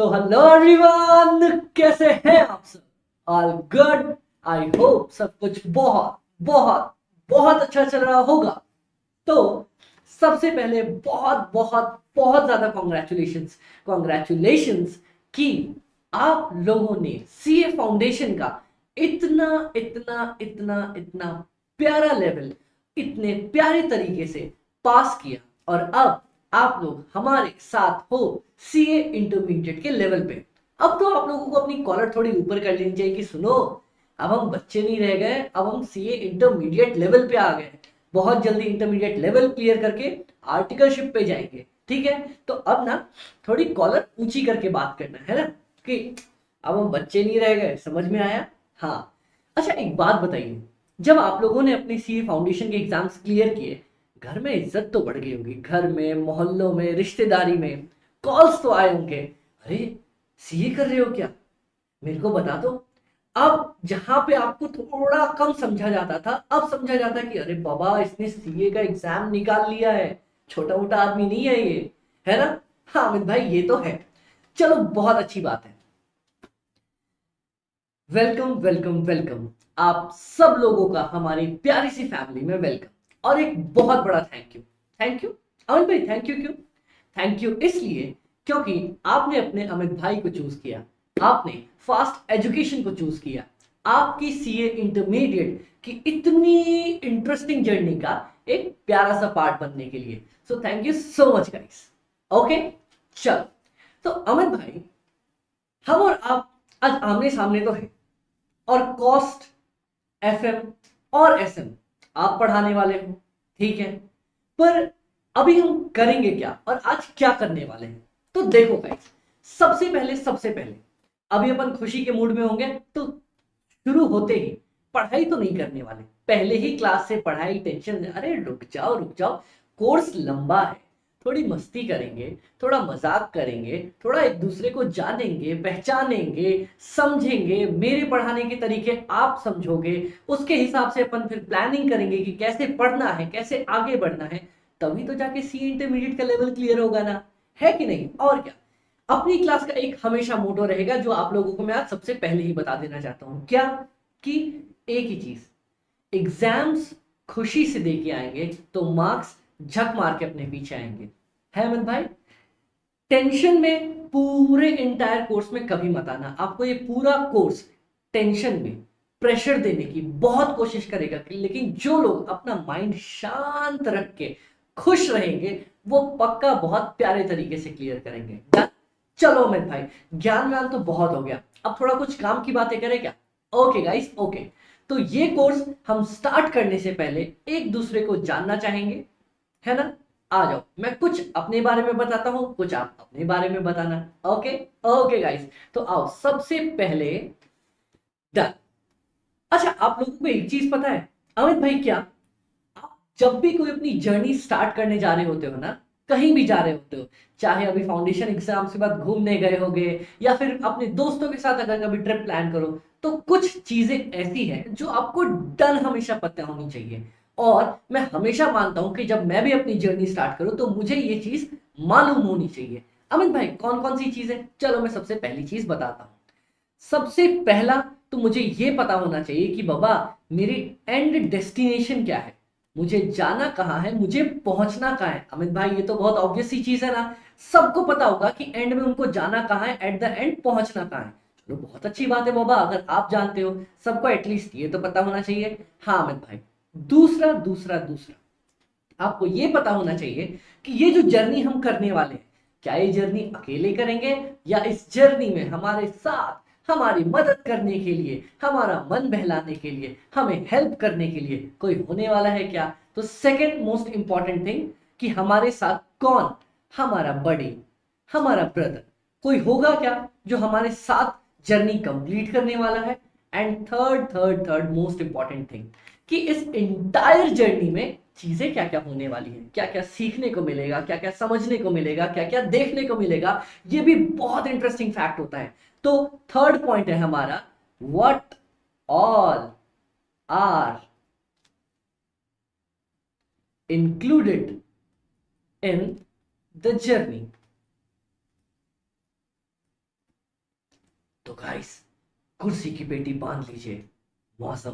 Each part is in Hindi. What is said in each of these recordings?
तो हेलो एवरीवन, कैसे हैं आप सब? All good. आई होप सब कुछ बहुत बहुत बहुत अच्छा चल रहा होगा। तो सबसे पहले बहुत बहुत बहुत ज्यादा कॉन्ग्रेचुलेशंस कॉन्ग्रेचुलेशंस कि आप लोगों ने सीए फाउंडेशन का इतना इतना इतना इतना प्यारा लेवल इतने प्यारे तरीके से पास किया। और अब आप लोग हमारे साथ हो सीए इंटरमीडिएट के लेवल पे। अब तो आप लोगों को अपनी कॉलर थोड़ी ऊपर कर लेनी चाहिए कि सुनो, अब हम बच्चे नहीं रह गए, अब हम सीए इंटरमीडिएट लेवल पे आ गए। बहुत जल्दी इंटरमीडिएट लेवल क्लियर करके आर्टिकलशिप पे जाएंगे। ठीक है, तो अब ना थोड़ी कॉलर ऊंची करके बात करना है ना, कि अब हम बच्चे नहीं रह गए। समझ में आया? हाँ। अच्छा, एक बात बताइए, जब आप लोगों ने अपने सीए फाउंडेशन के एग्जाम्स क्लियर किए, घर में इज्जत तो बढ़ गई होगी, घर में, मोहल्लों में, रिश्तेदारी में कॉल्स तो आए होंगे, अरे सीए कर रहे हो क्या, मेरे को बता दो। अब जहां पे आपको थोड़ा कम समझा जाता था, अब समझा जाता है कि अरे बाबा, इसने सीए का एग्जाम निकाल लिया है, छोटा मोटा आदमी नहीं है ये, है ना? हाँ अमित भाई, ये तो है। चलो, बहुत अच्छी बात है। वेलकम वेलकम वेलकम, आप सब लोगों का हमारी प्यारी सी फैमिली में वेलकम। और एक बहुत बड़ा thank you. Thank you Amit भाई, थैंक यू क्यों? थैंक यू इसलिए क्योंकि आपने अपने अमित भाई को चूज किया, आपने फास्ट एजुकेशन को चूज किया, आपकी सीए इंटरमीडिएट की इतनी इंटरेस्टिंग जर्नी का एक प्यारा सा पार्ट बनने के लिए। So thank you so much guys. Okay, चलो। तो अमित भाई, हम और आप आज आमने सामने तो है, और कॉस्ट, एफएम और एसएम आप पढ़ाने वाले हो, ठीक है। पर अभी हम करेंगे क्या और आज क्या करने वाले हैं? तो देखो गाइस, सबसे पहले अभी अपन खुशी के मूड में होंगे, तो शुरू होते ही पढ़ाई तो नहीं करने वाले। पहले ही क्लास से पढ़ाई टेंशन, अरे रुक जाओ रुक जाओ, कोर्स लंबा है। थोड़ी मस्ती करेंगे, थोड़ा मजाक करेंगे, थोड़ा एक दूसरे को जानेंगे, पहचानेंगे, समझेंगे, मेरे पढ़ाने के तरीके आप समझोगे, उसके हिसाब से अपन फिर प्लानिंग करेंगे कि कैसे पढ़ना है, कैसे आगे बढ़ना है। तभी तो जाके सी इंटरमीडिएट का लेवल क्लियर होगा ना, है कि नहीं? और क्या, अपनी क्लास का एक हमेशा मोटो रहेगा जो आप लोगों को मैं आज सबसे पहले ही बता देना चाहता हूं। क्या? कि एक ही चीज, एग्जाम्स खुशी से दे के आएंगे तो मार्क्स झक मार के अपने पीछे आएंगे। है अमित भाई? टेंशन में पूरे इंटायर कोर्स में कभी मत आना। आपको ये पूरा कोर्स टेंशन में, प्रेशर देने की बहुत कोशिश करेगा, लेकिन जो लोग अपना माइंड शांत रख के खुश रहेंगे, वो पक्का बहुत प्यारे तरीके से क्लियर करेंगे। Done? चलो अमित भाई, ज्ञान व्यान तो बहुत हो गया, अब थोड़ा कुछ काम की बातें करें क्या? Okay guys, okay. तो ये कोर्स हम स्टार्ट करने से पहले एक दूसरे को जानना चाहेंगे, है ना? आ जाओ, मैं कुछ अपने बारे में बताता हूं, कुछ आप अपने बारे में बताना। Okay, okay guys. तो आओ, सबसे पहले डन। अच्छा, आप लोगों को एक चीज पता है अमित भाई? क्या आप जब भी कोई अपनी जर्नी स्टार्ट करने जा रहे होते हो ना, कहीं भी जा रहे होते हो, चाहे अभी फाउंडेशन एग्जाम के बाद घूमने गए होगे, या फिर अपने दोस्तों के साथ अगर कभी ट्रिप प्लान करो, तो कुछ चीजें ऐसी हैं जो आपको डन हमेशा पता होनी चाहिए। और मैं हमेशा मानता हूं कि जब मैं भी अपनी जर्नी स्टार्ट करूं तो मुझे ये चीज मालूम होनी चाहिए। अमित भाई, कौन कौन सी चीजें? चलो मैं सबसे पहली चीज बताता हूँ। सबसे पहला तो मुझे ये पता होना चाहिए कि बाबा, मेरी एंड डेस्टिनेशन क्या है, मुझे जाना कहाँ है, मुझे पहुंचना कहाँ है। अमित भाई, ये तो बहुत ऑब्वियस सी चीज है ना, सबको पता होगा कि एंड में उनको जाना कहाँ है, एट द एंड पहुंचना कहाँ है। चलो, बहुत अच्छी बात है बाबा, अगर आप जानते हो, सबको एटलीस्ट ये तो पता होना चाहिए। हाँ अमित भाई, दूसरा दूसरा दूसरा आपको ये पता होना चाहिए कि ये जो जर्नी हम करने वाले हैं, क्या ये जर्नी अकेले करेंगे, या इस जर्नी में हमारे साथ हमारी मदद करने के लिए, हमारा मन बहलाने के लिए, हमें हेल्प करने के लिए कोई होने वाला है क्या? तो सेकंड मोस्ट इंपॉर्टेंट थिंग, कि हमारे साथ कौन, हमारा बड़ी, हमारा ब्रदर, कोई होगा क्या जो हमारे साथ जर्नी कंप्लीट करने वाला है? And third most important thing, कि इस इंटायर जर्नी में चीजें क्या क्या होने वाली हैं, क्या क्या सीखने को मिलेगा, क्या क्या समझने को मिलेगा, क्या क्या देखने को मिलेगा, ये भी बहुत इंटरेस्टिंग फैक्ट होता है। तो थर्ड पॉइंट है हमारा, what all are included in the journey. तो गाइस कुर्सी की पेटी बांध लीजिए, मौसम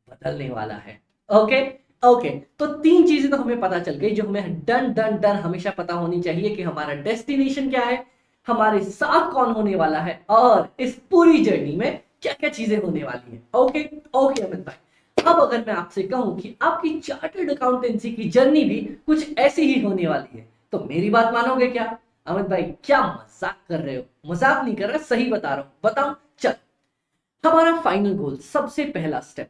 बदलने वाला है। ओके ओके, तो तीन चीजें तो हमें पता चल गई जो हमें डन डन डन हमेशा पता होनी चाहिए कि हमारा डेस्टिनेशन क्या है, हमारे साथ कौन होने वाला है, और इस पूरी जर्नी में क्या क्या चीजें होने वाली हैं। ओके ओके अमित भाई, अब अगर मैं आपसे कहूं कि आपकी चार्टर्ड अकाउंटेंसी की जर्नी भी कुछ ऐसी ही होने वाली है, तो मेरी बात मानोगे क्या? अमित भाई क्या मजाक कर रहे हो? मजाक नहीं कर रहा, सही बता रहा हूं, बताओ। चल, हमारा फाइनल गोल, सबसे पहला स्टेप,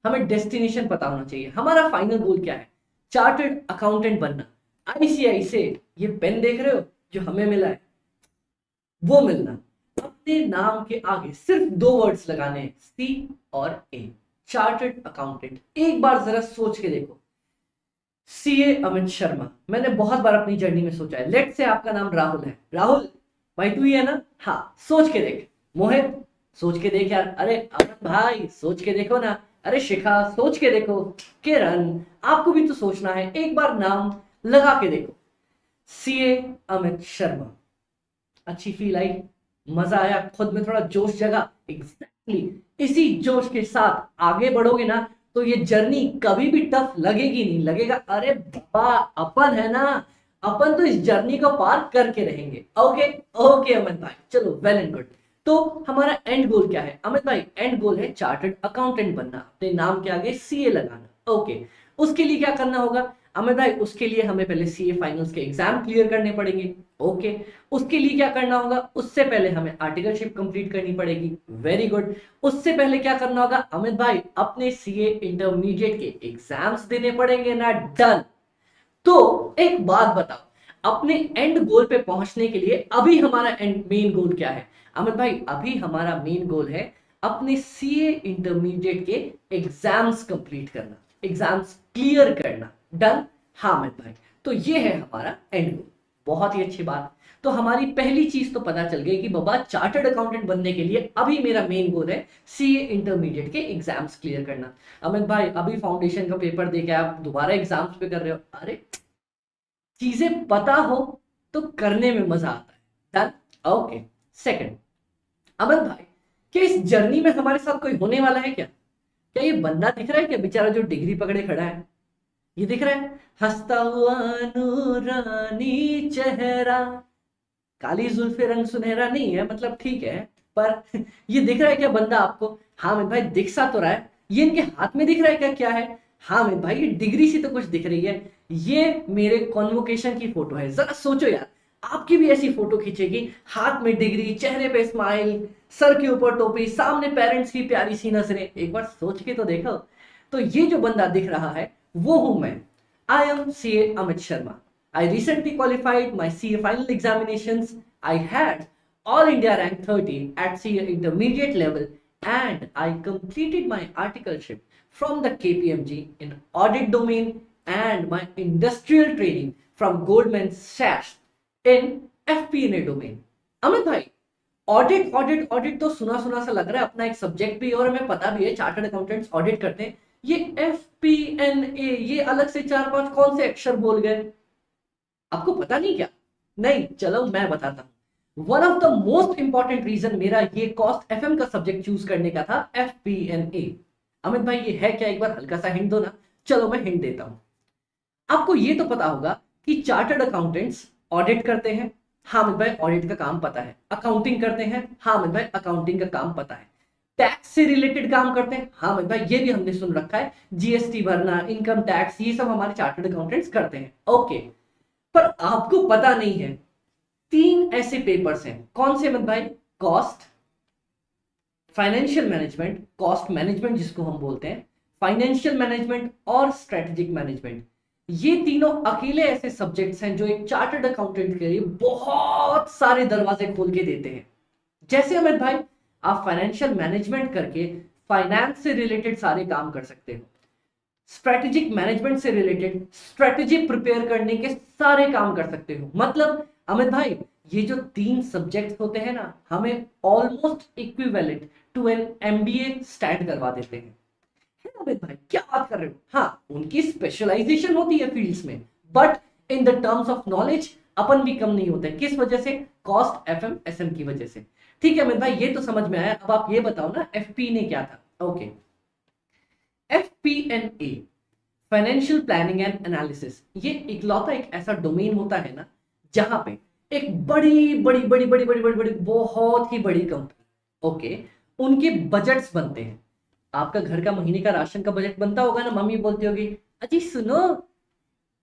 हमें डेस्टिनेशन पता होना चाहिए। हमारा फाइनल गोल क्या है? चार्टर्ड अकाउंटेंट बनना। आईसीआई से ये पेन देख रहे हो जो हमें मिला है, वो मिलना। अपने नाम के आगे सिर्फ दो वर्ड्स लगाने हैं, सी और ए, चार्टर्ड अकाउंटेंट। एक बार जरा सोच के देखो, सीए अमित शर्मा, मैंने बहुत बार अपनी जर्नी में सोचा है। लेट से आपका नाम राहुल है, राहुल भाई तू ही है ना? हाँ, सोच के देख। मोहित सोच के देख यार, अरे अमन भाई सोच के देखो ना, अरे शिखा सोच के देखो, किरण आपको भी तो सोचना है, एक बार नाम लगा के देखो। सीए अमित शर्मा, अच्छी फील आई, मजा आया, खुद में थोड़ा जोश जगा। एग्जैक्टली इसी जोश के साथ आगे बढ़ोगे ना तो ये जर्नी कभी भी टफ लगेगी नहीं, लगेगा अरे बाबा अपन है ना, अपन तो इस जर्नी को पार करके रहेंगे। ओके ओके अमित भाई, चलो वेल एंड गुड। तो हमारा एंड गोल क्या है अमित भाई? एंड गोल है चार्टर्ड अकाउंटेंट बनना, अपने नाम के आगे सीए लगाना। ओके, उसके लिए क्या करना होगा अमित भाई? उसके लिए हमें पहले सीए फाइनल्स के एग्जाम क्लियर करने पड़ेंगे। ओके, उसके लिए क्या करना होगा? उससे पहले हमें आर्टिकलशिप कंप्लीट करनी पड़ेगी। Very good. उससे पहले क्या करना होगा अमित भाई? अपने सीए इंटरमीडिएट के एग्जाम्स देने पड़ेंगे ना। डन। तो एक बात बताओ, अपने एंड गोल पे पहुंचने के लिए अभी हमारा एंड मेन गोल क्या है अमित भाई? अभी हमारा मेन गोल है अपने सीए इंटरमीडिएट के एग्जाम्स कंप्लीट करना, एग्जाम्स क्लियर करना। डन। हाँ अमित भाई, तो ये है हमारा एंड गोल। बहुत ही अच्छी बात। तो हमारी पहली चीज तो पता चल गई कि बाबा चार्टर्ड अकाउंटेंट बनने के लिए अभी मेरा मेन गोल है सीए इंटरमीडिएट के एग्जाम्स क्लियर करना। अमित भाई अभी फाउंडेशन का पेपर देके आप दोबारा एग्जाम्स पे कर रहे हो, अरे चीजें पता हो तो करने में मजा आता है। डन। ओके। सेकंड, अमन भाई क्या इस जर्नी में हमारे साथ कोई होने वाला है क्या? क्या ये बंदा दिख रहा है क्या, बेचारा जो डिग्री पकड़े खड़ा है? ये दिख रहा है, हंसता हुआ नूरानी चेहरा, काली जुल्फे रंग सुनहरा नहीं है, मतलब ठीक है, पर ये दिख रहा है क्या बंदा आपको? हाँ अमित भाई दिख सा तो रहा है। ये इनके हाथ में दिख रहा है क्या, क्या है? हाँ अमित भाई ये डिग्री सी तो कुछ दिख रही है, ये मेरे कॉन्वोकेशन की फोटो है। जरा सोचो यार, आपकी भी ऐसी फोटो खींचेगी, हाथ में डिग्री, चेहरे पे स्माइल, सर के ऊपर टोपी, सामने पेरेंट्स की प्यारी सी नजरें, एक बार सोच के तो देखो। तो ये जो बंदा दिख रहा है वो हूं मैं। I am CA Amit Sharma. I recently qualified my CA final examinations. I had All India rank 30 at CA intermediate level and I completed my articleship from the KPMG in audit domain and my industrial training from Goldman Sachs in FP&A domain. Amit भाई ऑडिट ऑडिट ऑडिट तो सुना सुना सा लग रहा है, अपना एक सब्जेक्ट भी और हमें पता भी है चार्टर्ड अकाउंटेंट्स ऑडिट करते हैं। ये FP&A, ये अलग से चार पांच कौन से अक्षर बोल गए, आपको पता नहीं क्या? नहीं, चलो मैं बताता हूं। One of the most important reason मेरा ये कॉस्ट एफएम का सब्जेक्ट चूज करने का था, FP&A। अमित भाई ये है क्या, एक बार हल्का सा हिंट दो ना। चलो मैं हिंट देता हूं। आपको ये तो पता होगा कि चार्टर्ड अकाउंटेंट्स ऑडिट करते हैं। हाँ अमित भाई ऑडिट का काम पता है। अकाउंटिंग करते हैं। हाँ अमित भाई अकाउंटिंग का काम पता है। टैक्स से रिलेटेड काम करते हैं। हाँ अमित भाई ये भी हमने सुन रखा है, जीएसटी भरना, इनकम टैक्स, ये सब हमारे चार्टर्ड अकाउंटेंट्स करते हैं। ओके, पर आपको पता नहीं है तीन ऐसे पेपर्स हैं। कौन से अमित भाई? Cost, financial management, cost management जिसको हम बोलते हैं, फाइनेंशियल मैनेजमेंट और स्ट्रेटेजिक मैनेजमेंट। ये तीनों अकेले ऐसे सब्जेक्ट्स हैं जो एक चार्टर्ड अकाउंटेंट के लिए बहुत सारे दरवाजे खोल के देते हैं। जैसे अमित भाई आप फाइनेंशियल मैनेजमेंट करके फाइनेंस से रिलेटेड सारे काम कर सकते हो, स्ट्रेटेजिक मैनेजमेंट से रिलेटेड स्ट्रेटेजी प्रिपेयर करने के सारे काम कर सकते हो। मतलब अमित भाई ये जो तीन सब्जेक्ट होते हैं ना, हमें almost equivalent to an MBA stand करवा देते हैं। है अमित भाई क्या बात कर रहे हो? हाँ उनकी स्पेशलाइजेशन होती है फील्ड्स में, but in the terms of knowledge अपन भी कम नहीं होते। किस वजह से? कॉस्ट एफएम एसएम की वजह से। ठीक है अमित भाई, ये तो समझ में आया। अब आप ये बताओ ना एफपी ने क्या था। Okay, FPNA, financial planning and analysis, ये इकलौता एक ऐसा डोमेन होता है ना जहां पे एक बड़ी बड़ी बड़ी बड़ी बड़ी बड़ी बड़ी बहुत ही बड़ी कंपनी, ओके, उनके बजट्स बनते हैं। आपका घर का महीने का राशन का बजट बनता होगा ना, मम्मी बोलती होगी अजी सुनो,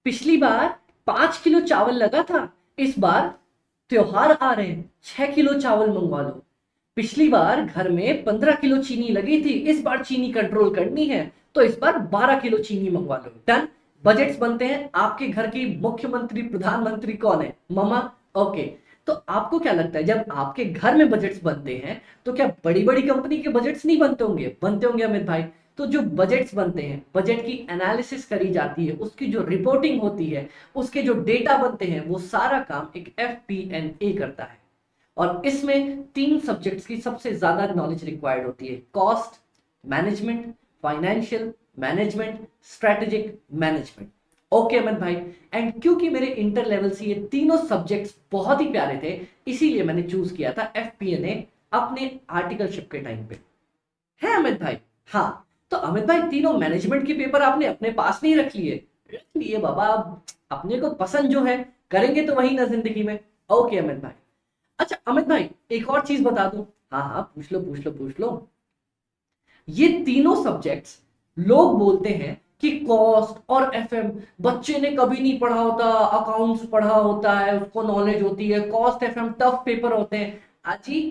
पिछली बार 5 किलो चावल लगा था, इस बार त्योहार आ रहे हैं 6 किलो चावल मंगवा लो। पिछली बार घर में 15 किलो चीनी लगी थी, इस बार चीनी कंट्रोल करनी है तो इस बार 12 किलो चीनी मंगवा लो। डन, बजट्स बनते हैं। आपके घर की मुख्यमंत्री प्रधानमंत्री कौन है? मम्मा। ओके, तो आपको क्या लगता है जब आपके घर में बजट्स बनते हैं तो क्या बड़ी बड़ी कंपनी के बजट्स नहीं बनते होंगे? बनते होंगे अमित भाई। तो जो बजट्स बनते हैं, बजट की एनालिसिस करी जाती है, उसकी जो रिपोर्टिंग होती है, उसके जो डेटा बनते हैं, वो सारा काम एक एफपीएनए करता है। और इसमें 3 सब्जेक्ट्स की सबसे ज्यादा नॉलेज रिक्वायर्ड होती है, cost management, financial management, strategic management. Okay Amit भाई, एंड क्योंकि मेरे इंटर लेवल से ये तीनों सब्जेक्ट्स बहुत ही प्यारे थे, इसीलिए मैंने चूज किया था एफपीएनए अपने आर्टिकलशिप के टाइम पे। है अमित भाई? हाँ, तो अमित भाई तीनों मैनेजमेंट के पेपर आपने अपने पास नहीं रख लिए? रख लिए बाबा, अपने को पसंद जो है करेंगे तो वही ना जिंदगी में। ओके अमित भाई। अच्छा अमित भाई, एक और चीज बता दूं। हाँ हाँ, पूछ लो पूछ लो पूछ लो। ये तीनों सब्जेक्ट्स लोग बोलते हैं कि कॉस्ट और एफएम बच्चे ने कभी नहीं पढ़ा होता, अकाउंट्स पढ़ा होता है उसको नॉलेज होती है, कॉस्ट एफएम टफ पेपर होते हैं। अजी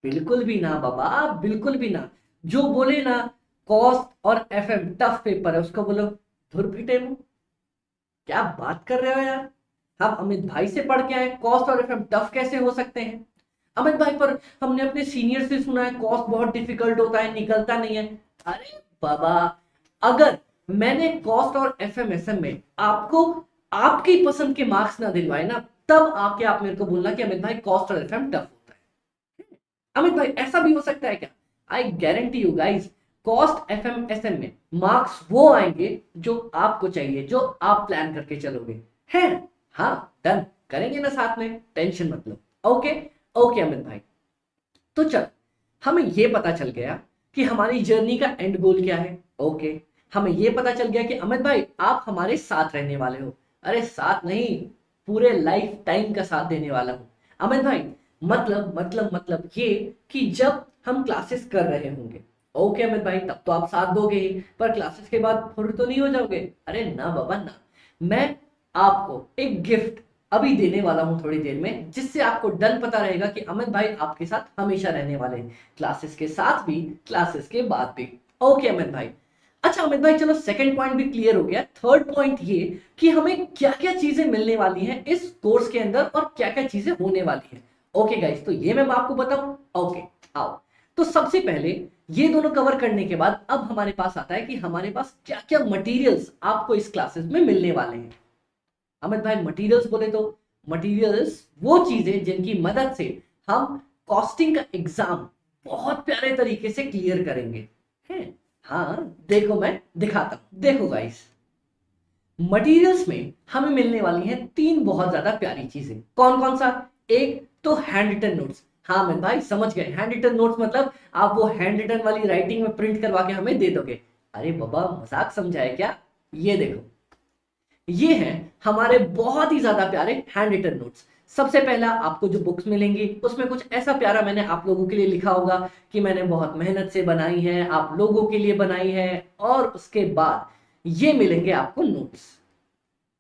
बिल्कुल भी ना बाबा, बिल्कुल भी ना। जो बोले ना कॉस्ट और एफएम टफ पेपर है, उसको बोलो धुर पीटे मुंह। क्या बात कर रहे हो यार? हम अमित भाई से पढ़ के आए, कॉस्ट और एफएम टफ कैसे हो सकते हैं? अमित भाई पर हमने अपने सीनियर से सुना है कॉस्ट बहुत डिफिकल्ट होता है, निकलता नहीं है। अरे बाबा, अगर मैंने कॉस्ट और एफएमएसएम में आपको आपकी पसंद के मार्क्स ना दिलवाए ना, तब आके आप मेरे को बोलना कि अमित भाई कॉस्ट और एफएम टफ होता है। अमित भाई ऐसा भी हो सकता है क्या? I guarantee you guys, cost FMSM में मार्क्स वो आएंगे जो आपको चाहिए, जो आप प्लान करके चलोगे। है? हाँ, डन, करेंगे ना साथ में, टेंशन मत लो। ओके ओके अमित भाई, तो चल, हमें यह पता चल गया कि हमारी जर्नी का एंड गोल क्या है। ओके, हमें यह पता चल गया कि अमित भाई आप हमारे साथ रहने वाले हो। अरे साथ नहीं, पूरे लाइफ टाइम का साथ देने वाला हूं अमित भाई। मतलब ये कि जब हम क्लासेस कर रहे होंगे, ओके अमित भाई, तब तो आप साथ दोगे ही, पर क्लासेस के बाद फुर तो नहीं हो जाओगे? अरे ना बाबा ना, मैं आपको एक गिफ्ट अभी देने वाला हूं थोड़ी देर में, जिससे आपको डन पता रहेगा कि अमित भाई आपके साथ हमेशा रहने वाले हैं, क्लासेस के साथ भी, क्लासेस के बाद भी। ओके अमित भाई। अच्छा अमित भाई, चलो सेकंड पॉइंट भी क्लियर हो गया। थर्ड पॉइंट ये कि हमें क्या क्या चीजें मिलने वाली हैं इस कोर्स के अंदर और क्या क्या चीजें होने वाली हैं। ओके गाइस, तो ये मैं आपको बताऊं। ओके आओ, तो सबसे पहले ये दोनों कवर करने के बाद अब हमारे पास आता है कि हमारे पास क्या क्या मटेरियल्स आपको इस क्लासेस में मिलने वाले हैं। अमित भाई मटेरियल्स बोले तो मटेरियल्स वो चीजें जिनकी मदद से हम कॉस्टिंग का एग्जाम बहुत प्यारे तरीके से क्लियर करेंगे। हैं? हाँ, देखो मैं दिखाता हूं, देखो गाइस, मटेरियल्स में हमें मिलने वाली हैं 3 बहुत ज्यादा प्यारी चीजें। कौन कौन सा? एक तो हैंड रिटन नोट्स। हाँ मैं भाई समझ गए, हैंड रिटन नोट्स मतलब आप वो हैंड रिटन वाली राइटिंग में प्रिंट करवा के हमें दे दोगे। अरे बाबा मजाक समझा है क्या? ये देखो, ये हैं हमारे बहुत ही ज्यादा प्यारे हैंड रिटन नोट्स। सबसे पहला आपको जो बुक्स मिलेंगी उसमें कुछ ऐसा प्यारा मैंने आप लोगों के लिए लिखा होगा कि मैंने बहुत मेहनत से बनाई है, आप लोगों के लिए बनाई है। और उसके बाद ये मिलेंगे आपको नोट्स।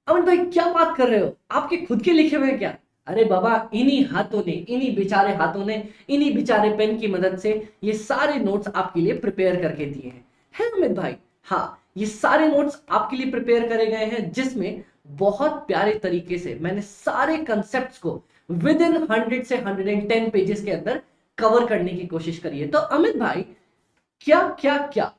अमित भाई क्या बात कर रहे हो, आपके खुद के लिखे हुए हैं क्या? अरे बाबा, इन्हीं हाथों ने, इन्हीं बेचारे हाथों ने, इन्हीं बेचारे पेन की मदद से ये सारे नोट्स आपके लिए प्रिपेयर करके दिए हैं। है अमित भाई? हाँ, ये सारे नोट्स आपके लिए प्रिपेयर करे गए हैं, जिसमें बहुत प्यारे तरीके से मैंने सारे कंसेप्ट्स को विद इन 100 से 110 पेजेस के अंदर कवर करने की कोशिश करी है। तो अमित भाई क्या क्या क्या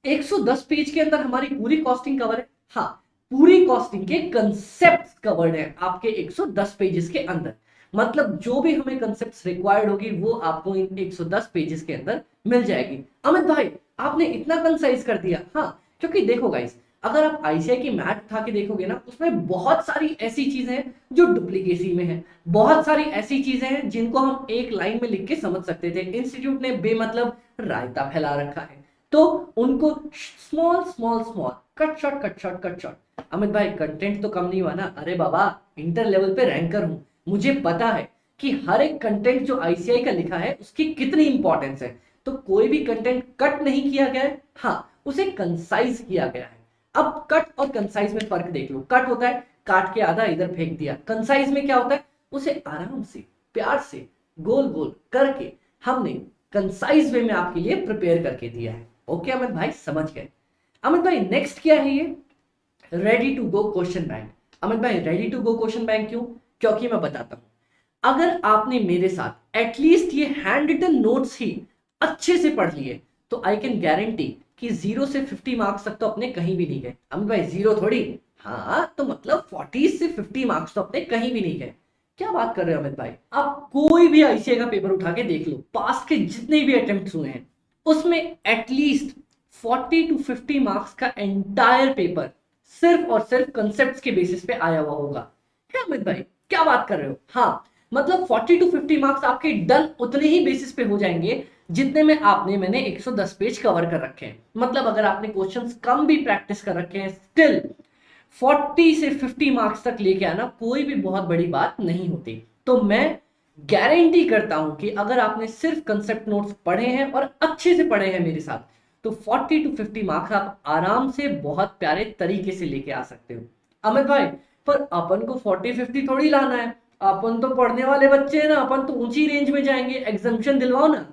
110 पेज के अंदर हमारी पूरी कॉस्टिंग कवर है? हाँ, पूरी कॉस्टिंग के कंसेप्ट कवर्ड है आपके 110 पेजेस के अंदर। मतलब जो भी हमें कंसेप्ट्स रिक्वायर्ड होगी वो आपको इन 110 पेजेस के अंदर मिल जाएगी। अमित भाई आपने इतना कंसाइज कर दिया? हाँ, क्योंकि देखो गाइस, अगर आप आईसीआई की मैथ उठा के देखोगे ना, उसमें बहुत सारी ऐसी चीजें हैं जो डुप्लीकेसी में है, बहुत सारी ऐसी चीजें हैं जिनको हम एक लाइन में लिख के समझ सकते थे। इंस्टीट्यूट ने बेमतलब रायता फैला रखा है, तो उनको small small small cut shot cut shot cut shot. Amit भाई कंटेंट तो कम नहीं हुआ ना? अरे बाबा, इंटर लेवल पे रैंकर हूं, मुझे पता है कि हर एक कंटेंट जो आईसीआई का लिखा है उसकी कितनी इंपॉर्टेंस है। तो कोई भी कंटेंट कट नहीं किया गया है, हाँ उसे कंसाइज किया गया है। अब कट और कंसाइज में फर्क देख लो। कट होता है काट के आधा इधर फेंक दिया, कंसाइज में क्या होता है, उसे आराम से प्यार से गोल गोल करके हमने कंसाइज वे में आपके लिए प्रिपेयर करके दिया है। ओके अमित भाई, समझ गए? अमित भाई नेक्स्ट क्या है ये? Ready to go question bank. Amit भाई ready to go question bank क्यों? क्योंकि मैं बताता हूं, अगर आपने मेरे साथ एटलीस्ट ये हैंड रिटन नोट्स ही अच्छे से पढ़ लिए तो आई कैन गारंटी कि 0 से 50 मार्क्स तक तो अपने कहीं भी नहीं गए। अमित भाई 0 थोड़ी, हाँ तो मतलब 40 से 50 मार्क्स तो अपने कहीं भी नहीं गए। क्या बात कर रहे हो अमित भाई? आप कोई भी आईसीआई का पेपर उठा के देख लो, पास के जितने भी अटेम्प्ट हुए हैं उसमें एटलीस्ट 40 टू 50 मार्क्स का एंटायर पेपर सिर्फ और सिर्फ कंसेप्ट के बेसिस पे आया हुआ होगा। है अमित भाई, क्या बात कर रहे हो? हाँ मतलब 40 टू 50 मार्क्स आपके डन उतने ही बेसिस पे हो जाएंगे जितने में मैंने 110 पेज कवर कर रखे हैं। मतलब अगर आपने क्वेश्चंस कम भी प्रैक्टिस कर रखे हैं, स्टिल 40 से 50 मार्क्स तक लेके आना कोई भी बहुत बड़ी बात नहीं होती। तो मैं गारंटी करता हूं कि अगर आपने सिर्फ कंसेप्ट नोट्स पढ़े हैं और अच्छे से पढ़े हैं मेरे साथ, तो 40 टू 50 मार्क्स आप आराम से बहुत प्यारे तरीके से लेके आ सकते हो। अमित भाई पर अपन को 40-50 थोड़ी लाना है, अपन तो पढ़ने वाले बच्चे हैं ना, अपन तो ऊंची रेंज में जाएंगे। एग्जाम्पशन दिलवाओ ना।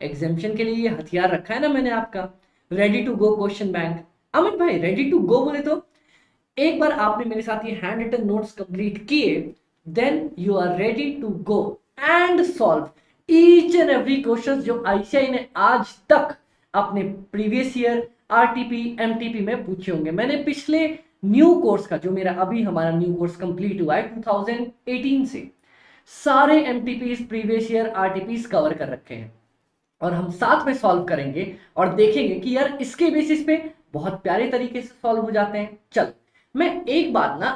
एग्जाम्पशन के लिए ये हथियार रखा है ना मैंने आपका, ready to go question bank. Amit भाई रेडी टू गो बोले तो एक बार आपने मेरे साथ ये हैंड रिटन नोट्स कंप्लीट किए, then you are ready to go and solve each and every question जो आईसीआई ने आज तक अपने प्रीवियस ईयर आरटीपी एमटीपी में पूछे होंगे। मैंने पिछले न्यू कोर्स का, जो मेरा अभी हमारा न्यू कोर्स कंप्लीट हुआ है 2018 से, सारे एमटीपीज प्रीवियस ईयर आरटीपीज कवर कर रखे हैं और हम साथ में सॉल्व करेंगे और देखेंगे कि यार इसके बेसिस पे बहुत प्यारे तरीके से सॉल्व हो जाते हैं। चल मैं एक बात ना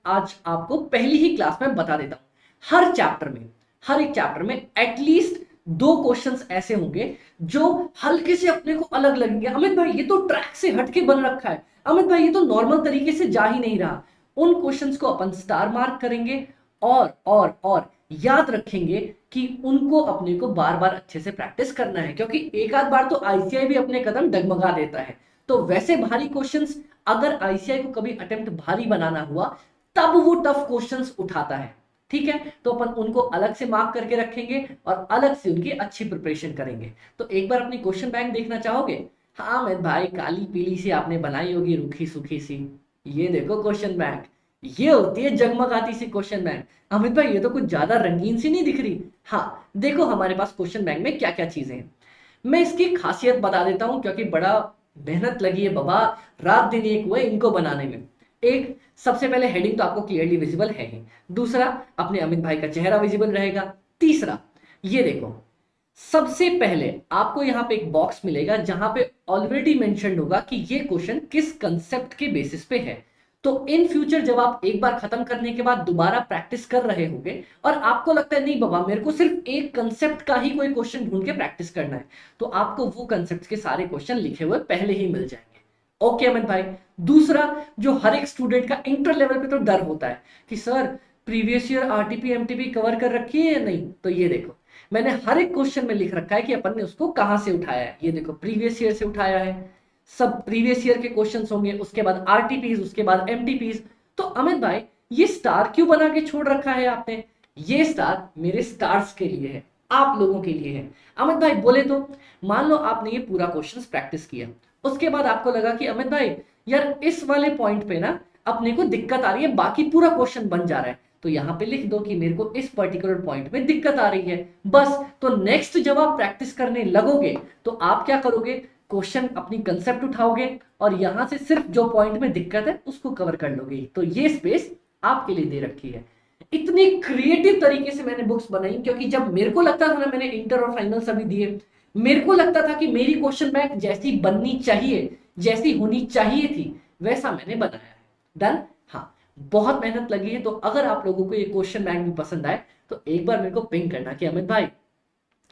आज आपको पहली ही क्लास में बता देता हूं, हर एक चैप्टर में एटलीस्ट 2 क्वेश्चंस ऐसे होंगे जो हल्के से अपने को अलग लगेंगे। अमित भाई ये तो ट्रैक से हटके बन रखा है, अमित भाई ये तो नॉर्मल तरीके से जा ही नहीं रहा। उन क्वेश्चंस को अपन स्टार मार्क करेंगे और याद रखेंगे कि उनको अपने को बार बार अच्छे से प्रैक्टिस करना है, क्योंकि एक आध बार तो आईसीआई भी अपने कदम डगमगा देता है। तो वैसे भारी क्वेश्चंस अगर आईसीआई को कभी अटेम्प्ट भारी बनाना हुआ तब वो टफ क्वेश्चंस उठाता है। ठीक है, तो अपन उनको अलग से मार्क करके रखेंगे और अलग से उनकी अच्छी प्रिपरेशन करेंगे। तो एक बार अपनी क्वेश्चन बैंक देखना चाहोगे? हाँ मैं भाई, काली पीली सी आपने बनाई होगी, रूखी सूखी सी। ये देखो क्वेश्चन बैंक, ये होती है जगमगाती सी क्वेश्चन बैंक। अमित भाई ये तो कुछ ज्यादा रंगीन सी नहीं दिख रही। हाँ देखो हमारे पास क्वेश्चन बैंक में क्या क्या चीजें हैं, मैं इसकी खासियत बता देता हूं, क्योंकि बड़ा मेहनत लगी है बाबा, रात दिन एक हुए इनको बनाने में। एक, सबसे पहले हेडिंग तो आपको क्लियरली विजिबल है ही। दूसरा, अपने अमित भाई का चेहरा विजिबल रहेगा। तीसरा, ये देखो सबसे पहले आपको यहां पे एक बॉक्स मिलेगा जहां पे ऑलरेडी मेंशन्ड होगा कि ये क्वेश्चन किस कंसेप्ट के बेसिस पे है। तो इन फ्यूचर जब आप एक बार खत्म करने के बाद दोबारा प्रैक्टिस कर रहे होंगे और आपको लगता है नहीं बाबा मेरे को सिर्फ एक कंसेप्ट का ही कोई क्वेश्चन ढूंढ के प्रैक्टिस करना है, तो आपको वो कंसेप्ट के सारे क्वेश्चन लिखे हुए पहले ही मिल जाएंगे। ओके अमित भाई। दूसरा, जो हर एक स्टूडेंट का इंटर लेवल पे तो डर होता है कि sir previous year RTP MTP cover कर रखी है या नहीं, तो ये देखो मैंने हर एक क्वेश्चन में लिख रखा है कि अपन ने उसको कहां से उठाया है। ये देखो प्रीवियस ईयर से उठाया है, सब प्रीवियस ईयर के क्वेश्चंस होंगे, उसके बाद आरटीपीज, उसके बाद एमटीपीज। तो अमित भाई ये स्टार क्यों बना के छोड़ रखा है आपने? ये स्टार मेरे स्टार्स के लिए है, आप लोगों के लिए है। अमित भाई बोले तो मान लो आपने ये पूरा क्वेश्चंस प्रैक्टिस किया, उसके बाद आपको लगा कि अमित भाई यार इस वाले पॉइंट पे ना अपने को दिक्कत आ रही है, बाकी पूरा क्वेश्चन बन जा रहा है, तो यहां पे लिख दो कि मेरे को इस पर्टिकुलर पॉइंट में दिक्कत आ रही है बस। तो नेक्स्ट जब आप प्रैक्टिस करने लगोगे तो आप क्या करोगे, क्वेश्चन अपनी कंसेप्ट उठाओगे और यहां से सिर्फ जो पॉइंट में दिक्कत है उसको कवर कर लोगे। तो ये स्पेस आपके लिए दे रखी है। इतनी क्रिएटिव तरीके से मैंने बुक्स बनाई, क्योंकि जब मेरे को लगता था ना, मैंने इंटर और फाइनल सभी दिए, मेरे को लगता था कि मेरी क्वेश्चन बैंक जैसी बननी चाहिए, जैसी होनी चाहिए थी, वैसा मैंने बनाया है। डन। हाँ, बहुत मेहनत लगी है, तो अगर आप लोगों को ये क्वेश्चन बैंक भी पसंद आए तो एक बार मेरे को पिंग करना कि अमित भाई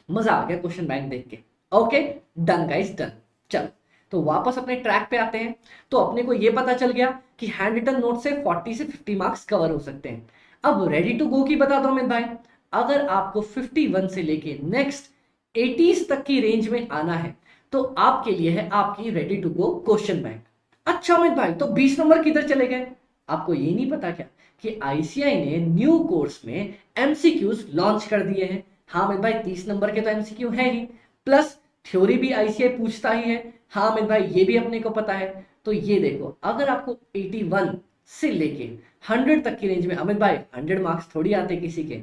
मजा आ गया क्वेश्चन बैंक देख के। Okay, done guys, done. चलो, तो वापस अपने ट्रैक पे आते हैं। तो अपने को ये पता चल गया कि हैंड रिटन नोट से 40 से 50 मार्क्स कवर हो सकते हैं। अब रेडी टू गो की बता दो अमित भाई, अगर आपको 51 से लेके नेक्स्ट 80s तक की रेंज में आना है तो आपके लिए है आपकी ready to go question bank. अच्छा अमित भाई, तो 20 नंबर किधर चले गए? आपको ये नहीं पता क्या कि आईसीआई ने न्यू कोर्स में एमसीक्यूज लॉन्च कर दिए हैं। हाँ अमित भाई, 30 नंबर के तो एमसीक्यू है ही, प्लस थ्योरी भी आईसीआई पूछता ही है। हाँ अमित भाई, ये भी अपने को पता है। तो ये देखो, अगर आपको 81 से लेके 100 तक की रेंज में, अमित भाई 100 मार्क्स थोड़ी आते किसी के,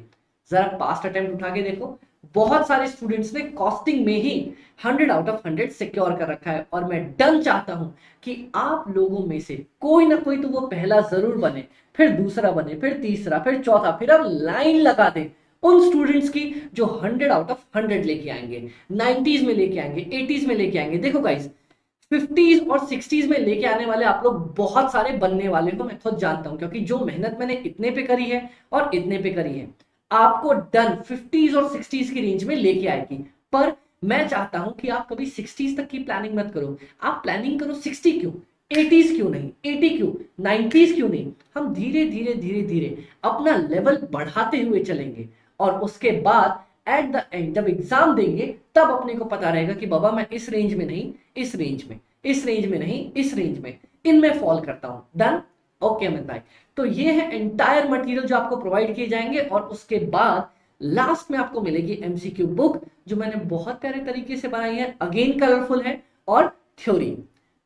जरा पास्ट अटेम्प्ट उठा के देखो। बहुत सारे स्टूडेंट्स ने कॉस्टिंग में ही 100 आउट ऑफ 100 सिक्योर कर रखा है, और मैं डन चाहता हूं कि आप लोगों में से कोई ना कोई तो वो पहला जरूर बने, फिर दूसरा बने, फिर तीसरा, फिर चौथा, फिर अब लाइन लगा दे उन स्टूडेंट्स की जो 100 आउट ऑफ 100 लेके आएंगे, 90s में लेके आएंगे, 80s में लेके आएंगे। देखो गाइस, 50s और 60s में लेके आने वाले आप लोग बहुत सारे बनने वाले हो, मैं खुद जानता हूं, क्योंकि जो मेहनत मैंने इतने पे करी है और इतने पे करी है, आपको डन 50s और 60s की रेंज में लेके आएगी। पर मैं चाहता हूं कि आप कभी 60s तक की प्लानिंग मत करो, आप प्लानिंग करो 60 क्यों, 80s क्यों नहीं, 80 क्यों, 90s क्यों नहीं। हम धीरे धीरे धीरे धीरे अपना लेवल बढ़ाते हुए चलेंगे, और उसके बाद एट द एंड जब एग्जाम देंगे तब अपने को पता रहेगा कि बाबा मैं इस रेंज में नहीं, इस रेंज में, इस रेंज में नहीं, इस रेंज में, इनमें फॉल करता हूं। डन। ओके अमित भाई, तो ये है एंटायर मटेरियल जो आपको प्रोवाइड किए जाएंगे, और उसके बाद लास्ट में आपको मिलेगी एमसीक्यू बुक, जो मैंने बहुत प्यारे तरीके से बनाई है, अगेन कलरफुल है, और थ्योरी,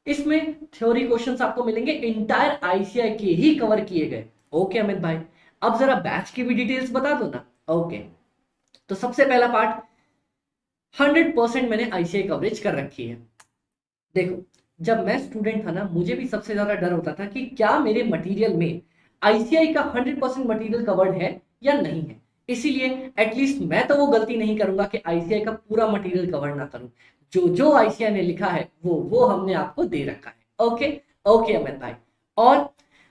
इसमें थ्योरी क्वेश्चंस आपको मिलेंगे एंटायर आईसीआई के ही कवर किए गए। ओके अमित भाई, अब जरा बैच की भी डिटेल्स बता दो ना। ओके, तो सबसे पहला पार्ट 100% मैंने आईसीआई कवरेज कर रखी है। देखो, जब मैं स्टूडेंट था ना, मुझे भी सबसे ज्यादा डर होता था कि क्या मेरे मटेरियल में आईसीआई का 100% मटेरियल कवर्ड है या नहीं है। इसीलिए एटलीस्ट मैं तो वो गलती नहीं करूंगा कि आईसीआई का पूरा मटेरियल कवर ना करूं। जो जो आईसीआई ने लिखा है वो हमने आपको दे रखा है। ओके ओके अमित भाई, और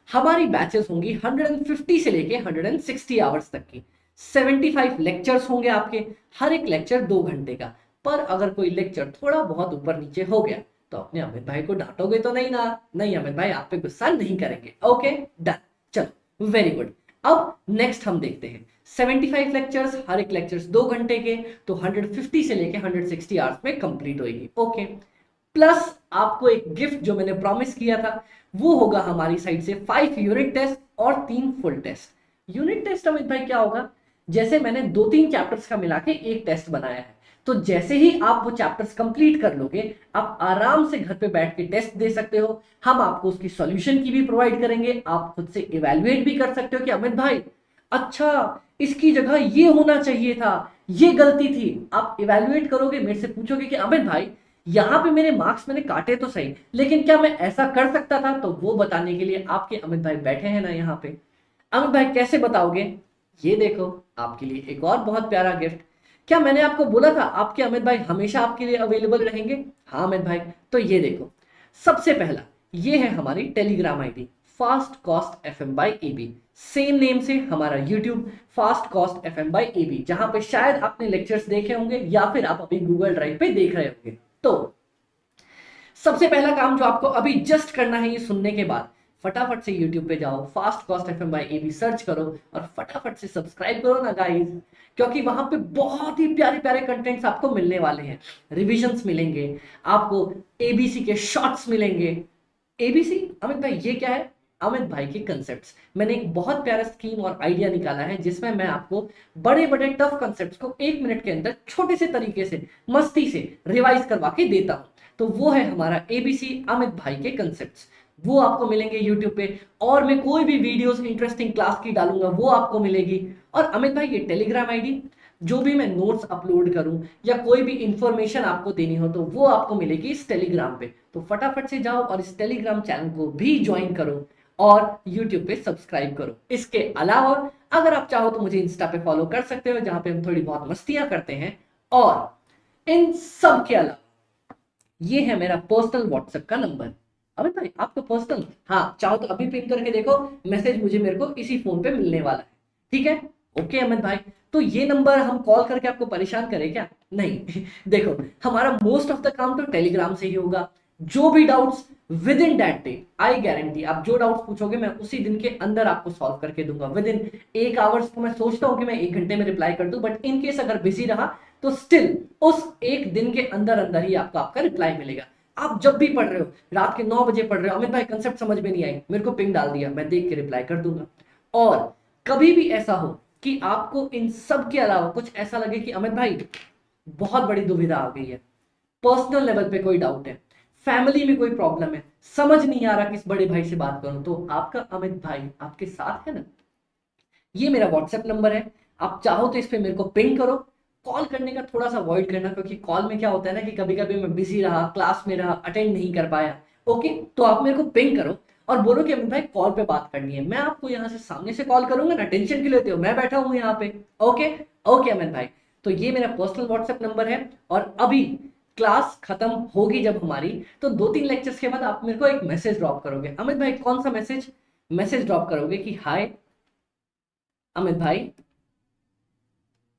हमारी बैचेस होंगी 150 से लेके 160 आवर्स तक की। 75 लेक्चर्स होंगे आपके, हर एक लेक्चर 2 घंटे का। पर अगर कोई लेक्चर थोड़ा बहुत ऊपर नीचे हो गया तो अपने अमित भाई को डांटोगे तो नहीं ना? नहीं अमित भाई, आप पे गुस्सा नहीं करेंगे। ओके डन, चलो वेरी गुड। अब नेक्स्ट हम देखते हैं 75 लेक्चर्स, हर एक लेक्चर्स 2 घंटे के, तो 150 से लेके 160 आवर्स में कंप्लीट होगी। ओके, प्लस आपको एक गिफ्ट जो मैंने प्रॉमिस किया था वो होगा हमारी साइड से 5 यूनिट टेस्ट और 3 full test. Unit test Amit भाई क्या होगा? जैसे मैंने 2-3 चैप्टर्स का मिला के एक टेस्ट बनाया है, तो जैसे ही आप वो चैप्टर्स कंप्लीट कर लोगे, आप आराम से घर पे बैठ के टेस्ट दे सकते हो। हम आपको उसकी सॉल्यूशन की भी प्रोवाइड करेंगे, आप खुद से इवैल्यूएट भी कर सकते हो कि अमित भाई अच्छा इसकी जगह ये होना चाहिए था, ये गलती थी। आप इवैल्यूएट करोगे, मेरे से पूछोगे कि अमित भाई यहाँ पे मेरे मार्क्स मैंने काटे तो सही, लेकिन क्या मैं ऐसा कर सकता था? तो वो बताने के लिए आपके अमित भाई बैठे हैं ना यहाँ पे। अमित भाई कैसे बताओगे? ये देखो, आपके लिए एक और बहुत प्यारा गिफ्ट। क्या मैंने आपको बोला था आपके अमित भाई हमेशा आपके लिए अवेलेबल रहेंगे? हाँ अमित भाई, तो ये देखो, सबसे पहला ये है हमारी Telegram ID fast cost FM by AB. Same name से हमारा YouTube fast cost FM by AB, जहां पे शायद आपने लेक्चर्स देखे होंगे या फिर आप अभी गूगल ड्राइव पे देख रहे होंगे। तो सबसे पहला काम जो आपको अभी जस्ट करना है ये सुनने के बाद, फटाफट से YouTube पे जाओ, fast cost FM by AB search करो और फटाफट से सब्सक्राइब करो ना गाइस, क्योंकि वहां पे बहुत ही प्यारे प्यारे कंटेंट्स आपको मिलने वाले हैं। रिविजन्स मिलेंगे आपको, एबीसी के शॉर्ट्स मिलेंगे। एबीसी अमित भाई ये क्या है? अमित भाई के कंसेप्ट्स, मैंने एक बहुत प्यारा स्कीम और आइडिया निकाला है जिसमें मैं आपको बड़े बड़े टफ कंसेप्ट्स को 1 मिनट के अंदर छोटे से तरीके से मस्ती से रिवाइज करवा के देता हूं। तो वो है हमारा एबीसी अमित भाई के कंसेप्ट्स, वो आपको मिलेंगे यूट्यूब पे। और मैं कोई भी वीडियोस इंटरेस्टिंग क्लास की डालूंगा वो आपको मिलेगी। और अमित भाई ये टेलीग्राम आईडी, जो भी मैं नोट्स अपलोड करूं या कोई भी इंफॉर्मेशन आपको देनी हो तो वो आपको मिलेगी इस टेलीग्राम पे। तो फटाफट से जाओ और इस टेलीग्राम चैनल को भी ज्वाइन करो और YouTube पे सब्सक्राइब करो। इसके अलावा अगर आप चाहो तो मुझे इंस्टा पे फॉलो कर सकते हो, जहां पे हम थोड़ी बहुत मस्तियां करते हैं। और इन सब के अलावा ये है मेरा पर्सनल व्हाट्सएप का नंबर। अमित भाई आपका पर्सनल, हाँ चाहो तो अभी पिन करके देखो, मैसेज मुझे मेरे को इसी फोन पे मिलने वाला है, ठीक है। ओके अमित भाई, तो ये नंबर हम कॉल करके आपको परेशान करें क्या? नहीं देखो, हमारा मोस्ट ऑफ द काम तो टेलीग्राम से ही होगा। जो भी doubts with in that day, I guarantee आप जो डाउट्स पूछोगे मैं उसी दिन के अंदर आपको सॉल्व करके दूंगा। विद इन 1 आवर्स तो मैं सोचता हूं कि मैं 1 घंटे में रिप्लाई कर दूं, बट इन केस अगर बिजी रहा तो स्टिल उस एक दिन के अंदर अंदर ही आपको आपका रिप्लाई मिलेगा। आप जब भी पढ़ रहे हो, रात के 9 बजे पढ़ रहे हो, अमित भाई कंसेप्ट समझ में नहीं आई, मेरे को पिंग डाल दिया, मैं देख के रिप्लाई कर दूंगा। और कभी भी ऐसा हो कि आपको इन सब के अलावा कुछ ऐसा लगे कि अमित भाई बहुत बड़ी दुविधा आ गई है, पर्सनल लेवल पे कोई डाउट है, फैमिली में कोई प्रॉब्लम है, समझ नहीं आ रहा किस बड़े भाई से बात करूं, तो आपका अमित भाई आपके साथ है ना। ये मेरा व्हाट्सएप नंबर है, आप चाहो तो इस पे मेरे को पिंग करो। कॉल करने का थोड़ा सा अवॉइड करना, क्योंकि कॉल में क्या होता है ना कि कभी कभी मैं बिजी रहा, क्लास में रहा, अटेंड नहीं कर पाया। ओके, तो आप मेरे को पिंग करो और बोलो कि अमित भाई कॉल पे बात करनी है, मैं आपको यहाँ से सामने से कॉल करूंगा ना, टेंशन क्यों लेते हो, मैं बैठा हूँ यहाँ पे। ओके ओके अमित भाई, तो ये मेरा पर्सनल व्हाट्सएप नंबर है। और अभी क्लास खत्म होगी जब हमारी, तो 2-3 लेक्चर्स के बाद आप मेरे को एक मैसेज ड्रॉप करोगे। अमित भाई कौन सा मैसेज? मैसेज ड्रॉप करोगे कि हाय अमित भाई,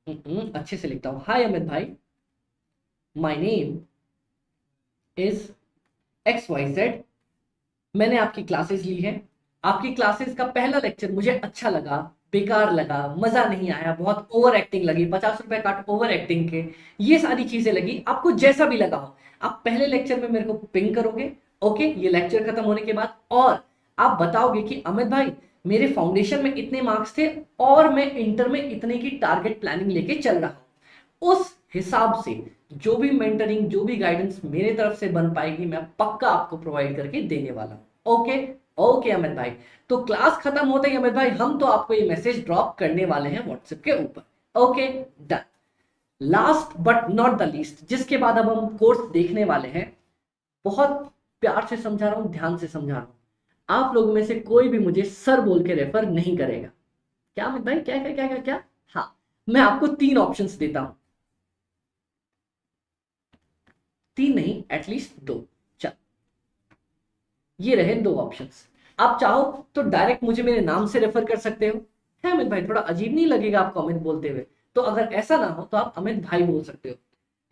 अच्छे से लिखता हूं, हाय अमित भाई, माय नेम इज XYZ, मैंने आपकी क्लासेस ली है, आपकी क्लासेस का पहला लेक्चर मुझे अच्छा लगा, बेकार लगा, मजा नहीं आया, बहुत ओवर एक्टिंग लगी, 50 रुपए काट ओवर एक्टिंग के, ये सारी चीजें लगी, आपको जैसा भी लगा हो, आप पहले लेक्चर में मेरे को पिंग करोगे। ओके, ये लेक्चर खत्म होने के बाद, और आप बताओगे कि अमित भाई मेरे फाउंडेशन में इतने मार्क्स थे और मैं इंटर में इतने की टारगेट प्लानिंग लेके चल रहा हूं, उस हिसाब से जो भी मेंटरिंग, जो भी गाइडेंस मेरे तरफ से बन पाएगी, मैं पक्का आपको प्रोवाइड करके देने वाला हूं। ओके ओके अमित भाई, तो क्लास खत्म होते ही अमित भाई हम तो आपको ये मैसेज ड्रॉप करने वाले हैं व्हाट्सएप के ऊपर। Okay done. Last but not the least, जिसके बाद अब हम कोर्स देखने वाले हैं, बहुत प्यार से समझा रहा हूं, ध्यान से समझा रहा हूं, आप लोगों में से कोई भी मुझे सर बोल के रेफर नहीं करेगा। क्या अमित भाई, क्या क्या क्या क्या क्या? हाँ, मैं आपको 3 ऑप्शंस देता हूं, 3 नहीं, एटलीस्ट 2। चल, ये रहे 2 ऑप्शंस। आप चाहो तो डायरेक्ट मुझे मेरे नाम से रेफर कर सकते हो, है अमित भाई, थोड़ा अजीब नहीं लगेगा आपको अमित बोलते हुए? तो अगर ऐसा ना हो तो आप अमित भाई बोल सकते हो।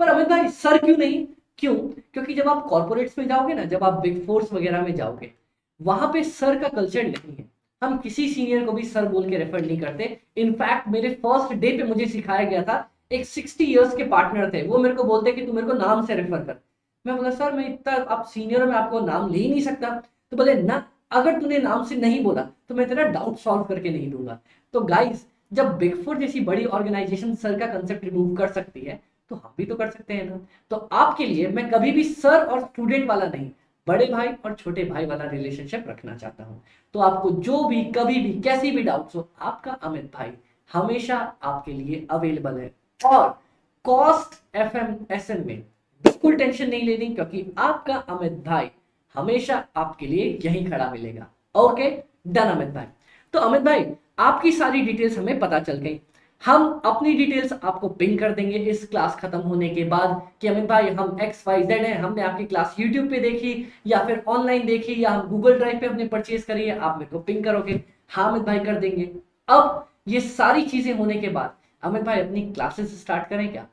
पर अमित भाई सर क्यों नहीं? क्यों? क्योंकि जब आप कॉर्पोरेट्स में जाओगे ना, जब आप बिग फोर्स वगैरह में जाओगे, वहां पे सर का कल्चर नहीं है, हम किसी सीनियर को भी सर बोल के रेफर नहीं करते। इनफैक्ट मेरे फर्स्ट डे पे मुझे सिखाया गया था, एक 60 इयर्स के पार्टनर थे, वो मेरे को बोलते कि तू मेरे को नाम से रेफर कर। मैं बोला सर मैं इतना, आप सीनियर में आपको नाम ले ही नहीं सकता। तो बोले ना, अगर तूने नाम से नहीं बोला तो मैं तेरा डाउट सॉल्व करके नहीं दूंगा। तो गाइस, जब बिग फोर जैसी बड़ी ऑर्गेनाइजेशन सर का कंसेप्ट रिमूव कर सकती है, तो हम भी तो कर सकते हैं ना। तो आपके लिए मैं कभी भी सर और स्टूडेंट वाला नहीं, बड़े भाई और छोटे भाई वाला रिलेशनशिप रखना चाहता हूं। तो आपको जो भी कभी भी कैसी भी डाउट्स हो, आपका अमित भाई हमेशा आपके लिए अवेलेबल है। और कॉस्ट FMSM में बिल्कुल टेंशन नहीं लेनी, क्योंकि आपका अमित भाई हमेशा आपके लिए यहीं खड़ा मिलेगा। ओके डन अमित भाई। तो अमित भाई आपकी सारी डिटेल्स हमें पता चल गई, हम अपनी डिटेल्स आपको पिंग कर देंगे इस क्लास खत्म होने के बाद कि अमित भाई हम XYZ हैं, हमने आपकी क्लास यूट्यूब पे देखी या फिर ऑनलाइन देखी या हम गूगल ड्राइव पे हमने परचेज करी है, आप मेरे को पिंग करोगे। हाँ अमित भाई कर देंगे। अब ये सारी चीजें होने के बाद अमित भाई अपनी क्लासेस स्टार्ट करें क्या?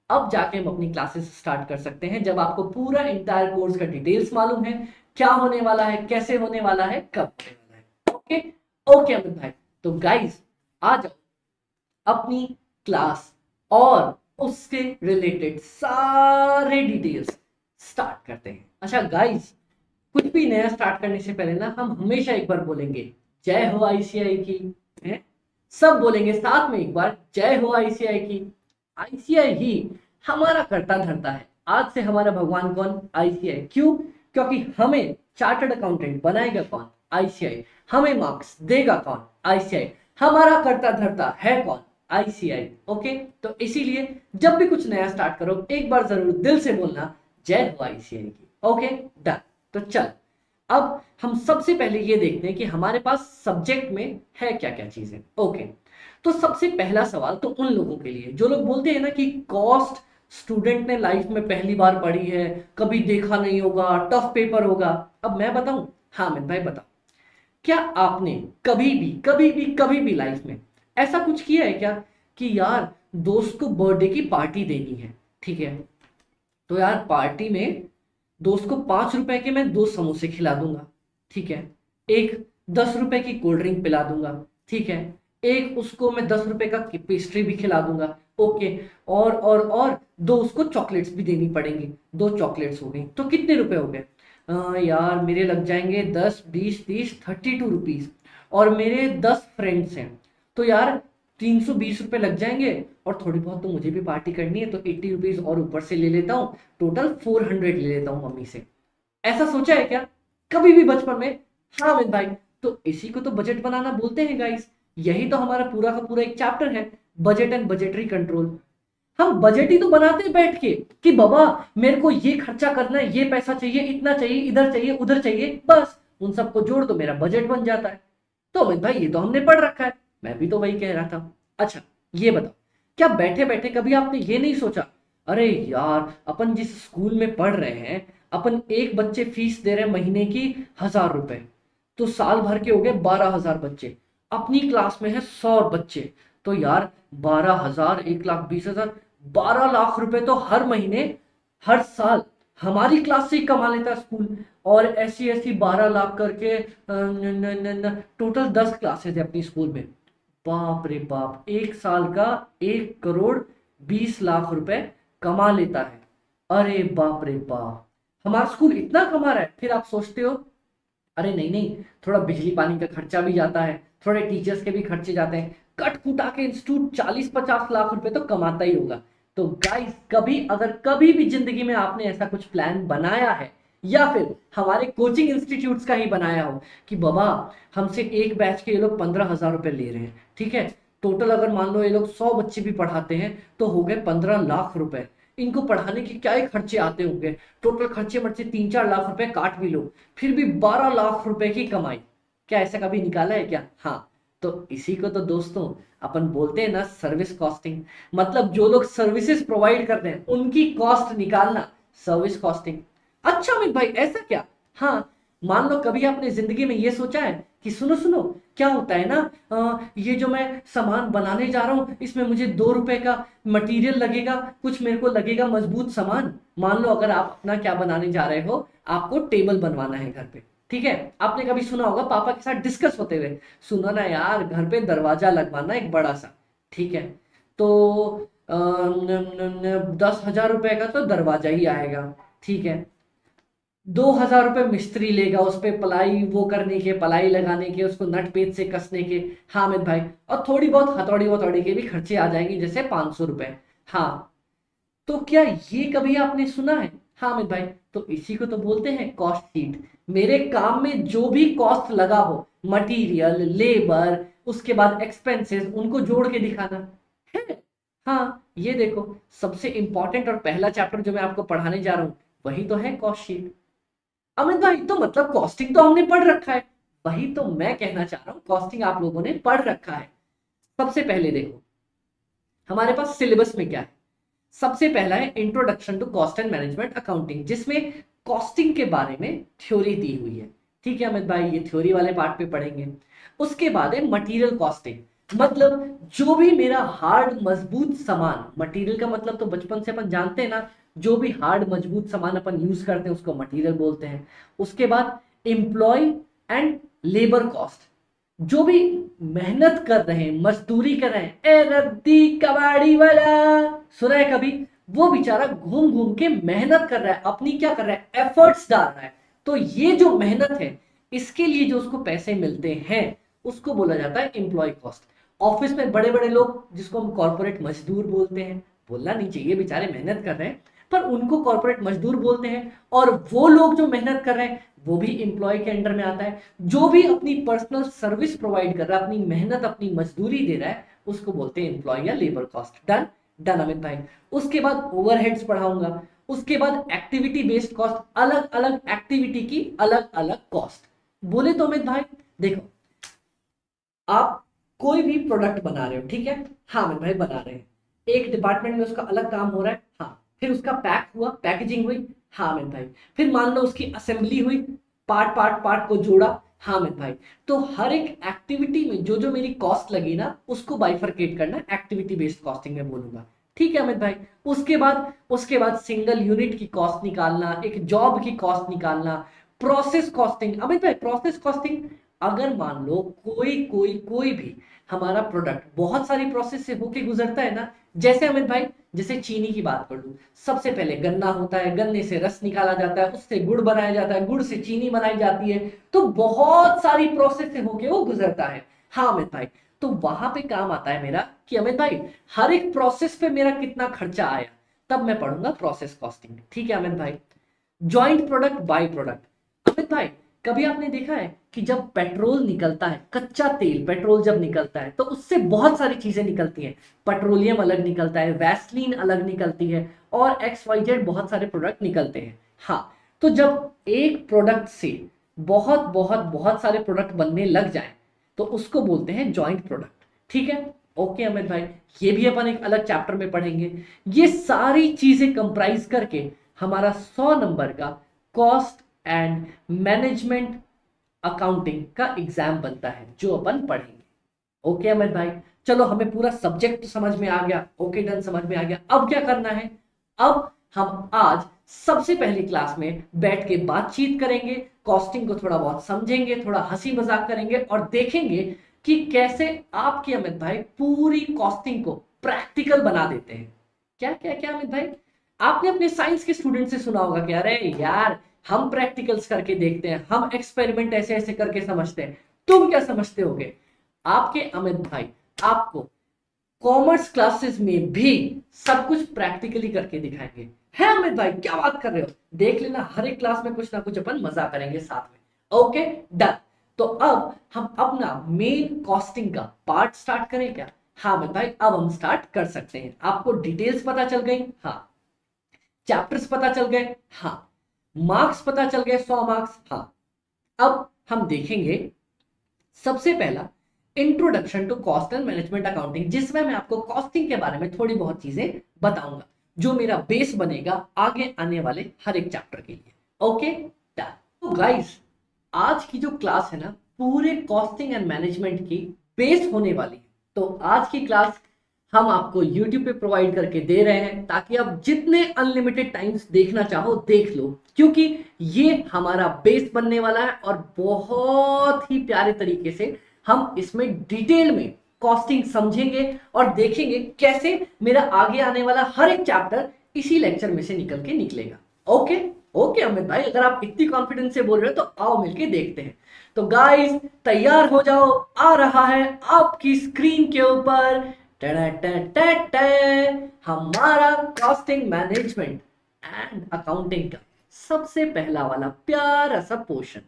अब जाके हम अपनी क्लासेस स्टार्ट कर सकते हैं, जब आपको पूरा इंटायर कोर्स का डिटेल्स मालूम है, क्या होने वाला है, कैसे होने वाला है, कब होने वाला है। ओके ओके अमित भाई, तो गाइस आ जाओ, अपनी क्लास और उसके रिलेटेड सारे डिटेल्स स्टार्ट करते हैं। अच्छा गाइस, कुछ भी नया स्टार्ट करने से पहले ना हम हमेशा एक बार बोलेंगे जय हो ICI की, है? सब बोलेंगे साथ में एक बार, जय हो ICI की। ICI ही हमारा करता धरता है, आज से हमारा भगवान कौन? ICI। क्यों? क्योंकि हमें चार्टर्ड अकाउंटेंट बनाएगा कौन? ICI। हमें मार्क्स देगा कौन? ICI। हमारा करता धरता है कौन? ICI। ओके, तो इसीलिए जब भी कुछ नया स्टार्ट करो, एक बार जरूर दिल से बोलना जय हो ICI की। Okay done. तो चल, अब हम सबसे पहले ये देखते हैं कि हमारे पास सब्जेक्ट में है क्या क्या चीजें। ओके, तो सबसे पहला सवाल तो उन लोगों के लिए जो लोग बोलते हैं ना कि कॉस्ट स्टूडेंट ने लाइफ में पहली बार पढ़ी है, कभी देखा नहीं होगा, टफ पेपर होगा। अब मैं बताऊं, हाँ अमित भाई बताओ, क्या आपने कभी भी लाइफ में ऐसा कुछ किया है क्या कि यार दोस्त को बर्थडे की पार्टी देनी है, ठीक है, तो यार पार्टी में दोस्त को 5 रुपए के मैं 2 समोसे खिला दूंगा, ठीक है, एक 10 रुपए की कोल्ड ड्रिंक पिला दूंगा, ठीक है, एक उसको मैं 10 रुपए का पेस्ट्री भी खिला दूंगा, ओके, और दो उसको चॉकलेट्स भी देनी पड़ेंगी, 2 चॉकलेट्स हो गई, तो कितने रुपए हो गए? यार मेरे लग जाएंगे 10 20 30 32 रुपीज, और मेरे 10 फ्रेंड्स हैं, तो यार 320 रुपए लग जाएंगे, और थोड़ी बहुत तो मुझे भी पार्टी करनी है, तो 80 रुपीज और ऊपर से ले लेता हूँ, टोटल 400 ले लेता हूँ मम्मी से। ऐसा सोचा है क्या कभी भी बचपन में? हाँ अमित भाई, तो इसी को तो बजट बनाना बोलते हैं गाइस। यही तो हमारा पूरा का पूरा एक चैप्टर है, बजट एंड बजटरी कंट्रोल। हम बजट ही तो बनाते हैं बैठ के कि बाबा मेरे को ये खर्चा करना है, ये पैसा चाहिए, इतना चाहिए, इधर चाहिए, उधर चाहिए, बस उन सबको जोड़ दो मेरा बजट बन जाता है। तो अमित भाई ये तो हमने पढ़ रखा है, मैं भी तो वही कह रहा था। अच्छा ये बताओ, क्या बैठे बैठे कभी आपने ये नहीं सोचा, अरे यार अपन जिस स्कूल में पढ़ रहे हैं, अपन एक बच्चे फीस दे रहे हैं महीने की 1000 रुपए, तो साल भर के हो गए 12,000 बच्चे, अपनी क्लास में है 100 बच्चे, तो यार 12,000, 1,20,000, 12 लाख रुपए तो हर महीने, हर साल हमारी क्लास से ही कमा लेता है स्कूल। और ऐसी ऐसी 12 लाख करके टोटल 10 क्लासेस है अपनी स्कूल में, बाप रे बाप, एक साल का 1,20,00,000 रुपए कमा लेता है। अरे बाप रे बाप, हमारा स्कूल इतना कमा रहा है, फिर आप सोचते हो अरे नहीं नहीं, थोड़ा बिजली पानी का खर्चा भी जाता है, थोड़े टीचर्स के भी खर्चे जाते हैं, कट कुटा के इंस्टीट्यूट 40-50 लाख रुपए तो कमाता ही होगा। तो गाइस कभी अगर कभी भी जिंदगी में आपने ऐसा कुछ प्लान बनाया है, या फिर हमारे कोचिंग इंस्टीट्यूट्स का ही बनाया हो कि बाबा हमसे एक बैच के ये लोग 15,000 रुपए ले रहे हैं, ठीक है, टोटल अगर मान लो ये लोग 100 बच्चे भी पढ़ाते हैं तो हो गए 15 लाख रुपए, इनको पढ़ाने के क्या ही खर्चे आते होंगे, टोटल खर्चे मर्चे 3-4 लाख रुपए काट भी लो, फिर भी 12 लाख रुपए की कमाई। क्या ऐसा कभी निकाला है क्या? हाँ, तो इसी को तो दोस्तों अपन बोलते हैं ना सर्विस कॉस्टिंग, मतलब जो लोग सर्विसेज प्रोवाइड करते हैं उनकी कॉस्ट निकालना, सर्विस कॉस्टिंग। अच्छा अमित भाई ऐसा क्या? हाँ, मान लो कभी आपने जिंदगी में ये सोचा है कि सुनो सुनो, क्या होता है ना, ये जो मैं सामान बनाने जा रहा हूँ इसमें मुझे 2 रुपए का मटेरियल लगेगा, कुछ मेरे को लगेगा मजबूत सामान। मान लो अगर आप अपना क्या बनाने जा रहे हो, आपको टेबल बनवाना है घर पे, ठीक है, आपने कभी सुना होगा पापा के साथ डिस्कस होते हुए, सुनो ना यार घर पे दरवाजा लगवाना एक बड़ा सा, ठीक है, तो 10,000 रुपए का तो दरवाजा ही आएगा, ठीक है, 2,000 रुपए मिस्त्री लेगा उस पे पलाई वो करने के, पलाई लगाने के, उसको नट पेच से कसने के, हाँ अमित भाई, और थोड़ी बहुत हथौड़ी वथौड़ी के भी खर्चे आ जाएंगे, जैसे 500 रुपए। हाँ, तो क्या ये कभी आपने सुना है? हाँ अमित भाई, तो इसी को तो बोलते हैं कॉस्ट शीट। मेरे काम में जो भी कॉस्ट लगा हो, मटेरियल, लेबर, उसके बाद एक्सपेंसेस, उनको जोड़ के दिखाना है। हाँ ये देखो, सबसे इंपॉर्टेंट और पहला चैप्टर जो मैं आपको पढ़ाने जा रहा हूं वही तो है कॉस्ट शीट। अमित भाई तो मतलब कॉस्टिंग तो हमने पढ़ रखा है, वही तो मैं कहना चाह रहा हूँ, कॉस्टिंग आप लोगों ने पढ़ रखा है। सबसे पहले देखो हमारे पास सिलेबस में क्या है, सबसे पहला है introduction to cost and management accounting, जिसमें कॉस्टिंग के बारे में थ्योरी दी हुई है, ठीक है अमित भाई, ये थ्योरी वाले पार्ट पे पढ़ेंगे। उसके बाद है मटेरियल कॉस्टिंग, मतलब जो भी मेरा हार्ड मजबूत सामान, मटेरियल का मतलब तो बचपन से अपन जानते हैं ना, जो भी हार्ड मजबूत सामान अपन यूज करते हैं उसको मटेरियल बोलते हैं। उसके बाद एम्प्लॉय एंड लेबर कॉस्ट, जो भी मेहनत कर रहे हैं, मजदूरी कर रहे हैं, ए रद्दी कबाड़ी वाला, सुना है कभी? वो बेचारा घूम घूम के मेहनत कर रहा है, अपनी क्या कर रहा है, एफर्ट्स डाल रहा है, तो ये जो मेहनत है इसके लिए जो उसको पैसे मिलते हैं उसको बोला जाता है एम्प्लॉय कॉस्ट। ऑफिस में बड़े बड़े लोग जिसको हम कॉर्पोरेट मजदूर बोलते हैं, बोलना नहीं चाहिए, बेचारे मेहनत कर रहे हैं, पर उनको कॉर्पोरेट मजदूर बोलते हैं। और वो लोग जो मेहनत कर रहे हैं वो भी एम्प्लॉय के अंडर में आता है, जो भी अपनी पर्सनल सर्विस प्रोवाइड कर रहा है, अपनी मेहनत अपनी मजदूरी दे रहा है, उसको बोलते हैं एम्प्लॉय या labour cost. Done done Amit भाई। उसके बाद ओवरहेड्स पढ़ाऊंगा, उसके बाद एक्टिविटी बेस्ड कॉस्ट, अलग अलग एक्टिविटी की अलग अलग कॉस्ट। बोले तो अमित भाई देखो, आप कोई भी प्रोडक्ट बना रहे हो, ठीक है, हाँ अमित भाई बना रहे हैं, एक डिपार्टमेंट में उसका अलग काम हो रहा है, हाँ, फिर उसका पैक हुआ, पैकेजिंग हुई, हाँ अमित भाई, फिर मान लो उसकी असेंबली हुई, पार्ट पार्ट पार्ट को जोड़ा, हाँ अमित भाई। तो हर एक एक्टिविटी में जो जो मेरी कॉस्ट लगी ना उसको बाइफरकेट करना एक्टिविटी बेस्ड कॉस्टिंग में बोलूंगा। ठीक है अमित भाई। उसके बाद सिंगल यूनिट की कॉस्ट निकालना, एक जॉब की कॉस्ट निकालना, प्रोसेस कॉस्टिंग। अमित भाई प्रोसेस कॉस्टिंग, अगर मान लो कोई भी हमारा प्रोडक्ट बहुत सारी प्रोसेस से होके गुजरता है ना, जैसे अमित भाई, जैसे चीनी की बात कर लूं, सबसे पहले गन्ना होता है, गन्ने से रस निकाला जाता है, उससे गुड़ बनाया जाता है, गुड़ से चीनी बनाई जाती है, तो बहुत सारी प्रोसेस से होके वो गुजरता है। हाँ अमित भाई, तो वहां पे काम आता है मेरा कि अमित भाई हर एक प्रोसेस पे मेरा कितना खर्चा आया, तब मैं पढ़ूंगा प्रोसेस कॉस्टिंग। ठीक है अमित भाई। Joint product, by product. Amit भाई कभी आपने देखा है कि जब पेट्रोल निकलता है, कच्चा तेल पेट्रोल जब निकलता है तो उससे बहुत सारी चीजें निकलती हैं, पेट्रोलियम अलग निकलता है, वैसलीन अलग निकलती है, और एक्स वाई जेड बहुत सारे प्रोडक्ट निकलते हैं। हाँ, तो जब एक प्रोडक्ट से बहुत बहुत बहुत सारे प्रोडक्ट बनने लग जाए तो उसको बोलते हैं जॉइंट प्रोडक्ट। ठीक है, ओके अमित भाई, ये भी अपन एक अलग चैप्टर में पढ़ेंगे। ये सारी चीजें कंप्राइज करके हमारा 100 नंबर का कॉस्ट एंड मैनेजमेंट अकाउंटिंग का एग्जाम बनता है जो अपन पढ़ेंगे। ओके अमित भाई, चलो हमें पूरा सब्जेक्ट समझ में आ गया। ओके डन, समझ में आ गया। अब क्या करना है, अब हम आज सबसे पहली क्लास में बैठ के बातचीत करेंगे, कॉस्टिंग को थोड़ा बहुत समझेंगे, थोड़ा हंसी मजाक करेंगे और देखेंगे कि कैसे आपके अमित भाई पूरी कॉस्टिंग को प्रैक्टिकल बना देते हैं। क्या क्या क्या अमित भाई, आपने अपने साइंस के स्टूडेंट से सुना होगा कि अरे यार हम प्रैक्टिकल्स करके देखते हैं, हम एक्सपेरिमेंट ऐसे ऐसे करके समझते हैं। तुम क्या समझते होगे? आपके अमित भाई आपको कॉमर्स क्लासेस में भी सब कुछ प्रैक्टिकली करके दिखाएंगे। है अमित भाई, क्या बात कर रहे हो? देख लेना, हर एक क्लास में कुछ ना कुछ अपन मजा करेंगे साथ में। Okay done. तो अब हम अपना मेन कॉस्टिंग का पार्ट स्टार्ट करें क्या? हाँ अमित भाई, अब हम स्टार्ट कर सकते हैं। आपको डिटेल्स पता चल गई, हाँ, चैप्टर्स पता चल गए, हाँ, मार्क्स पता चल गए, 100 मार्क्स, हाँ। अब हम देखेंगे सबसे पहला introduction to cost and management accounting, जिसमें मैं आपको कॉस्टिंग के बारे में थोड़ी बहुत चीजें बताऊंगा जो मेरा बेस बनेगा आगे आने वाले हर एक चैप्टर के लिए। Okay done. तो गाइस, आज की जो क्लास है ना पूरे कॉस्टिंग एंड मैनेजमेंट की बेस होने वाली है। तो आज की क्लास हम आपको YouTube पे प्रोवाइड करके दे रहे हैं ताकि आप जितने अनलिमिटेड टाइम्स देखना चाहो देख लो, क्योंकि ये हमारा बेस बनने वाला है और बहुत ही प्यारे तरीके से हम इसमें डिटेल में कॉस्टिंग समझेंगे और देखेंगे कैसे मेरा आगे आने वाला हर एक चैप्टर इसी लेक्चर में से निकल के निकलेगा। ओके ओके अमित भाई, अगर आप इतनी कॉन्फिडेंस से बोल रहे हो तो आओ मिलके देखते हैं। तो गाइस तैयार हो जाओ, आ रहा है आपकी स्क्रीन के ऊपर हमारा कॉस्टिंग मैनेजमेंट एंड अकाउंटिंग का सबसे पहला वाला प्यारा सा पोर्शन।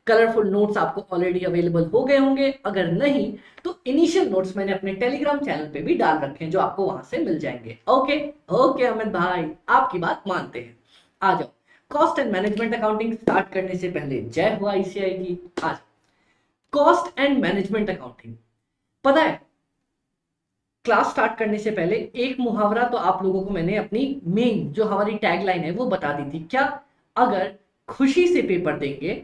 कलरफुल नोट्स आपको ऑलरेडी अवेलेबल हो गए होंगे, अगर नहीं तो इनिशियल नोट्स मैंने अपने टेलीग्राम चैनल पे भी डाल रखे हैं जो आपको वहां से मिल जाएंगे। ओके ओके अमित भाई, आपकी बात मानते हैं। आ जाओ, cost and management accounting start करने से पहले जय हो आईसीआई की। आ जाओ, कॉस्ट एंड मैनेजमेंट अकाउंटिंग। पता है, क्लास स्टार्ट करने से पहले एक मुहावरा तो आप लोगों को मैंने अपनी मेन जो हमारी टैगलाइन है वो बता दी थी। क्या? अगर खुशी से पेपर देंगे,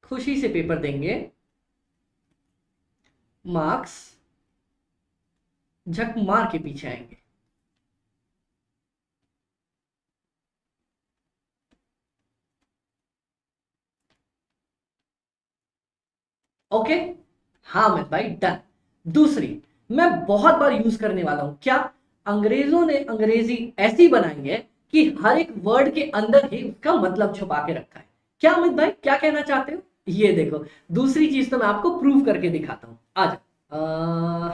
खुशी से पेपर देंगे, मार्क्स झक मार के पीछे आएंगे। ओके, हाँ मैं भाई डन। दूसरी मैं बहुत बार यूज करने वाला हूं, क्या? अंग्रेजों ने अंग्रेजी ऐसी बनाई है कि हर एक वर्ड के अंदर ही उसका मतलब छुपा के रखा है। क्या अमित भाई, क्या कहना चाहते हो? ये देखो, दूसरी चीज तो मैं आपको प्रूव करके दिखाता हूं। आ जाओ,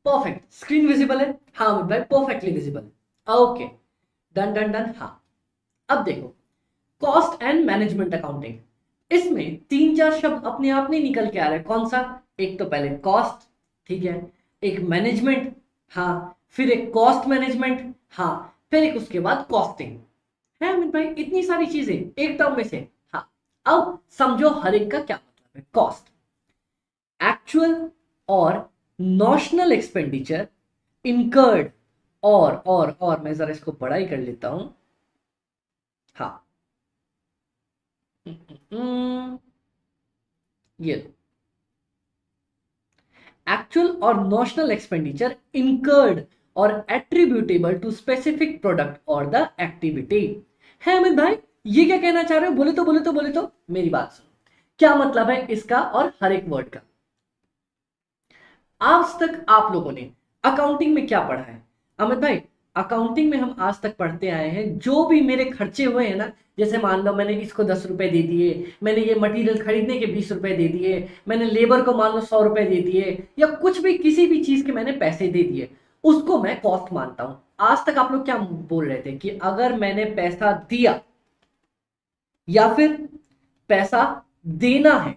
परफेक्ट स्क्रीन विजिबल है? हाँ अमित भाई, परफेक्टली विजिबल है। Okay done done done. हाँ, अब देखो, कॉस्ट एंड मैनेजमेंट अकाउंटिंग, इसमें तीन चार शब्द अपने आप नहीं निकल के आ रहे। कौन सा? एक तो पहले कॉस्ट, ठीक है, एक मैनेजमेंट, हाँ, फिर एक कॉस्ट मैनेजमेंट, हाँ, फिर एक उसके बाद कॉस्टिंग। है अमित भाई, इतनी सारी चीजें एक टर्म में से। हाँ, अब समझो हर एक का क्या मतलब है। कॉस्ट एक्चुअल और नॉशनल एक्सपेंडिचर इनकर्ड और मैं जरा इसको बड़ा ही कर लेता हूं। हाँ, ये एक्चुअल और नॉशनल एक्सपेंडिचर इनकर्ड और एट्रीब्यूटेबल टू स्पेसिफिक प्रोडक्ट और द एक्टिविटी। है अमित भाई, ये क्या कहना चाह रहे हो? बोले तो मेरी बात सुनो, क्या मतलब है इसका और हर एक वर्ड का। आज तक आप लोगों ने अकाउंटिंग में क्या पढ़ा है अमित भाई? अकाउंटिंग में हम आज तक पढ़ते आए हैं जो भी मेरे खर्चे हुए हैं ना, जैसे मान लो मैंने इसको 10 रुपए दे दिए, मैंने ये मटेरियल खरीदने के 20 रुपए दे दिए, मैंने लेबर को मान लो 100 रुपए दे दिए, या कुछ भी किसी भी चीज के मैंने पैसे दे दिए, उसको मैं कॉस्ट मानता हूं। आज तक आप लोग क्या बोल रहे थे कि अगर मैंने पैसा दिया या फिर पैसा देना है,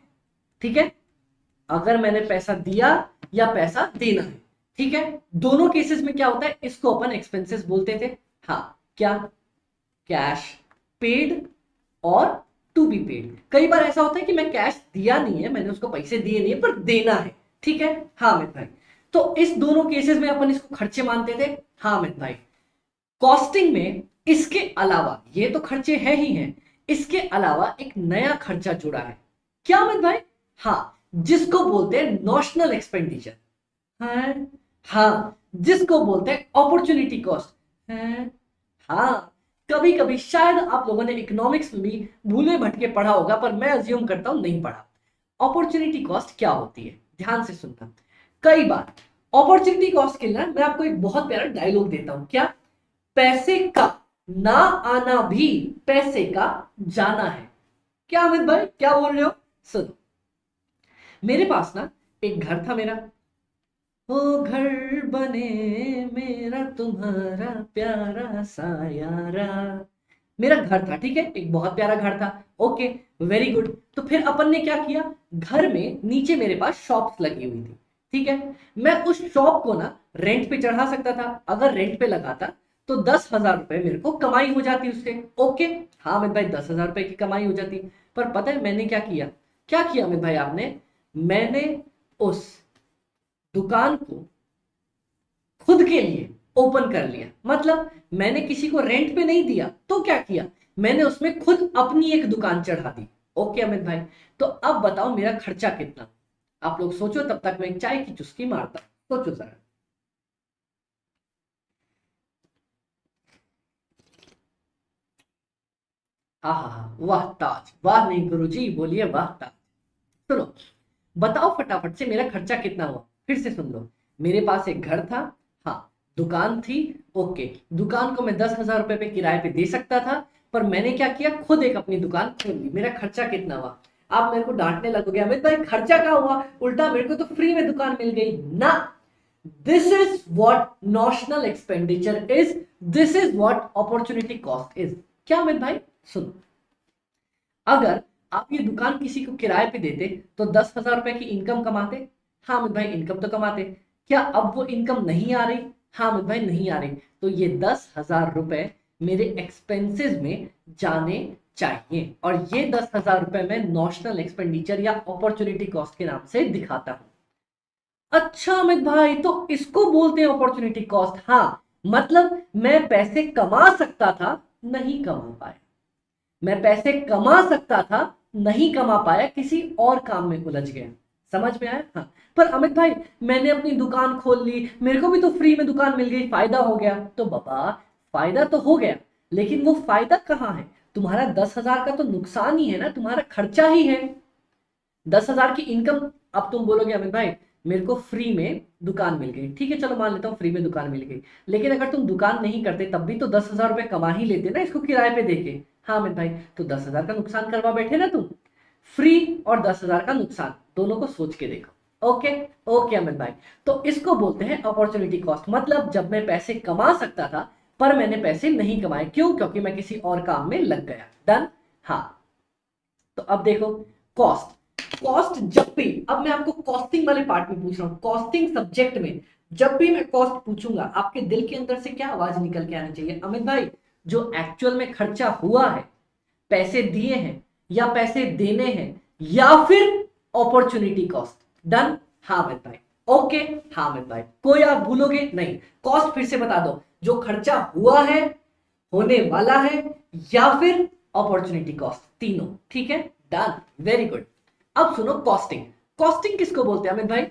ठीक है, अगर मैंने पैसा दिया या पैसा देना है, ठीक है, दोनों केसेस में क्या होता है, इसको अपन एक्सपेंसेस बोलते थे। हाँ, क्या? कैश पेड और टू बी पेड। कई बार ऐसा होता है कि मैं कैश दिया नहीं है, मैंने उसको पैसे दिए नहीं है, पर देना है, ठीक है। हाँ अमित भाई, तो इस दोनों केसेस में अपन इसको खर्चे मानते थे। हाँ अमित भाई, कॉस्टिंग में इसके अलावा, ये तो खर्चे है ही हैं, इसके अलावा एक नया खर्चा जुड़ा है। क्या अमित भाई? हाँ, जिसको बोलते हैं नॉशनल एक्सपेंडिचर है। हाँ, जिसको बोलते हैं अपॉर्चुनिटी कॉस्ट है। हाँ, कभी कभी शायद आप लोगों ने इकोनॉमिक्स में भी भूले भटके पढ़ा होगा, पर मैं अज्यूम करता हूं नहीं पढ़ा। अपॉर्चुनिटी कॉस्ट क्या होती है, ध्यान से सुनना। कई बार अपॉर्चुनिटी कॉस्ट के लिए मैं आपको एक बहुत प्यारा डायलॉग देता हूं। क्या? पैसे का ना आना भी पैसे का जाना है। क्या अमित भाई, क्या बोल रहे हो? सुनो, मेरे पास ना एक घर था मेरा, ओ घर बने मेरा तुम्हारा प्यारा सा यारा। मेरा घर था, ठीक है, एक बहुत प्यारा घर था। Okay, very good. तो फिर अपन ने क्या किया, घर में नीचे मेरे पास शॉप्स लगी हुई थी, ठीक है। मैं उस शॉप को ना रेंट पे चढ़ा सकता था। अगर रेंट पे लगाता तो 10,000 रुपए मेरे को कमाई हो जाती उससे। ओके, हाँ अमित भाई, 10,000 रुपए की कमाई हो जाती। पर पता है मैंने क्या किया? क्या किया अमित भाई आपने? मैंने उस दुकान को खुद के लिए ओपन कर लिया। मतलब मैंने किसी को रेंट पे नहीं दिया, तो क्या किया, मैंने उसमें खुद अपनी एक दुकान चढ़ा दी। ओके अमित भाई, तो अब बताओ मेरा खर्चा कितना? आप लोग सोचो, तब तक मैं एक चाय की चुस्की मारता हूं। सोचो जरा। हाँ हाँ हाँ, वाह ताज, वाह नहीं गुरुजी, बोलिए वाह ताज। सुनो, बताओ फटाफट से मेरा खर्चा कितना हुआ। फिर से सुन लो, मेरे पास एक घर था, हाँ, दुकान थी। ओके, दुकान को मैं 10,000 रुपए पे किराए पे दे सकता था, पर मैंने क्या किया, खुद एक अपनी दुकान खोल ली। मेरा खर्चा कितना हुआ? आप मेरे को डांटने लगोगे, अमित भाई खर्चा कहाँ हुआ, उल्टा मेरे को तो फ्री में दुकान मिल गई ना। This is what notional expenditure is, this is what opportunity cost is. क्या अमित भाई? सुनो, अगर आप ये दुकान किसी को किराए पे देते तो 10,000 रुपए की इनकम कमाते। हाँ अमित भाई, इनकम तो कमाते। क्या अब वो इनकम नहीं आ रही? हाँ अमित भाई, नहीं आ रही। तो ये 10,000 रुपए मेरे एक्सपेंसेस में जाने चाहिए, और ये 10,000 रुपए मैं नॉशनल एक्सपेंडिचर या अपॉर्चुनिटी कॉस्ट के नाम से दिखाता हूं। अच्छा अमित भाई, तो इसको बोलते हैं अपॉर्चुनिटी कॉस्ट। हाँ, मतलब मैं पैसे कमा सकता था, नहीं कमा पाया। मैं पैसे कमा सकता था, नहीं कमा पाया, किसी और काम में उलझ गया। समझ में आया? हाँ। पर अमित भाई, मैंने अपनी दुकान खोल ली, मेरे को भी तो फ्री में दुकान मिल गई, फायदा हो गया। तो बाबा, फायदा तो हो गया, लेकिन वो फायदा कहाँ है? तुम्हारा 10,000 का तो नुकसान ही है ना, तुम्हारा खर्चा ही है। 10,000 की इनकम, अब तुम बोलोगे अमित भाई मेरे को फ्री में दुकान मिल गई, ठीक है, चलो मान लेता हूँ फ्री में दुकान मिल गई, लेकिन अगर तुम दुकान नहीं करते तब भी तो 10,000 रुपए कमा ही लेते ना इसको किराए पे देके। हाँ अमित भाई, तो 10,000 का नुकसान करवा बैठे ना तुम। फ्री और 10,000 का नुकसान, दोनों को सोच के देखो। ओके, ओके अमित भाई, तो इसको बोलते हैं अपॉर्चुनिटी कॉस्ट। मतलब जब मैं पैसे कमा सकता था पर मैंने पैसे नहीं कमाए, क्यों? क्योंकि मैं किसी और काम में लग गया। डन। हाँ, तो अब देखो, कॉस्ट, कॉस्ट जब भी, अब मैं आपको कॉस्टिंग वाले पार्ट में पूछ रहा हूं, कॉस्टिंग सब्जेक्ट में जब भी मैं कॉस्ट पूछूंगा, आपके दिल के अंदर से क्या आवाज निकल के आनी चाहिए, अमित भाई जो एक्चुअल में खर्चा हुआ है, पैसे दिए हैं या पैसे देने हैं, या फिर अपॉर्चुनिटी कॉस्ट। डन। हाँ अमित भाई, ओके। हाँ अमित भाई, कोई आप भूलोगे नहीं। कॉस्ट फिर से बता दो, जो खर्चा हुआ है, होने वाला है, या फिर अपॉर्चुनिटी कॉस्ट, तीनों। ठीक है, डन, वेरी गुड। अब सुनो कॉस्टिंग। कॉस्टिंग किसको बोलते हैं अमित भाई?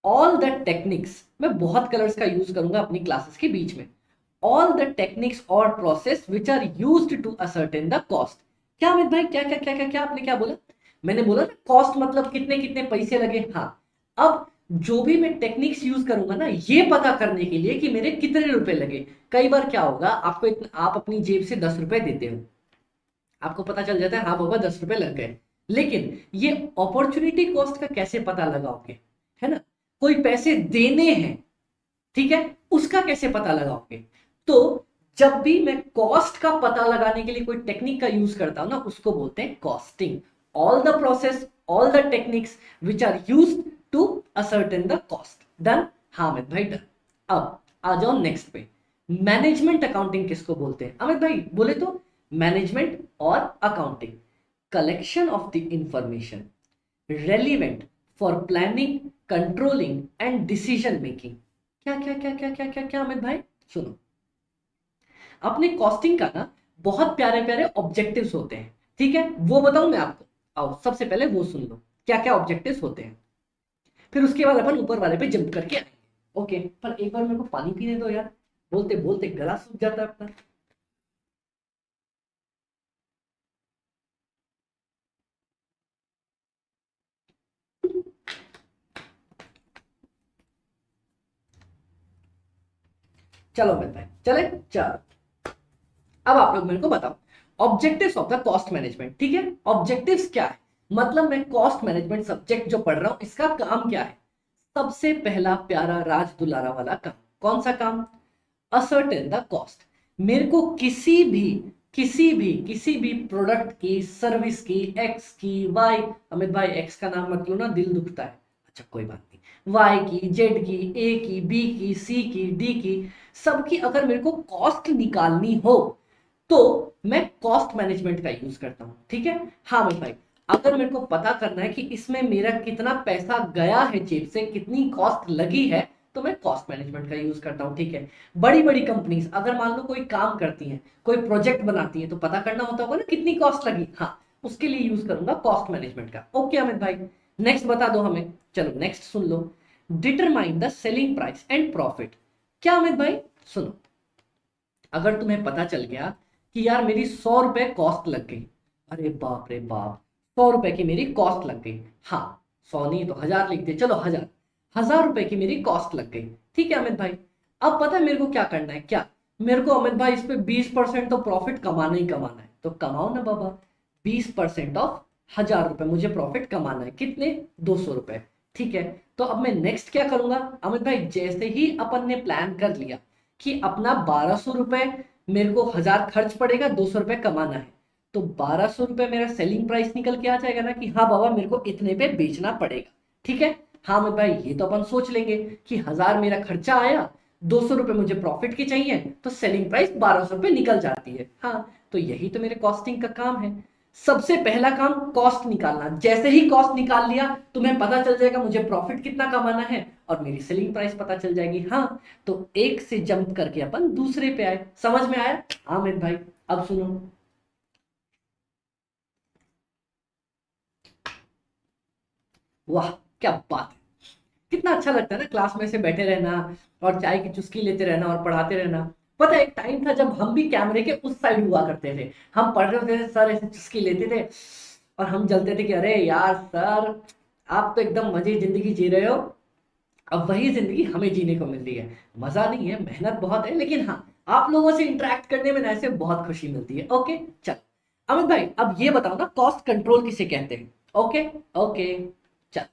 ऑल द टेक्निक्स, मैं बहुत कलर्स का यूज करूंगा अपनी क्लासेस के बीच में। ऑल द टेक्निक्स और process which are used to ascertain the cost. क्या अमित भाई, क्या क्या क्या क्या क्या आपने क्या बोला? मैंने बोला ना कॉस्ट मतलब कितने कितने पैसे लगे। हाँ, अब जो भी मैं टेक्निक्स यूज करूंगा ना, ये पता करने के लिए कि मेरे कितने रुपए लगे। कई बार क्या होगा, आपको आप अपनी जेब से 10 रुपए देते हो, आपको पता चल जाता है हाँ बाबा 10 रुपए लग गए, लेकिन ये अपॉर्चुनिटी कॉस्ट का कैसे पता लगाओगे? है ना, कोई पैसे देने हैं, ठीक है, उसका कैसे पता लगाओगे? तो जब भी मैं कॉस्ट का पता लगाने के लिए कोई टेक्निक का यूज करता हूं ना, उसको बोलते हैं costing. All the process, all the techniques which are use to ascertain the cost. Done? हाँ अमित भाई डन। अब आ जाओ नेक्स्ट पे। मैनेजमेंट अकाउंटिंग किसको बोलते हैं अमित भाई? बोले तो मैनेजमेंट और accounting, collection of the information relevant for planning, controlling and decision making. क्या क्या क्या क्या क्या क्या क्या अमित भाई? सुनो, अपने कॉस्टिंग का ना बहुत प्यारे प्यारे ऑब्जेक्टिव्स होते हैं, ठीक है, वो बताऊं मैं आपको? आओ सबसे पहले वो सुन लो, क्या क्या ऑब्जेक्टिव्स होते हैं, फिर उसके बाद अपन ऊपर वाले पे जंप करके आएंगे। ओके, पर एक बार मेरे को पानी पीने दो यार, बोलते बोलते गला सूख जाता है अपना। चलो अमित भाई, चले चलो। अब आप लोग मेरे को बताओ objectives of the cost management. ठीक है, ऑब्जेक्टिव्स क्या है, मतलब मैं कॉस्ट मैनेजमेंट सब्जेक्ट जो पढ़ रहा हूं, इसका काम क्या है? सबसे पहला प्यारा राज दुलारा वाला काम, कौन सा काम? Ascertain the cost. मेरे को किसी भी प्रोडक्ट की, सर्विस की, एक्स की, वाई, अमित भाई एक्स का नाम मत लो ना, दिल दुखता है। अच्छा कोई बात नहीं, वाई की, जेड की, ए की, बी की, सी की, डी की, सबकी अगर मेरे को कॉस्ट निकालनी हो तो मैं कॉस्ट मैनेजमेंट का यूज करता हूं। ठीक है, हाँ अमित भाई, अगर मेरे को पता करना है कि इसमें मेरा कितना पैसा गया है जेब से, कितनी कॉस्ट लगी है, तो मैं कॉस्ट मैनेजमेंट का यूज करता हूं। ठीक है, बड़ी बड़ी कंपनीज अगर मान लो कोई काम करती हैं, कोई प्रोजेक्ट बनाती है, तो पता करना होता होगा ना कितनी कॉस्ट लगी। हाँ, उसके लिए यूज करूंगा कॉस्ट मैनेजमेंट का। ओके अमित भाई, नेक्स्ट बता दो हमें। चलो next soon low, determine the selling price and profit. क्या अमित भाई? सुनो, अगर तुम्हें पता चल गया कि यार मेरी 100 रुपए कॉस्ट लग गई, अरे बाप रे बाप, 100 रुपए की मेरी कॉस्ट लग गई। हाँ, 100 नहीं तो 1000 लिख दे, चलो 1000, 1000 रुपए की मेरी कॉस्ट लग गई। ठीक है अमित भाई, अब पता है मेरे को क्या करना है? क्या मेरे को अमित भाई इस पे 20% तो प्रॉफिट कमाना ही कमाना है, तो कमाओ ना बाबा। 20% ऑफ 1000 रुपए मुझे प्रॉफिट कमाना है, कितने? 200 रुपए। ठीक है, तो अब मैं नेक्स्ट क्या करूंगा अमित भाई? जैसे ही अपन ने प्लान कर लिया कि अपना 1200 रुपए मेरे को 1000 खर्च पड़ेगा, 200 रुपए कमाना है, तो 1200 रुपए मेरा सेलिंग प्राइस निकल के आ जाएगा ना, कि हाँ बाबा मेरे को इतने पे बेचना पड़ेगा। ठीक है, हाँ मैं भाई ये तो अपन सोच लेंगे कि 1000 मेरा खर्चा आया, 200 रुपए मुझे प्रॉफिट के चाहिए, तो सेलिंग प्राइस 1200 रुपए निकल जाती है। हाँ, तो यही तो मेरे कॉस्टिंग का काम है। सबसे पहला काम कॉस्ट निकालना, जैसे ही कॉस्ट निकाल लिया तुम्हें पता चल जाएगा मुझे प्रॉफिट कितना कमाना है, और मेरी सेलिंग प्राइस पता चल जाएगी। हाँ, तो एक से जंप करके अपन दूसरे पे आए। समझ में आया? हाँ अमित भाई, अब सुनो, वाह क्या बात है, कितना अच्छा लगता है ना क्लास में से बैठे रहना और चाय की चुस्की लेते रहना और पढ़ाते रहना। पता है एक टाइम था जब हम भी कैमरे के उस साइड हुआ करते थे, हम पढ़ रहे होते थे, सर ऐसे चुस्की लेते थे और हम जलते थे कि अरे यार सर, आप तो एकदम मजे जिंदगी जी रहे हो, अब वही जिंदगी हमें जीने को मिल रही है। मजा नहीं है, मेहनत बहुत है, लेकिन हाँ, आप लोगों से इंटरेक्ट करने में ना ऐसे बहुत खुशी मिलती है। ओके, चल अमित भाई अब ये बताओ ना कॉस्ट कंट्रोल किसे कहते हैं? ओके, ओके, चल,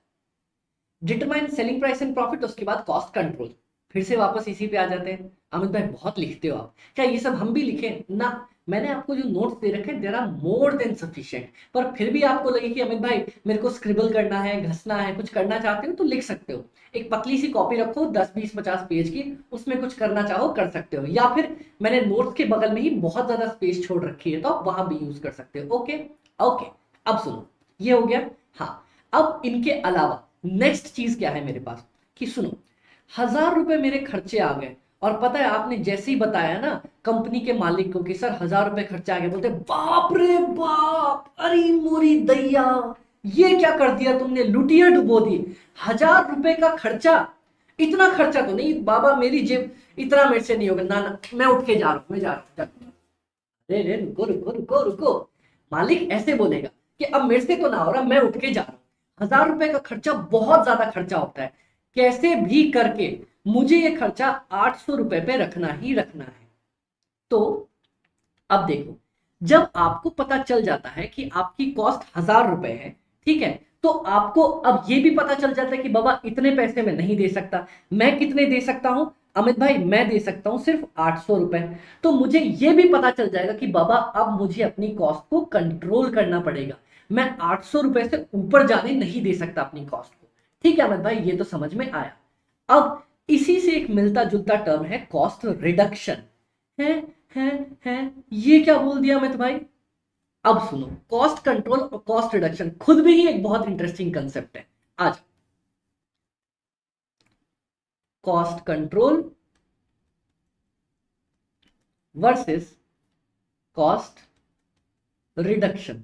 determine selling price and profit, उसके बाद कॉस्ट कंट्रोल। फिर से वापस इसी पे आ जाते हैं। अमित भाई बहुत लिखते हो आप, क्या ये सब हम भी लिखें ना? मैंने आपको जो नोट्स दे रखे हैं there are more than sufficient, पर फिर भी आपको लगे कि अमित भाई मेरे को स्क्रिबल करना है, घसना है, कुछ करना चाहते हो तो लिख सकते हो। एक पतली सी कॉपी रखो 10 20 50 पेज की, उसमें कुछ करना चाहो कर सकते हो, या फिर मैंने नोट्स के बगल में ही बहुत ज्यादा स्पेस छोड़ रखी है तो आप वहां भी यूज कर सकते हो। ओके, ओके, अब सुनो, ये हो गया। हाँ, अब इनके अलावा नेक्स्ट चीज क्या है मेरे पास, कि सुनो 1000 रुपए मेरे खर्चे आ गए, और पता है आपने जैसे ही बताया ना कंपनी के मालिक को कि सर 1000 रुपए खर्चा आ गए, बोलते बाप रे बाप, अरे मोरी दैया, ये क्या कर दिया तुमने, लुटिया डुबो दी। 1000 रुपए का खर्चा, इतना खर्चा तो नहीं बाबा, मेरी जेब इतना मेरे से नहीं होगा, ना ना मैं उठ के जा रहा हूँ, मैं जा रहा हूँ। रे रे रुको रुको रुको रुको, मालिक ऐसे बोलेगा कि अब मेरे से तो ना हो रहा, मैं उठ के जा रहा हूँ। 1000 रुपए का खर्चा बहुत ज्यादा खर्चा होता है, कैसे भी करके मुझे ये खर्चा 800 रुपए पे रखना ही रखना है। तो अब देखो, जब आपको पता चल जाता है कि आपकी कॉस्ट 1000 रुपए है, ठीक है, तो आपको अब ये भी पता चल जाता है कि बाबा इतने पैसे में नहीं दे सकता। मैं कितने दे सकता हूं अमित भाई, मैं दे सकता हूं सिर्फ 800 रुपए। तो मुझे ये भी पता चल जाएगा कि बाबा अब मुझे अपनी कॉस्ट को कंट्रोल करना पड़ेगा, मैं 800 रुपए से ऊपर जाने नहीं दे सकता अपनी कॉस्ट को। ठीक है अमित भाई, ये तो समझ में आया। अब इसी से एक मिलता जुलता टर्म है कॉस्ट रिडक्शन। है है है ये क्या बोल दिया अमित भाई? अब सुनो, कॉस्ट कंट्रोल और कॉस्ट रिडक्शन खुद भी ही एक बहुत इंटरेस्टिंग कंसेप्ट है। आज cost control versus cost reduction,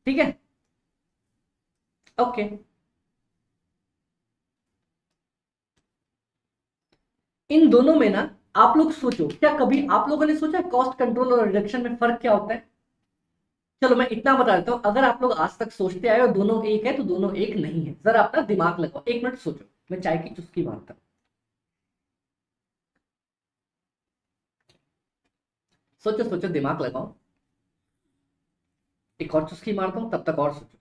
ठीक है, ओके। इन दोनों में ना आप लोग सोचो, क्या कभी आप लोगों ने सोचा कॉस्ट कंट्रोल और रिडक्शन में फर्क क्या होता है? चलो मैं इतना बता देता हूं, अगर आप लोग आज तक सोचते आए और दोनों एक है तो दोनों एक नहीं है, जरा अपना दिमाग लगाओ, 1 मिनट सोचो, मैं चाय की चुस्की मारता हूं। सोचो सोचो, दिमाग लगाओ, एक और चुस्की मारता हूं, तब तक और सोचो।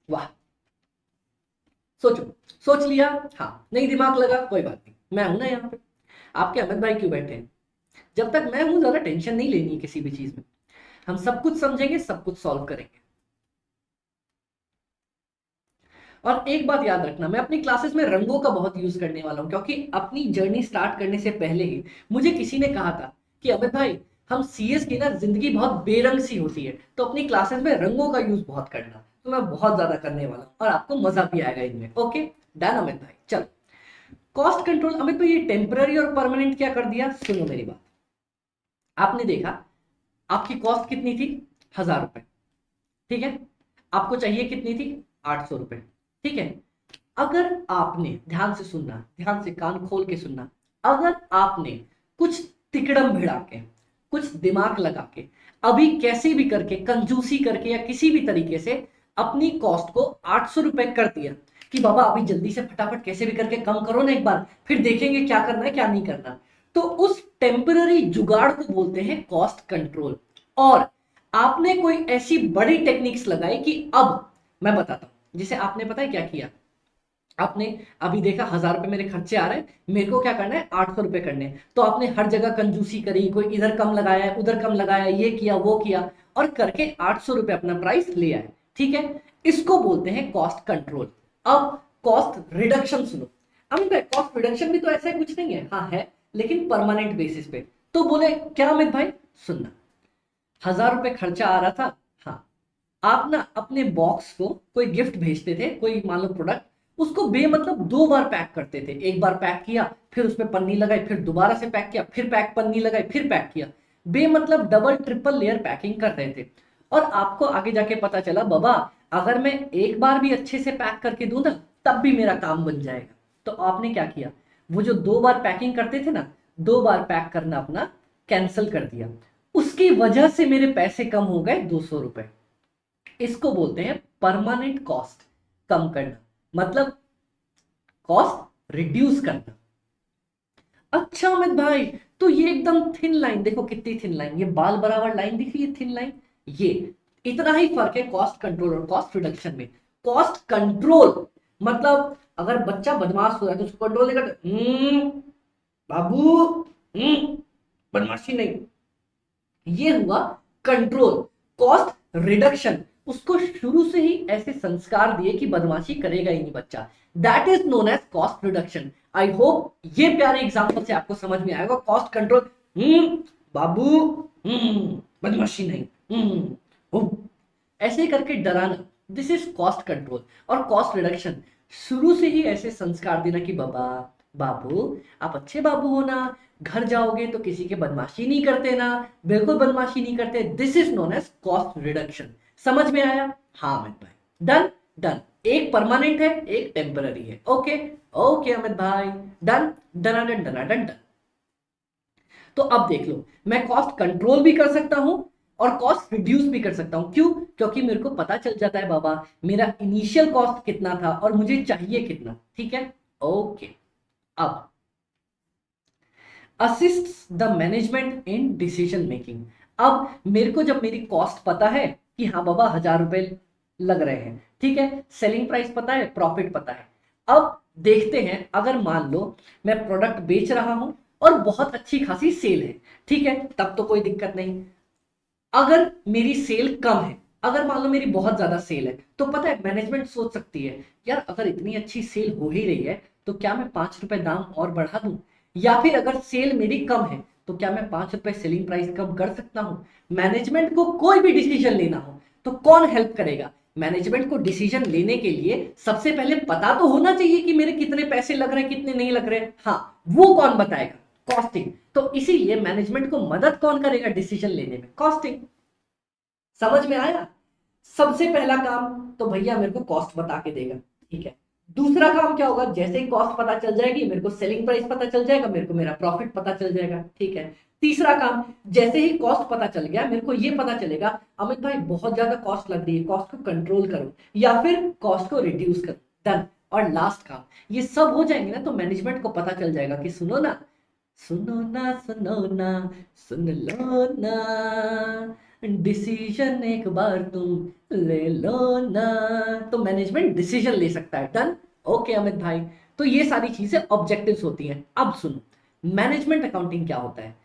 वाह, सोचो, सोच लिया? हाँ, नहीं दिमाग लगा, कोई बात नहीं, मैं हूं ना यहाँ पे। आपके अमित भाई क्यों बैठे हैं? जब तक मैं हूं ज्यादा टेंशन नहीं लेनी है किसी भी चीज में, हम सब कुछ समझेंगे, सब कुछ सॉल्व करेंगे। और एक बात याद रखना, मैं अपनी क्लासेस में रंगों का बहुत यूज करने वाला हूं, क्योंकि अपनी जर्नी स्टार्ट करने से पहले ही मुझे किसी ने कहा था कि अमित भाई हम सीएस की ना जिंदगी बहुत बेरंग सी होती है, तो अपनी क्लासेस में रंगों का यूज बहुत करना। तो मैं बहुत ज्यादा करने वाला हूँ और आपको मजा भी आएगा इनमें। ओके डन अमित भाई, चलो। कॉस्ट कंट्रोल, अमित भाई ये टेम्पररी और परमानेंट क्या कर दिया? सुनो मेरी बात, आपने देखा आपकी कॉस्ट कितनी थी? 1000 रुपए, ठीक है, आपको चाहिए कितनी थी? 800 रुपए, ठीक है। अगर आपने, ध्यान से सुनना, ध्यान से कान खोल के सुनना, अगर आपने कुछ तिकड़म भिड़ा के, कुछ दिमाग लगा के, अभी कैसे भी करके कंजूसी करके या किसी भी तरीके से अपनी कॉस्ट को 800 रुपए कर दिया कि बाबा अभी जल्दी से फटाफट कैसे भी करके कम करो ना एक बार, फिर देखेंगे क्या करना है क्या नहीं करना, तो उस टेम्पररी जुगाड़ को बोलते हैं कॉस्ट कंट्रोल। और आपने कोई ऐसी बड़ी टेक्निक्स लगाई कि अब मैं बताता हूं, जिसे आपने पता है क्या किया, आपने अभी देखा 1000 रुपए मेरे खर्चे आ रहे हैं, मेरे को क्या करना है? 800 रुपए करने हैं। तो आपने हर जगह कंजूसी करी, कोई इधर कम लगाया उधर कम लगाया, ये किया वो किया, और करके 800 रुपए अपना प्राइस ले आए, ठीक है। इसको बोलते हैं कॉस्ट कंट्रोल। अब कॉस्ट रिडक्शन सुनो, अमित भाई कॉस्ट रिडक्शन भी तो ऐसा कुछ नहीं है, हाँ है, लेकिन परमानेंट बेसिस पे। तो बोले क्या अमित भाई? सुनना, 1000 रुपए खर्चा आ रहा था, हाँ, आप ना अपने बॉक्स को कोई गिफ्ट भेजते थे, कोई मान लो प्रोडक्ट, उसको बेमतलब 2 बार पैक करते थे। एक बार पैक किया, फिर उसमें पन्नी लगाई, फिर दोबारा से पैक किया, फिर पैक पन्नी लगाई, फिर पैक किया, बेमतलब डबल ट्रिपल लेयर पैकिंग कर रहे थे। और आपको आगे जाके पता चला बाबा अगर मैं एक बार भी अच्छे से पैक करके दूं ना तब भी मेरा काम बन जाएगा। तो आपने क्या किया? वो जो 2 बार पैकिंग करते थे ना, 2 बार पैक करना अपना कैंसिल कर दिया। उसकी वजह से मेरे पैसे कम हो गए 200 रुपए। इसको बोलते हैं परमानेंट कॉस्ट कम करना, मतलब कॉस्ट रिड्यूस करना। अच्छा अमित भाई, तो ये एकदम थिन लाइन, देखो कितनी थिन लाइन, ये बाल बराबर लाइन दिख रही है, थिन लाइन, ये इतना ही फर्क है कॉस्ट कंट्रोल और कॉस्ट रिडक्शन में। कॉस्ट कंट्रोल मतलब अगर बच्चा बदमाश हो रहा है तो उसको कंट्रोल नहीं करते, बाबू बदमाशी नहीं, ये हुआ कंट्रोल। कॉस्ट रिडक्शन, उसको शुरू से ही ऐसे संस्कार दिए कि बदमाशी करेगा ही नहीं बच्चा, that is known as cost reduction. I hope ये प्यारे एग्जांपल से आपको समझ में आएगा। कॉस्ट कंट्रोल, बाबू बदमाशी नहीं, ऐसे करके डराना, दिस इज कॉस्ट कंट्रोल और कॉस्ट रिडक्शन। शुरू से ही ऐसे संस्कार देना कि बाबा बाबू आप अच्छे बाबू हो ना, घर जाओगे तो किसी के बदमाशी नहीं करते ना, बिल्कुल बदमाशी नहीं करते। This is known as cost reduction. समझ में आया? हाँ अमित भाई, डन डन। एक परमानेंट है, एक टेम्पररी है। ओके ओके अमित भाई, done done done done done done. तो अब देख लो, मैं कॉस्ट कंट्रोल भी कर सकता हूं और कॉस्ट रिड्यूस भी कर सकता हूं। क्यों? क्योंकि मेरे को पता चल जाता है बाबा मेरा इनिशियल कॉस्ट कितना था और मुझे चाहिए कितना। ठीक है, ओके। अब assist the management in decision making. अब मेरे को जब मेरी कॉस्ट पता है कि हाँ बाबा 1000 रुपए लग रहे हैं, ठीक है, सेलिंग प्राइस पता है, प्रॉफिट पता है। अब देखते हैं, अगर मान लो मैं प्रोडक्ट बेच रहा हूं और बहुत अच्छी खासी सेल है, ठीक है, तब तो कोई दिक्कत नहीं। अगर मेरी सेल कम है, अगर मान लो मेरी बहुत ज्यादा सेल है, तो पता है मैनेजमेंट सोच सकती है यार अगर इतनी अच्छी सेल हो ही रही है तो क्या मैं 5 रुपए दाम और बढ़ा दूं, या फिर अगर सेल मेरी कम है तो क्या मैं 5 रुपए सेलिंग प्राइस कम कर सकता हूं। मैनेजमेंट को कोई भी डिसीजन लेना हो तो कौन हेल्प करेगा? मैनेजमेंट को डिसीजन लेने के लिए सबसे पहले पता तो होना चाहिए कि मेरे कितने पैसे लग रहे हैं, कितने नहीं लग रहे। हाँ, वो कौन बताएगा? कॉस्टिंग। तो इसीलिए मैनेजमेंट को मदद कौन करेगा डिसीजन लेने में? कॉस्टिंग। समझ में आया? सबसे पहला काम तो भैया मेरे को कॉस्ट बता के देगा, ठीक है। दूसरा काम क्या होगा? जैसे ही कॉस्ट पता चल जाएगी मेरे को सेलिंग प्राइस पता चल जाएगा, मेरे को मेरा प्रॉफिट पता चल जाएगा, ठीक है। तीसरा काम, जैसे ही कॉस्ट पता चल गया मेरे को ये पता चलेगा अमित भाई बहुत ज्यादा कॉस्ट लग रही है, कॉस्ट को कंट्रोल करो या फिर कॉस्ट को रिड्यूस करो। डन। और लास्ट काम, ये सब हो जाएंगे ना तो मैनेजमेंट को पता चल जाएगा कि सुनो ना सुनो ना सुनो ना, सुन लो ना, डिसीजन एक बार तुम ले लो ना। तो मैनेजमेंट डिसीजन ले सकता है। डन। ओके अमित भाई, तो ये सारी चीजें ऑब्जेक्टिव्स होती हैं। अब सुनो मैनेजमेंट अकाउंटिंग क्या होता है?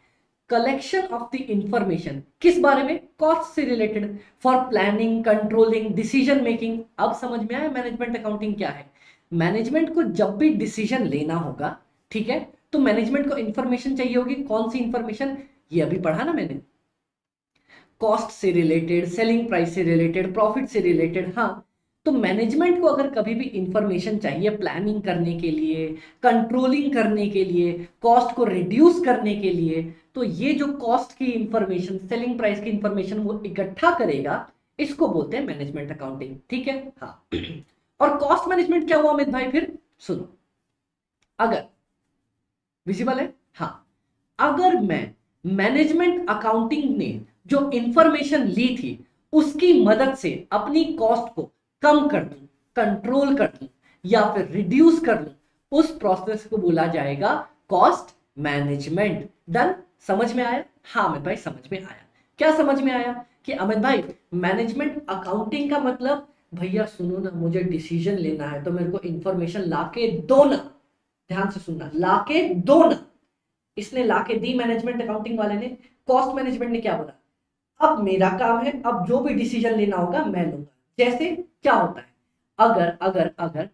Collection of the information. किस बारे में? कॉस्ट से related, for planning, controlling, decision making. अब समझ में आया मैनेजमेंट अकाउंटिंग क्या है? मैनेजमेंट को जब भी डिसीजन लेना होगा, ठीक है, तो मैनेजमेंट को इंफॉर्मेशन चाहिए होगी। कौन सी इंफॉर्मेशन? ये अभी पढ़ा ना मैंने, कॉस्ट से रिलेटेड, सेलिंग प्राइस से रिलेटेड, प्रॉफिट से रिलेटेड। हाँ, तो मैनेजमेंट को अगर कभी भी इंफॉर्मेशन चाहिए प्लानिंग करने के लिए, कंट्रोलिंग करने के लिए, कॉस्ट को रिड्यूस करने के लिए, तो ये जो कॉस्ट की इंफॉर्मेशन, सेलिंग प्राइस की इंफॉर्मेशन वो इकट्ठा करेगा, इसको बोलते हैं मैनेजमेंट अकाउंटिंग। ठीक है, हाँ। और कॉस्ट मैनेजमेंट क्या हुआ अमित भाई? फिर सुनो, अगर विजिबल है, हाँ, अगर मैं मैनेजमेंट अकाउंटिंग ने जो इंफॉर्मेशन ली थी उसकी मदद से अपनी कॉस्ट को कम कर दूं, कंट्रोल कर दूं या फिर रिड्यूस कर दूं, उस प्रोसेस को बोला जाएगा कॉस्ट मैनेजमेंट। डन। समझ में आया? हाँ अमित भाई समझ में आया। क्या समझ में आया? कि अमित भाई मैनेजमेंट अकाउंटिंग का मतलब, भैया सुनो ना, मुझे डिसीजन लेना है तो मेरे को इंफॉर्मेशन लाके दो ना। ध्यान से सुनना, लाके दो ना। इसने लाके दी मैनेजमेंट अकाउंटिंग वाले ने। कॉस्ट मैनेजमेंट ने क्या बोला? अब मेरा काम है, अब जो भी डिसीजन लेना होगा मैं लूंगा। जैसे क्या होता है, अगर अगर अगर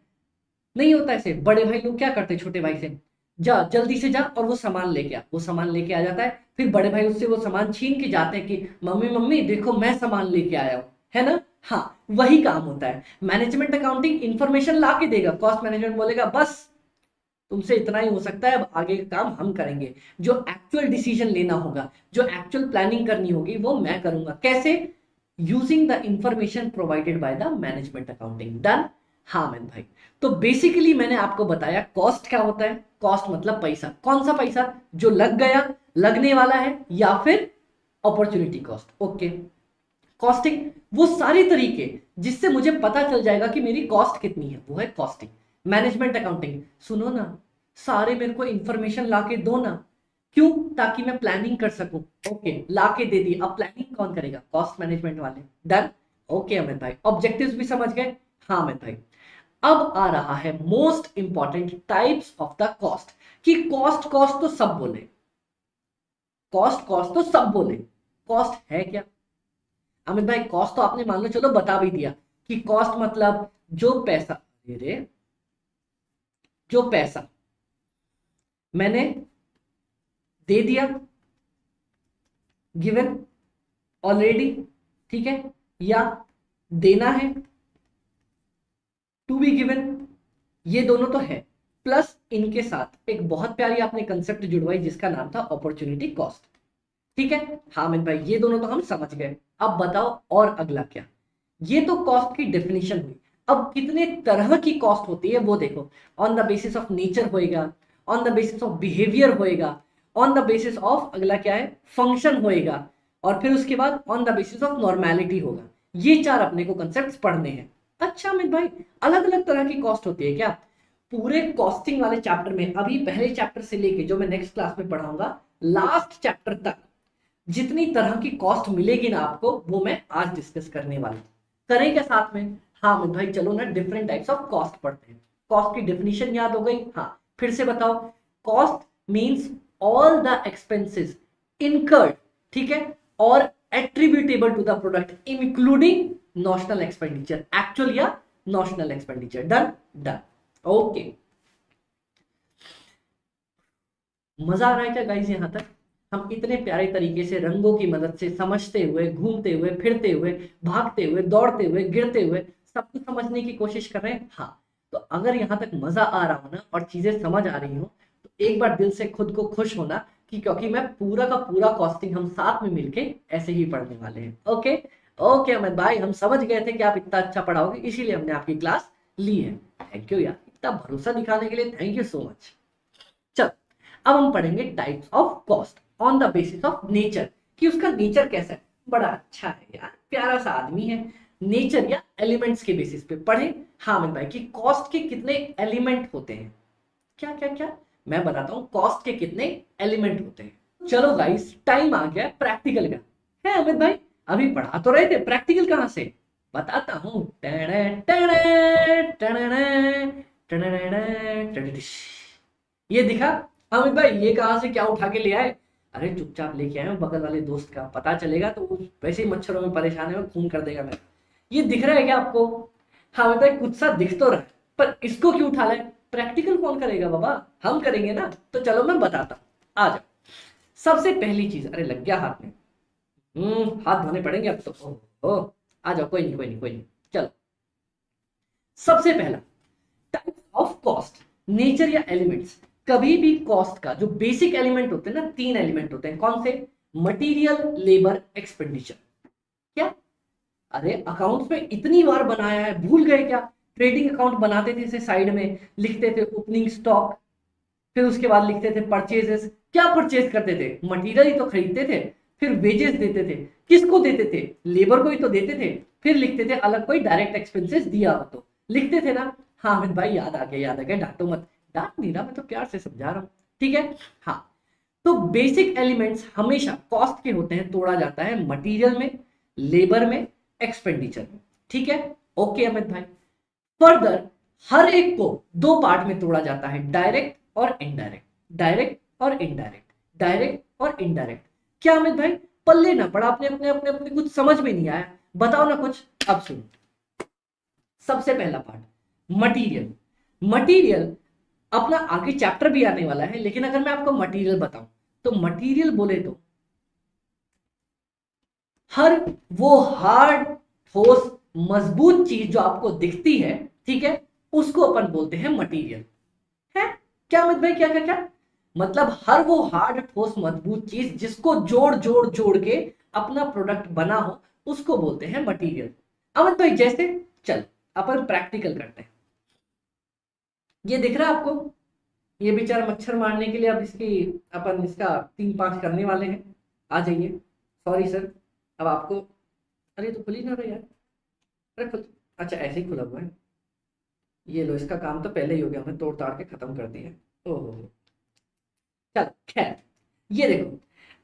नहीं होता ऐसे, बड़े भाई लोग क्या करते हैं छोटे भाई से, जा जल्दी से जा और वो सामान लेके आ। वो सामान लेके आ जाता है, फिर बड़े भाई उससे वो सामान छीन के जाते हैं कि मम्मी मम्मी देखो मैं सामान लेके आया हूं, है ना। हाँ, वही काम होता है। मैनेजमेंट अकाउंटिंग इंफॉर्मेशन ला के देगा, कॉस्ट मैनेजमेंट बोलेगा बस तुमसे इतना ही हो सकता है, अब आगे का काम हम करेंगे। जो एक्चुअल डिसीजन लेना होगा, जो एक्चुअल प्लानिंग करनी होगी वो मैं करूंगा। कैसे? Using the information provided by the management accounting. Done. हाँ मैन भाई, तो बेसिकली मैंने आपको बताया कॉस्ट क्या होता है। कॉस्ट मतलब पैसा। कौन सा पैसा? जो लग गया, लगने वाला है, या फिर अपॉर्चुनिटी कॉस्ट। ओके। कॉस्टिंग वो सारी तरीके जिससे मुझे पता चल जाएगा कि मेरी कॉस्ट कितनी है, वो है कॉस्टिंग। मैनेजमेंट अकाउंटिंग, सुनो ना, सारे मेरे को इंफॉर्मेशन लाके दो ना। क्यों? ताकि मैं प्लानिंग कर सकूं। ओके, लाके दे दी। अब प्लानिंग कौन करेगा? कॉस्ट मैनेजमेंट वाले। डन। ओके अमित भाई, ऑब्जेक्टिव्स भी समझ गए? हाँ अमित भाई। अब आ रहा है most important types of the cost. कि कॉस्ट कॉस्ट तो सब बोले, कॉस्ट कॉस्ट तो सब बोले, कॉस्ट है क्या? अमित भाई कॉस्ट तो आपने मान लो चलो बता भी दिया कि कॉस्ट मतलब जो पैसा, अरे जो पैसा मैंने दे दिया, गिवन ऑलरेडी, ठीक है, या देना है, टू बी गिवन, ये दोनों तो है, प्लस इनके साथ एक बहुत प्यारी आपने कंसेप्ट जुड़वाई जिसका नाम था अपॉर्चुनिटी कॉस्ट। ठीक है, हाँ अमित भाई ये दोनों तो हम समझ गए। अब बताओ और अगला क्या। ये तो कॉस्ट की डेफिनेशन हुई। अब कितने तरह की कॉस्ट होती है वो देखो। On the basis of nature होएगा, on the basis of behaviour होएगा, ऑन द बेसिस ऑफ अगला क्या है फंक्शन होएगा, और फिर उसके बाद on the basis of normality होगा। ये चार अपने को कंसेप्ट पढ़ने हैं। अच्छा अमित भाई अलग अलग तरह की कॉस्ट होती है क्या? पूरे कॉस्टिंग वाले चैप्टर में अभी पहले चैप्टर से लेके जो मैं नेक्स्ट क्लास में पढ़ाऊंगा लास्ट चैप्टर तक जितनी तरह की कॉस्ट मिलेगी ना आपको वो मैं आज डिस्कस करने वाला हूं। करें क्या साथ में? हाँ अमित भाई चलो ना डिफरेंट टाइप्स ऑफ कॉस्ट पढ़ते हैं। कॉस्ट की डेफिनेशन याद हो गई? हाँ फिर से बताओ। Cost means all the expenses incurred, ठीक है, और attributable to the product including notional expenditure, actual या notional expenditure. Done done okay. मजा आ रहा है क्या गाइस यहां तक? हम इतने प्यारे तरीके से रंगों की मदद से समझते हुए, घूमते हुए, फिरते हुए, भागते हुए, दौड़ते हुए, गिरते हुए सब कुछ समझने की कोशिश कर रहे हैं। हाँ तो अगर यहाँ तक मजा आ रहा हो ना और चीजें समझ आ रही हो तो एक बार दिल से खुद को खुश होना कि क्योंकि मैं पूरा का पूरा कॉस्टिंग हम साथ में मिलके ऐसे ही पढ़ने वाले हैं। ओके ओके अमित भाई हम समझ गए थे कि आप इतना अच्छा पढ़ाओगे इसीलिए हमने आपकी क्लास ली है। थैंक यू यार, इतना भरोसा दिखाने के लिए थैंक यू सो मच। चल अब हम पढ़ेंगे types of cost on the basis of nature, कि उसका नेचर कैसा है। बड़ा अच्छा है यार, प्यारा सा आदमी है। नेचर या एलिमेंट्स के बेसिस पे पढ़े। हाँ अमित भाई कि कॉस्ट के कितने एलिमेंट होते हैं। क्या क्या क्या मैं बताता हूँ कॉस्ट के कितने एलिमेंट होते हैं। चलो गाइस टाइम आ गया प्रैक्टिकल का। है अमित भाई अभी पढ़ा तो रहे थे, प्रैक्टिकल कहाँ से बताता हूँ। ये दिखा अमित भाई, ये कहाँ से क्या उठा के ले आए? अरे चुपचाप लेके आए बगल वाले दोस्त का, पता चलेगा तो वो वैसे ही मच्छरों में परेशान है और खून कर देगा मेरा। ये दिख रहा है क्या आपको? हाँ अमित भाई कुछ सा दिख तो रहा है, पर इसको क्यों उठा लाए? प्रैक्टिकल कौन करेगा बाबा, हम करेंगे ना। तो चलो मैं बताता हूँ, आ जाओ। सबसे पहली चीज, अरे लग गया हाथ में। हाथ धोने पड़ेंगे अब तो। ओह आ जाओ, कोई नहीं कोई नहीं कोई नहीं। चलो सबसे पहला टाइप ऑफ कॉस्ट, नेचर या एलिमेंट्स। कभी भी कॉस्ट का जो बेसिक एलिमेंट होते हैं ना, तीन एलिमेंट होते हैं। कौन से? Material, labour, expenditure. क्या? अरे अकाउंट्स में इतनी बार बनाया है, भूल गए क्या? ट्रेडिंग अकाउंट बनाते थे, इसे साइड में लिखते थे ओपनिंग स्टॉक, फिर उसके बाद लिखते थे परचेजेस। क्या परचेज करते थे? मटेरियल ही तो खरीदते थे। फिर वेजेस देते थे, किसको देते थे? लेबर को ही तो देते थे। फिर लिखते थे अलग कोई डायरेक्ट एक्सपेंसेस दिया हो तो लिखते थे ना। हाँ अमित भाई याद आ गया याद आ गया, डांटो मत। डांट नहीं रहा, मैं तो प्यार से समझा रहा हूँ। ठीक है हाँ। तो बेसिक एलिमेंट्स हमेशा कॉस्ट के होते हैं, तोड़ा जाता है मटेरियल में, लेबर में, एक्सपेंडिचर में। ठीक है ओके अमित भाई। फर्दर हर एक को दो पार्ट में तोड़ा जाता है, डायरेक्ट और इनडायरेक्ट, डायरेक्ट और इनडायरेक्ट, डायरेक्ट और इनडायरेक्ट। क्या अमित भाई पल्ले ना पड़ा, अपने अपने अपने अपने कुछ समझ में नहीं आया? बताओ ना कुछ। अब सुनो, सबसे पहला पार्ट मटेरियल। मटेरियल अपना आगे चैप्टर भी आने वाला है, लेकिन अगर मैं आपको मटेरियल बताऊं तो मटेरियल बोले तो हर वो हार्ड ठोस मजबूत चीज जो आपको दिखती है, ठीक है, उसको अपन बोलते हैं मटेरियल। है क्या अमित भाई? क्या क्या क्या मतलब हर वो हार्ड ठोस मजबूत चीज जिसको जोड़ जोड़ जोड़ के अपना प्रोडक्ट बना हो उसको बोलते हैं मटेरियल। अमित भाई जैसे, चल अपन प्रैक्टिकल करते हैं। ये दिख रहा है आपको? ये बेचारा मच्छर मारने के लिए अब इसकी अपन इसका 3-5 करने वाले हैं। आ जाइए। सॉरी सर, अब आपको, अरे तो खुल ही ना रहा यार। अरे खुल, अच्छा ऐसे ही खुला हुआ है। ये लो, इसका काम तो पहले ही हो गया, हमने तोड़ ताड़ के खत्म कर दिया। ओहो चल खैर, ये देखो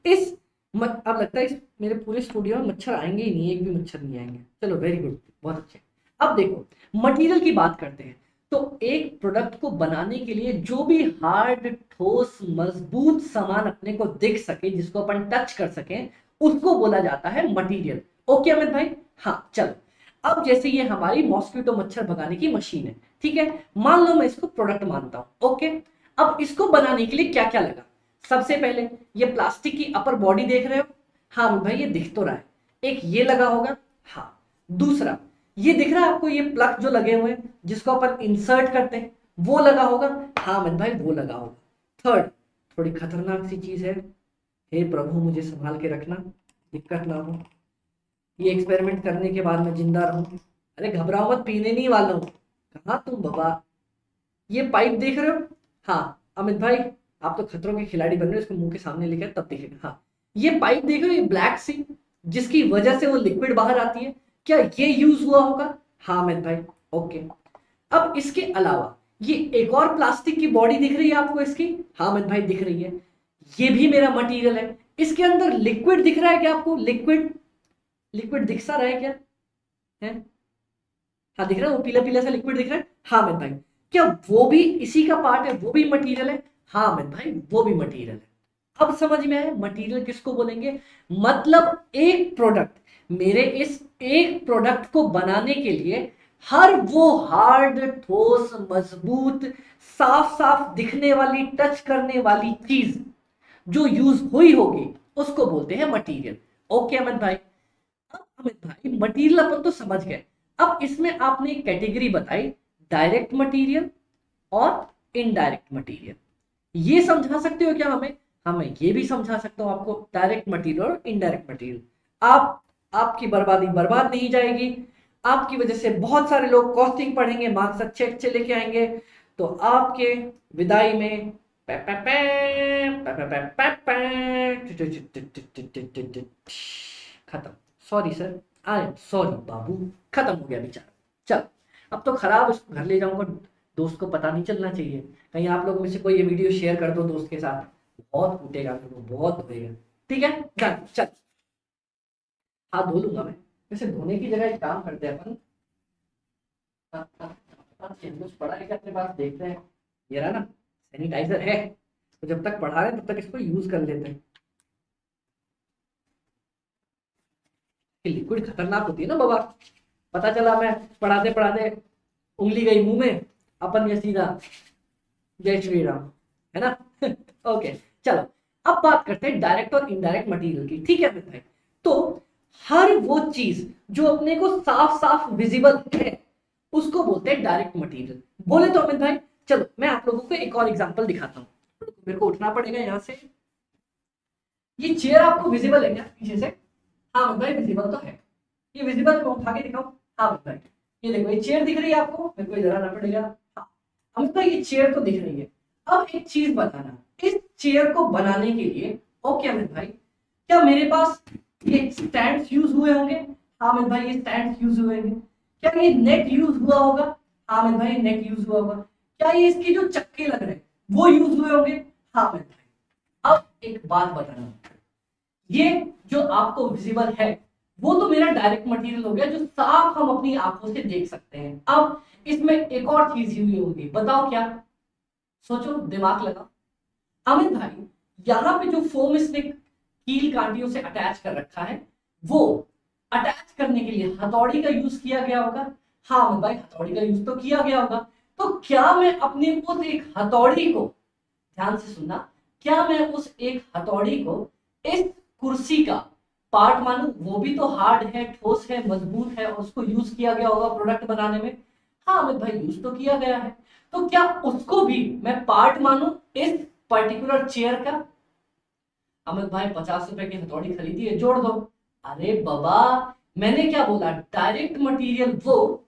इस अब लगता है इस मेरे पूरे स्टूडियो में मच्छर आएंगे ही नहीं, एक भी मच्छर नहीं आएंगे। चलो वेरी गुड, बहुत अच्छे। अब देखो मटेरियल की बात करते हैं। तो एक प्रोडक्ट को बनाने के लिए जो भी हार्ड ठोस मजबूत सामान अपने को दिख सके, जिसको अपन टच कर सके, उसको बोला जाता है मटेरियल। ओके अमित भाई? हाँ चलो। अब जैसे ये हमारी मॉस्किटो मच्छर भगाने की मशीन है, ठीक है, मान लो मैं इसको प्रोडक्ट मानता हूं। ओके अब इसको बनाने के लिए क्या क्या लगा? सबसे पहले ये प्लास्टिक की अपर बॉडी देख रहे हो? हाँ भाई ये दिख तो रहा है। एक ये लगा होगा। हाँ दूसरा ये दिख रहा है आपको, ये प्लग जो लगे हुए हैं जिसको अपन इंसर्ट करते हैं, वो लगा होगा। हाँ अमित भाई वो लगा होगा। थर्ड, थोड़ी खतरनाक सी चीज है, हे प्रभु मुझे संभाल के रखना, दिक्कत ना हो, ये एक्सपेरिमेंट करने के बाद मैं जिंदा रहूं। अरे घबराओ मत, पीने नहीं वाला हूं। कहाँ तुम बाबा, ये पाइप देख रहे हो? हाँ अमित भाई आप तो खतरों के खिलाड़ी बन रहे हो, इसको मुंह के सामने लेकर तब दिखेगा। हाँ ये पाइप देख रहे हो, ये ब्लैक सी जिसकी वजह से वो लिक्विड बाहर आती है, क्या ये यूज हुआ होगा? हाँ अमित भाई। ओके, अब इसके अलावा ये एक और प्लास्टिक की बॉडी दिख रही है आपको इसकी? हाँ अमित भाई दिख रही है, ये भी मेरा मटेरियल है। इसके अंदर लिक्विड दिख रहा है क्या आपको? लिक्विड, लिक्विड दिख सा रहा है क्या? है? हाँ दिख रहा है, वो पीला पीला सा लिक्विड दिख रहा है। हाँ अमित भाई, क्या वो भी इसी का पार्ट है? वो भी मटेरियल है। हाँ अमित भाई वो भी मटेरियल है। अब समझ में आया मटेरियल किसको बोलेंगे? मतलब एक प्रोडक्ट, मेरे इस एक प्रोडक्ट को बनाने के लिए हर वो हार्ड, ठोस, मजबूत, साफ साफ दिखने वाली, टच करने वाली चीज जो यूज हुई होगी उसको बोलते हैं मटेरियल। ओके अमित भाई। अब अमित भाई मटेरियल अपन तो समझ गए, अब इसमें आपने कैटेगरी बताई, डायरेक्ट मटेरियल और इनडायरेक्ट मटेरियल। ये समझा सकते हो क्या हमें? हमें ये भी समझा सकता हूं आपको, डायरेक्ट मटेरियल और इनडायरेक्ट मटेरियल। आप, आपकी बर्बादी बर्बाद नहीं जाएगी, आपकी वजह से बहुत सारे लोग कॉस्टिंग पढ़ेंगे, मार्क्स अच्छे अच्छे लेके आएंगे, तो आपके विदाई में खत्म। Sorry sir, I am sorry बाबू, खत्म हो गया बेचारा। चल अब तो खराब, उसको घर ले जाऊंगा, दोस्त को पता नहीं चलना चाहिए। कहीं आप लोगों में से कोई ये वीडियो शेयर कर दो दोस्त के साथ, बहुत कूटेगा मेरे को, बहुत धोएगा। ठीक है डन, चल हाथ धो लूंगा मैं। वैसे धोने की जगह एक काम करते हैं अपन, कुछ पड़ा है क्या अपने पास, देखते हैं। ये रहा ना, सैनिटाइजर है, तो जब तक पढ़ा रहे हैं तब तक इसको यूज कर लेते हैं। लिक्विड खतरनाक होती है ना बाबा, पता चला मैं पढ़ाते पढ़ाते उंगली गई मुंह में, अपन ये सीधा जय श्री राम, है ना। ओके चलो, अब बात करते हैं डायरेक्ट और इनडायरेक्ट मटेरियल की। ठीक है भाई, तो हर वो चीज जो अपने को साफ साफ विजिबल है उसको बोलते हैं डायरेक्ट मटेरियल। बोले तो अमित भाई, चलो मैं आप लोगों को एक और एग्जांपल दिखाता हूं। मेरे को उठना पड़ेगा यहां से। ये चेयर आपको विजिबल है क्या पीछे से? हाँ अमित भाई विजिबल तो है। ये विजिबल मैं उठा के दिखाऊं? हाँ अमित भाई, ये देखो ये चेयर दिख रही है आपको, मेरे को इधर आना पड़ेगा। हाँ अमित भाई ये चेयर तो दिख रही है। अब एक चीज बताना, इस चेयर को बनाने के लिए, ओके अमित भाई, क्या मेरे पास ये स्टैंड्स यूज हुए होंगे? हाँ अमित भाई ये स्टैंड्स यूज हुए होंगे। क्या ये नेट यूज हुआ होगा? हाँ अमित भाई नेट यूज हुआ होगा। क्या ये इसके जो चक्के लग रहे हैं वो यूज हुए होंगे? हाँ अमित भाई। अब एक बात बताना, ये जो आपको विजिबल है वो तो मेरा डायरेक्ट मटेरियल हो गया, जो साफ हम अपनी आंखों से देख सकते हैं। अब इसमें एक और चीज हुई होगी, बताओ क्या? सोचो, दिमाग लगा। अमित भाई यहाँ पे जो फोम इसने कील कांटियों से अटैच कर रखा है, वो अटैच करने के लिए हथौड़ी का यूज किया गया होगा। हाँ अमित भाई हथौड़ी का यूज तो किया गया होगा। तो क्या मैं अपने उस एक हथौड़ी को, ध्यान से सुनना, क्या मैं उस एक हथौड़ी को इस कुर्सी का पार्ट मानूं? वो भी तो हार्ड है, ठोस है, मजबूत है, और उसको यूज किया गया होगा प्रोडक्ट बनाने में। हाँ अमित भाई यूज तो किया गया है, तो क्या उसको भी मैं पार्ट मानूं इस पर्टिकुलर चेयर का? अमित भाई 50 रुपए की हथौड़ी खरीदी है, जोड़ दो। अरे बाबा मैंने क्या बोला, डायरेक्ट मटेरियल वो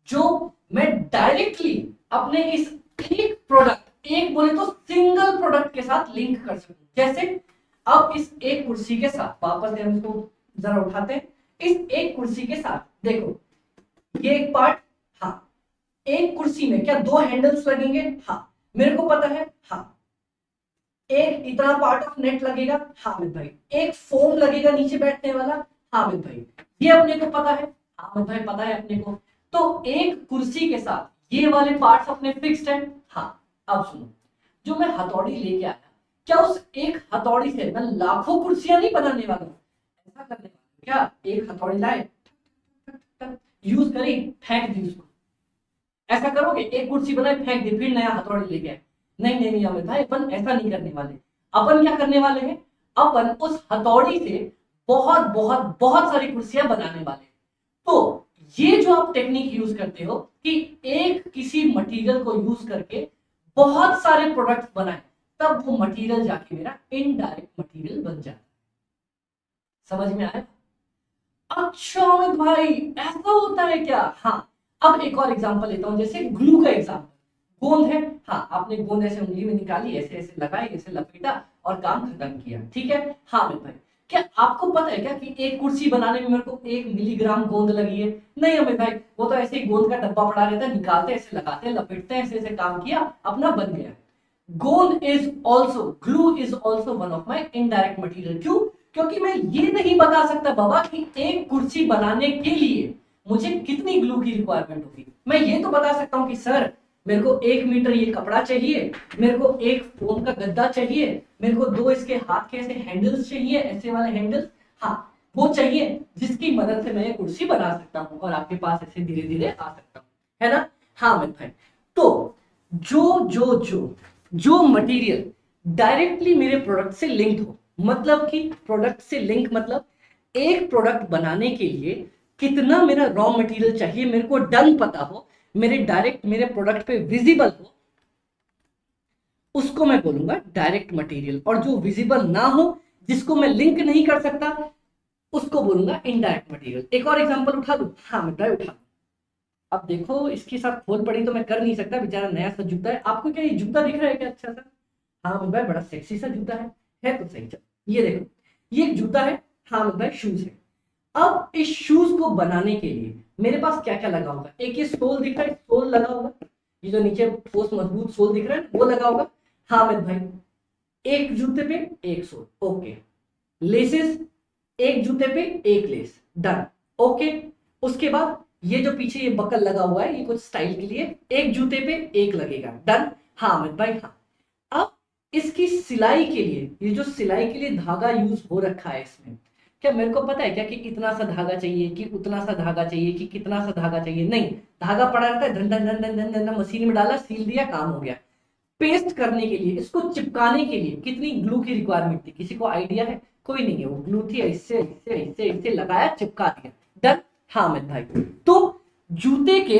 जो मैं डायरेक्टली अपने इस एक प्रोडक्ट, एक बोले तो सिंगल प्रोडक्ट के साथ लिंक कर सकूं। जैसे अब इस एक कुर्सी के साथ, वापस से हम इसको जरा उठाते हैं, इस एक कुर्सी के साथ देखो, ये एक पार्ट, हाँ एक कुर्सी में क्या दो हैंडल्स लगेंगे? हाँ मेरे को पता है। हाँ एक इतना पार्ट ऑफ नेट लगेगा। हाँ अमित भाई एक फोम लगेगा नीचे बैठने वाला। हाँ अमित भाई ये अपने को पता है। हाँ अमित भाई पता है अपने को। तो एक कुर्सी के साथ ये वाले पार्ट्स अपने फिक्स्ड हैं। हाँ अब सुनो, जो मैं हथौड़ी लेके आया, क्या उस एक हथौड़ी से मैं लाखों कुर्सियां नहीं बनाने वाला हूं? ऐसा करने वाला हूं क्या? एक हथौड़ी लाए, यूज करी, फेंक दी उसको, ऐसा करोगे? एक कुर्सी बनाए फेंक दी, फिर नया हथौड़ी लेके आए? नहीं नहीं नहीं अमित भाई, अपन ऐसा नहीं करने वाले। अपन क्या करने वाले हैं, अपन उस हथौड़ी से बहुत बहुत बहुत सारी कुर्सियां बनाने वाले। तो ये जो आप टेक्निक यूज करते हो कि एक किसी मटेरियल को यूज करके बहुत सारे प्रोडक्ट्स बनाए, तब वो मटेरियल जाके मेरा इनडायरेक्ट मटेरियल बन जाता है। समझ में आया? अच्छा अमित भाई ऐसा होता है क्या? हाँ। अब एक और एग्जांपल लेता हूं, जैसे ग्लू का एग्जांपल। गोंद है, हाँ, आपने गोंद ऐसे उंगली में निकाली, ऐसे ऐसे लगाई, ऐसे लपेटा और काम खत्म किया, ठीक है। हाँ अमित भाई, क्या आपको पता है क्या कि एक कुर्सी बनाने में मेरे को 1 मिलीग्राम गोंद लगी है? नहीं अमित भाई, वो तो ऐसे ही गोंद का डब्बा पड़ा रहता है, निकालते ऐसे लगाते लपेटते ऐसे ऐसे काम किया, अपना बन गया। गोंद is also, glue is also one of my indirect material. क्यों? क्योंकि मैं ये नहीं बता सकता बाबा कि एक कुर्सी बनाने के लिए मुझे कितनी ग्लू की रिक्वायरमेंट होगी। मैं ये तो बता सकता हूँ कि सर मेरे को 1 मीटर ये कपड़ा चाहिए, मेरे को एक फोम का गद्दा चाहिए, मेरे को 2 इसके हाथ के ऐसे हैंडल्स चाहिए, ऐसे वाले हैंडल्स, हाँ वो चाहिए, जिसकी मदद से मैं ये कुर्सी बना सकता हूँ और आपके पास ऐसे धीरे धीरे आ सकता हूँ, है ना? हाँ मैं भाई, तो जो मटेरियल डायरेक्टली मेरे प्रोडक्ट से लिंक हो, मतलब कि प्रोडक्ट से लिंक मतलब एक प्रोडक्ट बनाने के लिए कितना मेरा रॉ मटेरियल चाहिए, मेरे को डन पता हो, मेरे डायरेक्ट मेरे प्रोडक्ट पे विजिबल हो, उसको मैं बोलूंगा डायरेक्ट मटेरियल। और जो विजिबल ना हो, जिसको मैं लिंक नहीं कर सकता, उसको बोलूंगा इनडायरेक्ट मटेरियल। एक और एग्जांपल उठा लूं? हाँ मैं भाई उठा। अब देखो इसके साथ खोल पड़ी तो मैं कर नहीं सकता, बेचारा नया सा जूता है। आपको क्या ये जूता दिख रहा है क्या अच्छा सा? हाँ भाई बड़ा सेक्सी सा जूता है तो सही। चल ये देखो, ये एक जूता है, हाँ भाई शूज है। अब इस शूज को बनाने के लिए मेरे पास क्या क्या लगा होगा? एक ये सोल दिख रहा है, सोल लगा होगा, ये जो नीचे ठोस मजबूत सोल दिख रहा है वो लगा होगा। हाँ अमित भाई, एक जूते पे एक सोल, ओके। लेसेस, एक जूते पे एक लेस, डन, ओके। उसके बाद ये जो पीछे ये बकल लगा हुआ है, ये कुछ स्टाइल के लिए, एक जूते पे एक लगेगा, डन। हाँ अमित भाई हाँ। अब इसकी सिलाई के लिए, ये जो सिलाई के लिए धागा यूज हो रखा है इसमें, क्या मेरे को पता है क्या कि इतना सा धागा चाहिए कि उतना सा धागा चाहिए कि कितना सा धागा चाहिए? नहीं, धागा पड़ा रहता है, धन धन धन धन धन धन, मशीन में डाला, सील दिया, काम हो गया। पेस्ट करने के लिए, इसको चिपकाने के लिए कितनी ग्लू की रिक्वायरमेंट थी? किसी को आइडिया है? कोई नहीं है। वो ग्लू थी, इससे इससे इससे इससे लगाया, चिपका दिया, डन। हाँ अमित भाई, तो जूते के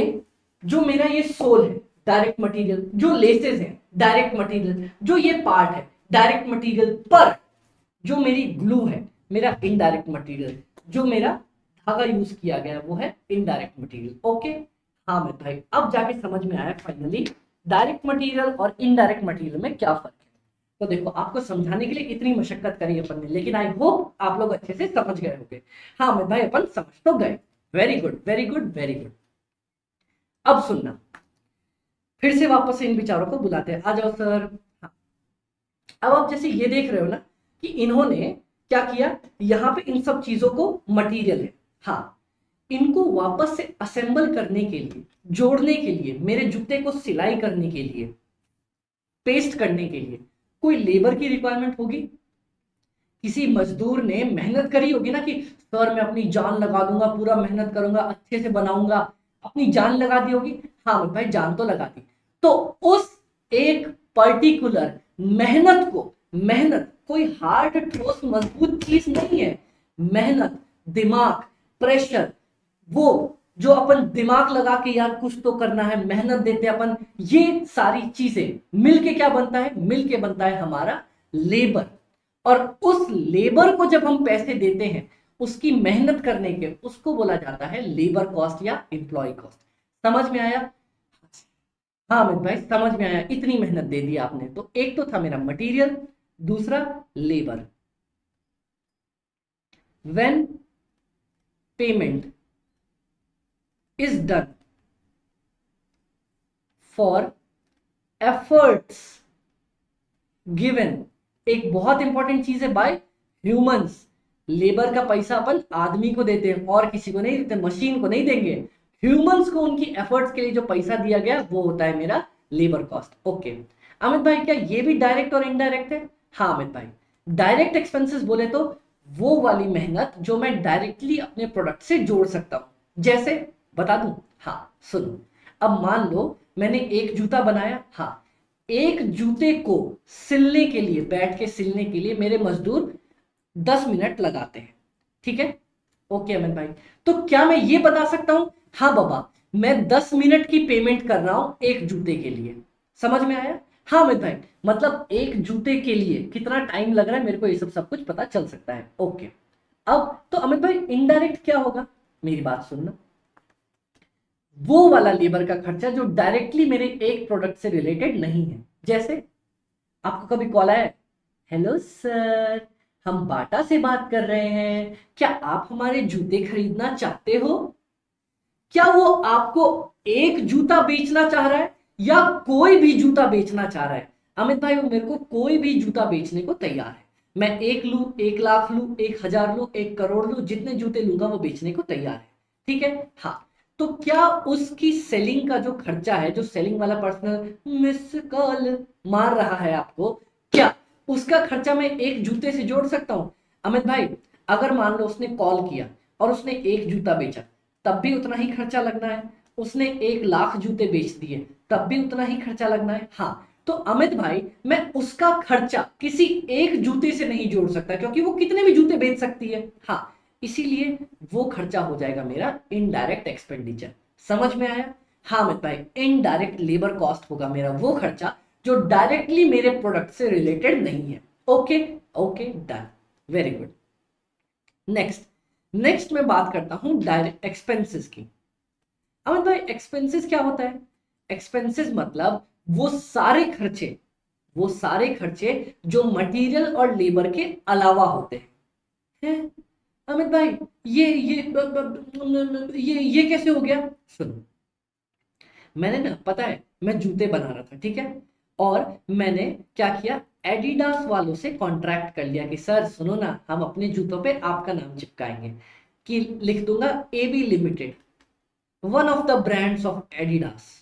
जो मेरा ये सोल है डायरेक्ट मटेरियल, जो लेसेस है डायरेक्ट मटेरियल, जो ये पार्ट है डायरेक्ट मटेरियल, पर जो मेरी ग्लू है मेरा इनडायरेक्ट मटेरियल, जो मेरा धागा यूज किया गया वो है इनडायरेक्ट मटेरियल, ओके। हाँ अमित भाई, अब जाके समझ में आया फाइनली डायरेक्ट मटेरियल और इनडायरेक्ट मटेरियल में क्या फर्क है। तो देखो, आपको समझाने के लिए इतनी मशक्कत करी अपन ने, लेकिन आई होप आप लोग अच्छे से समझ गए होंगे। हाँ अमित भाई, अपन समझ तो गए। Very good very good very good. अब सुनना, फिर से वापस से इन विचारों को बुलाते हैं। आ जाओ सर। हाँ। अब आप जैसे ये देख रहे हो ना कि इन्होंने क्या किया, यहाँ पे इन सब चीजों को मटेरियल है, हाँ, इनको वापस से असेंबल करने के लिए, जोड़ने के लिए, मेरे जूते को सिलाई करने के लिए, पेस्ट करने के लिए कोई लेबर की रिक्वायरमेंट होगी? किसी मजदूर ने मेहनत करी होगी ना कि सर मैं अपनी जान लगा दूंगा, पूरा मेहनत करूंगा, अच्छे से बनाऊंगा, अपनी जान लगा दी होगी। हाँ भाई, जान तो लगा दी। तो उस एक पर्टिकुलर मेहनत को, मेहनत कोई हार्ड ठोस मजबूत चीज नहीं है, मेहनत, दिमाग, प्रेशर, वो जो अपन दिमाग लगा के यार कुछ तो करना है, मेहनत देते हैं अपन, ये सारी चीजें मिलके क्या बनता है? मिलके बनता है हमारा लेबर। और उस लेबर को जब हम पैसे देते हैं उसकी मेहनत करने के, उसको बोला जाता है लेबर कॉस्ट या एम्प्लॉय कॉस्ट। समझ में आया? हाँ अमित भाई समझ में आया, इतनी मेहनत दे दी आपने। तो एक तो था मेरा मटेरियल, दूसरा labour. When payment is done for efforts given, एक बहुत इंपॉर्टेंट चीज है, बाय ह्यूमंस। लेबर का पैसा अपन आदमी को देते हैं और किसी को नहीं देते, मशीन को नहीं देंगे, ह्यूमंस को उनकी एफर्ट्स के लिए जो पैसा दिया गया वो होता है मेरा लेबर कॉस्ट, ओके। अमित भाई क्या ये भी डायरेक्ट और इनडायरेक्ट है? हाँ अमित भाई, डायरेक्ट एक्सपेंसेस बोले तो वो वाली मेहनत जो मैं डायरेक्टली अपने प्रोडक्ट से जोड़ सकता हूं। जैसे बता दूं? हाँ सुनो, अब मान लो मैंने एक जूता बनाया, हाँ, एक जूते को सिलने के लिए, बैठ के सिलने के लिए मेरे मजदूर 10 मिनट लगाते हैं, ठीक है, ओके अमित भाई। तो क्या मैं ये बता सकता हूं हाँ बाबा, मैं 10 मिनट की पेमेंट कर रहा हूं एक जूते के लिए। समझ में आया? हाँ अमित भाई, मतलब एक जूते के लिए कितना टाइम लग रहा है मेरे को ये सब कुछ पता चल सकता है। ओके, अब तो अमित भाई इनडायरेक्ट क्या होगा? मेरी बात सुनना, वो वाला लेबर का खर्चा जो डायरेक्टली मेरे एक प्रोडक्ट से रिलेटेड नहीं है। जैसे आपको कभी कॉल आया, हेलो सर, हम बाटा से बात कर रहे हैं, क्या आप हमारे जूते खरीदना चाहते हो? क्या वो आपको एक जूता बेचना चाह रहा है या कोई भी जूता बेचना चाह रहा है? अमित भाई, वो मेरे को कोई भी जूता बेचने को तैयार है। मैं 1 लूं, 1 लाख लूं, 1 हजार लूं, 1 करोड़ लूं, जितने जूते लूंगा वो बेचने को तैयार है। ठीक है, हाँ। तो क्या उसकी सेलिंग का जो खर्चा है, जो सेलिंग वाला पर्सनल मिस कॉल मार रहा है आपको, क्या उसका खर्चा मैं एक जूते से जोड़ सकता हूं? अमित भाई, अगर मान लो उसने कॉल किया और उसने एक जूता बेचा, तब भी उतना ही खर्चा लगना है। उसने 1 लाख जूते बेच दिए, तब भी उतना ही खर्चा लगना है। हाँ, तो अमित भाई, मैं उसका खर्चा किसी एक जूते से नहीं जोड़ सकता, क्योंकि वो कितने भी जूते बेच सकती है। हाँ, इसीलिए वो खर्चा हो जाएगा मेरा इनडायरेक्ट एक्सपेंडिचर। समझ में आया? हाँ अमित भाई, इनडायरेक्ट लेबर कॉस्ट होगा मेरा वो खर्चा जो डायरेक्टली मेरे प्रोडक्ट से रिलेटेड नहीं है। Okay, okay, done, very good. Next, next मैं बात करता हूं डायरेक्ट एक्सपेंसेस की। अमित भाई, एक्सपेंसेस क्या होता है? एक्सपेंसेस मतलब वो सारे खर्चे जो मटेरियल और लेबर के अलावा होते हैं। अमित भाई, ये कैसे हो गया? सुनो, मैंने ना, पता है, मैं जूते बना रहा था, ठीक है, और मैंने क्या किया, एडिडास वालों से कॉन्ट्रैक्ट कर लिया कि सर सुनो ना, हम अपने जूतों पे आपका नाम चिपकाएंगे, कि लिख दूंगा AB limited, one of the brands of Adidas.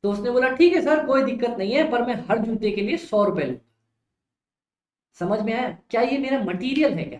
तो उसने बोला ठीक है सर, कोई दिक्कत नहीं है, पर मैं हर जूते के लिए 100 रुपए लूंगा। समझ में आया? क्या ये मेरा मटीरियल है क्या?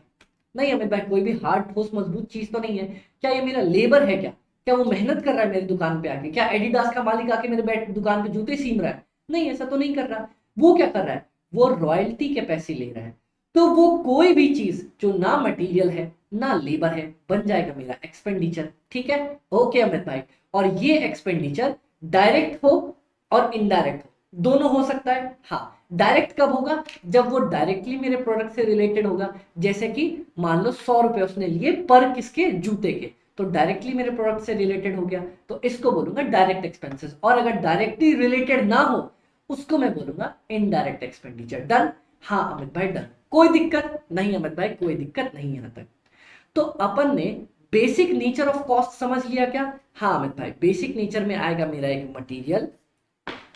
नहीं अमित भाई, कोई भी हार्ड ठोस मजबूत चीज तो नहीं है। क्या ये मेरा लेबर है क्या? क्या वो मेहनत कर रहा है मेरी दुकान पे आके? क्या एडिडास का मालिक आके मेरे दुकान पे जूते सीम रहा है? नहीं, ऐसा तो नहीं कर रहा। वो क्या कर रहा है? वो रॉयल्टी के पैसे ले रहा है। तो वो कोई भी चीज जो ना मटीरियल है ना लेबर है, बन जाएगा मेरा एक्सपेंडिचर। ठीक है, ओके अमित भाई। और ये एक्सपेंडिचर डायरेक्ट हो और इनडायरेक्ट हो, दोनों हो सकता है। हाँ, डायरेक्ट कब होगा? जब वो डायरेक्टली मेरे प्रोडक्ट से रिलेटेड होगा। जैसे कि मान लो 100 रुपए उसने लिए पर किसके? जूते के, तो डायरेक्टली मेरे प्रोडक्ट से रिलेटेड हो गया, तो इसको बोलूंगा डायरेक्ट एक्सपेंसेस। और अगर डायरेक्टली रिलेटेड ना हो, उसको मैं बोलूंगा इनडायरेक्ट एक्सपेंडिचर। डन? हाँ अमित भाई, डन। कोई दिक्कत नहीं अमित भाई, कोई दिक्कत नहीं यहां तक। तो अपन ने बेसिक नेचर ऑफ कॉस्ट समझ लिया क्या? हाँ अमित भाई, बेसिक नेचर में आएगा मेरा एक मटीरियल,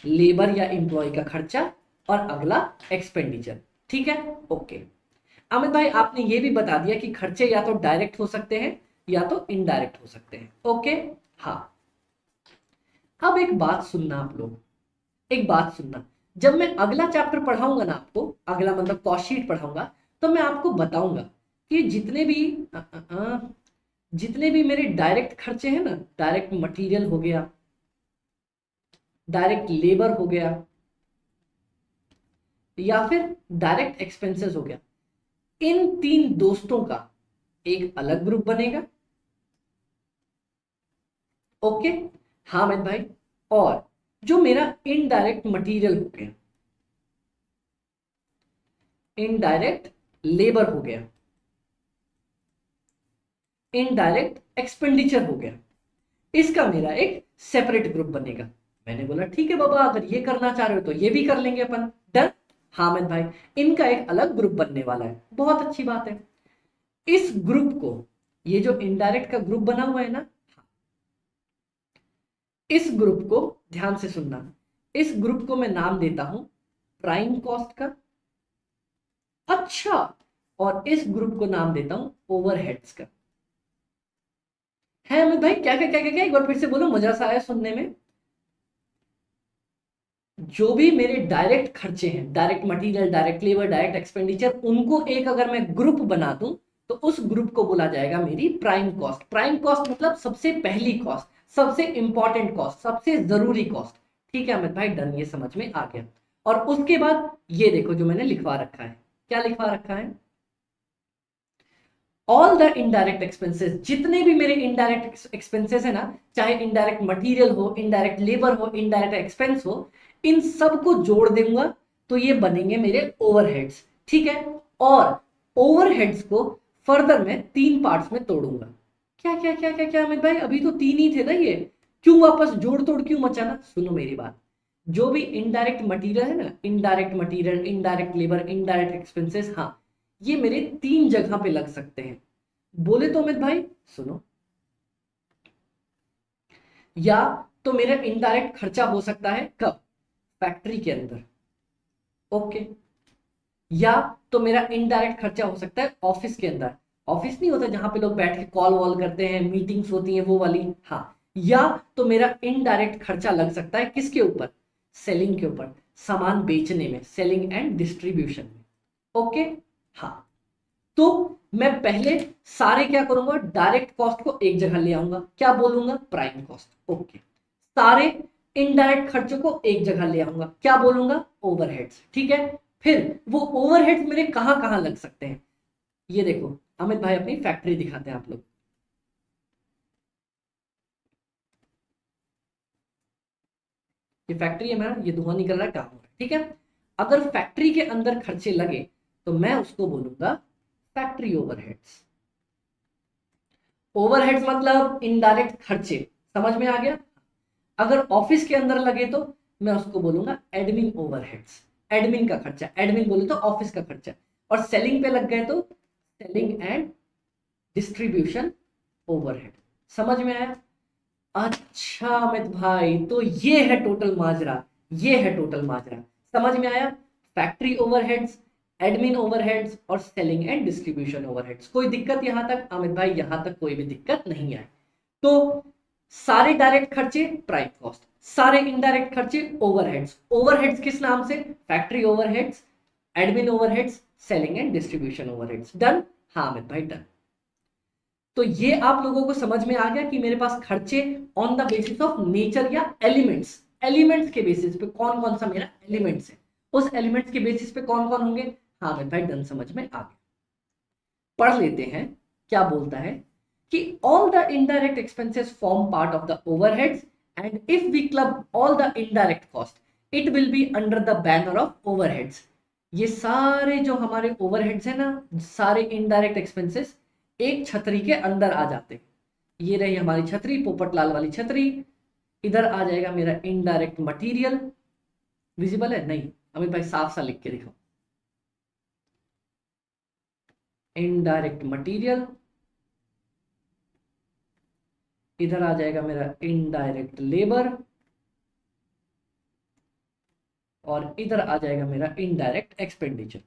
लेबर या एम्प्लॉय का खर्चा, और अगला एक्सपेंडिचर। ठीक है, ओके। अमित भाई, आपने ये भी बता दिया कि खर्चे या तो डायरेक्ट हो सकते हैं या तो इनडायरेक्ट हो सकते हैं। ओके, हाँ। अब एक बात सुनना आप लोग, एक बात सुनना। जब मैं अगला चैप्टर पढ़ाऊंगा ना आपको, अगला मतलब कॉस्ट शीट पढ़ाऊंगा, तो मैं आपको बताऊंगा कि जितने भी मेरे डायरेक्ट खर्चे हैं ना, डायरेक्ट मटेरियल हो गया, डायरेक्ट लेबर हो गया, या फिर डायरेक्ट एक्सपेंसेस हो गया, इन तीन दोस्तों का एक अलग ग्रुप बनेगा। ओके, हाँ अमित भाई। और जो मेरा इनडायरेक्ट मटेरियल हो गया, इनडायरेक्ट लेबर हो गया, इनडायरेक्ट एक्सपेंडिचर हो गया, इसका मेरा एक सेपरेट ग्रुप बनेगा। मैंने बोला ठीक है बाबा, अगर ये करना चाह रहे हो तो ये भी कर लेंगे अपन। डन? हाँ अमित भाई, इनका एक अलग ग्रुप बनने वाला है। बहुत अच्छी बात है। इस ग्रुप को, ये जो इनडायरेक्ट का ग्रुप बना हुआ है ना, इस ग्रुप को ध्यान से सुनना, इस ग्रुप को मैं नाम देता हूं प्राइम कॉस्ट का। अच्छा, और इस ग्रुप को नाम देता हूं ओवरहेड्स का। है अमित भाई, क्या क्या क्या क्या क्या, एक बार फिर से बोलो, मजा सा आया सुनने में। जो भी मेरे डायरेक्ट खर्चे हैं, direct material, direct labour, direct expenditure, उनको एक अगर मैं ग्रुप बना दूं, तो उस ग्रुप को बोला जाएगा मेरी प्राइम कॉस्ट। प्राइम कॉस्ट मतलब सबसे पहली कॉस्ट, सबसे इंपॉर्टेंट कॉस्ट, सबसे जरूरी कॉस्ट। ठीक है अमित भाई, डन, ये समझ में आ गया। और उसके बाद ये देखो जो मैंने लिखवा रखा है, क्या लिखवा रखा है? ऑल द इनडायरेक्ट एक्सपेंसेस, जितने भी मेरे इनडायरेक्ट एक्सपेंसेस है ना, चाहे इनडायरेक्ट मटेरियल हो, इनडायरेक्ट लेबर हो, इनडायरेक्ट एक्सपेंस हो, इन सबको जोड़ दूंगा तो ये बनेंगे मेरे ओवरहेड्स। ठीक है, और ओवरहेड्स को फर्दर मैं 3 पार्ट्स में तोड़ूंगा। क्या क्या क्या क्या क्या अमित भाई, अभी तो 3 ही थे ना, ये क्यों वापस जोड़ तोड़ क्यों मचाना? सुनो मेरी बात, जो भी इनडायरेक्ट मटेरियल है ना, indirect material, indirect labour, indirect expenses, हाँ ये मेरे 3 जगह पे लग सकते हैं। बोले तो अमित भाई सुनो, या तो मेरा इनडायरेक्ट खर्चा हो सकता है कब? फैक्ट्री के अंदर। ओके, या तो मेरा इनडायरेक्ट खर्चा हो सकता है ऑफिस के अंदर। ऑफिस नहीं होता जहां पे लोग बैठ के कॉल वॉल करते हैं, मीटिंग्स होती हैं वो वाली, हाँ। या तो मेरा इनडायरेक्ट खर्चा लग सकता है किसके ऊपर? सेलिंग के ऊपर, सामान बेचने में, सेलिंग एंड डिस्ट्रीब्यूशन में। ओके, हाँ। तो मैं पहले सारे क्या करूंगा, डायरेक्ट कॉस्ट को एक जगह ले आऊंगा, क्या बोलूंगा? Prime cost. ओके, सारे इनडायरेक्ट खर्चों को एक जगह ले आऊंगा, क्या बोलूंगा? ओवरहेड्स। ठीक है, फिर वो ओवरहेड्स मेरे कहां कहां लग सकते हैं? ये देखो अमित भाई, अपनी फैक्ट्री दिखाते हैं आप लोग। ये फैक्ट्री है मेरा, ये धुआं निकल रहा है, काम हो रहा है। ठीक है, अगर फैक्ट्री के अंदर खर्चे लगे तो मैं उसको बोलूंगा फैक्ट्री ओवरहेड्स। ओवरहेड्स मतलब इनडायरेक्ट खर्चे, समझ में आ गया? अगर ऑफिस के अंदर लगे तो मैं उसको बोलूंगा एडमिन ओवरहेड्स, एडमिन का खर्चा, एडमिन बोले तो ऑफिस का खर्चा। और सेलिंग पे लग गए तो सेलिंग एंड डिस्ट्रीब्यूशन ओवरहेड। समझ में आया? अच्छा अमित भाई, तो ये है टोटल माजरा, ये है टोटल माजरा, समझ में आया? फैक्ट्री ओवरहेड्स, एडमिन ओवरहेड्स और सेलिंग एंड डिस्ट्रीब्यूशन ओवरहेड्स। कोई दिक्कत यहां तक अमित भाई? यहां तक कोई भी दिक्कत नहीं है। तो सारे डायरेक्ट खर्चे प्राइम कॉस्ट, सारे इनडायरेक्ट खर्चे ओवरहेड्स। ओवरहेड्स किस नाम से? Factory overheads, admin overheads, selling and distribution overheads. Done? हाँ अमित भाई डन। तो ये आप लोगों को समझ में आ गया कि मेरे पास खर्चे on the basis of nature या एलिमेंट्स, एलिमेंट्स के बेसिस पे कौन कौन सा मेरा एलिमेंट्स है, उस एलिमेंट्स के बेसिस पे कौन कौन होंगे। हाँ अमित भाई डन, समझ में आ गया। पढ़ लेते हैं क्या बोलता है कि all the indirect expenses form part of the overheads and if we club all the indirect cost it will be under the banner of overheads। ये सारे जो हमारे overheads है ना, सारे indirect expenses एक छतरी के अंदर आ जाते हैं। ये रही हमारी छतरी, पोपटलाल वाली छतरी। इधर आ जाएगा मेरा इनडायरेक्ट मटेरियल, विजिबल है? नहीं अमित भाई साफ सा लिख के दिखाओ, इनडायरेक्ट मटेरियल। इधर आ जाएगा मेरा इनडायरेक्ट लेबर और इधर आ जाएगा मेरा इनडायरेक्ट एक्सपेंडिचर।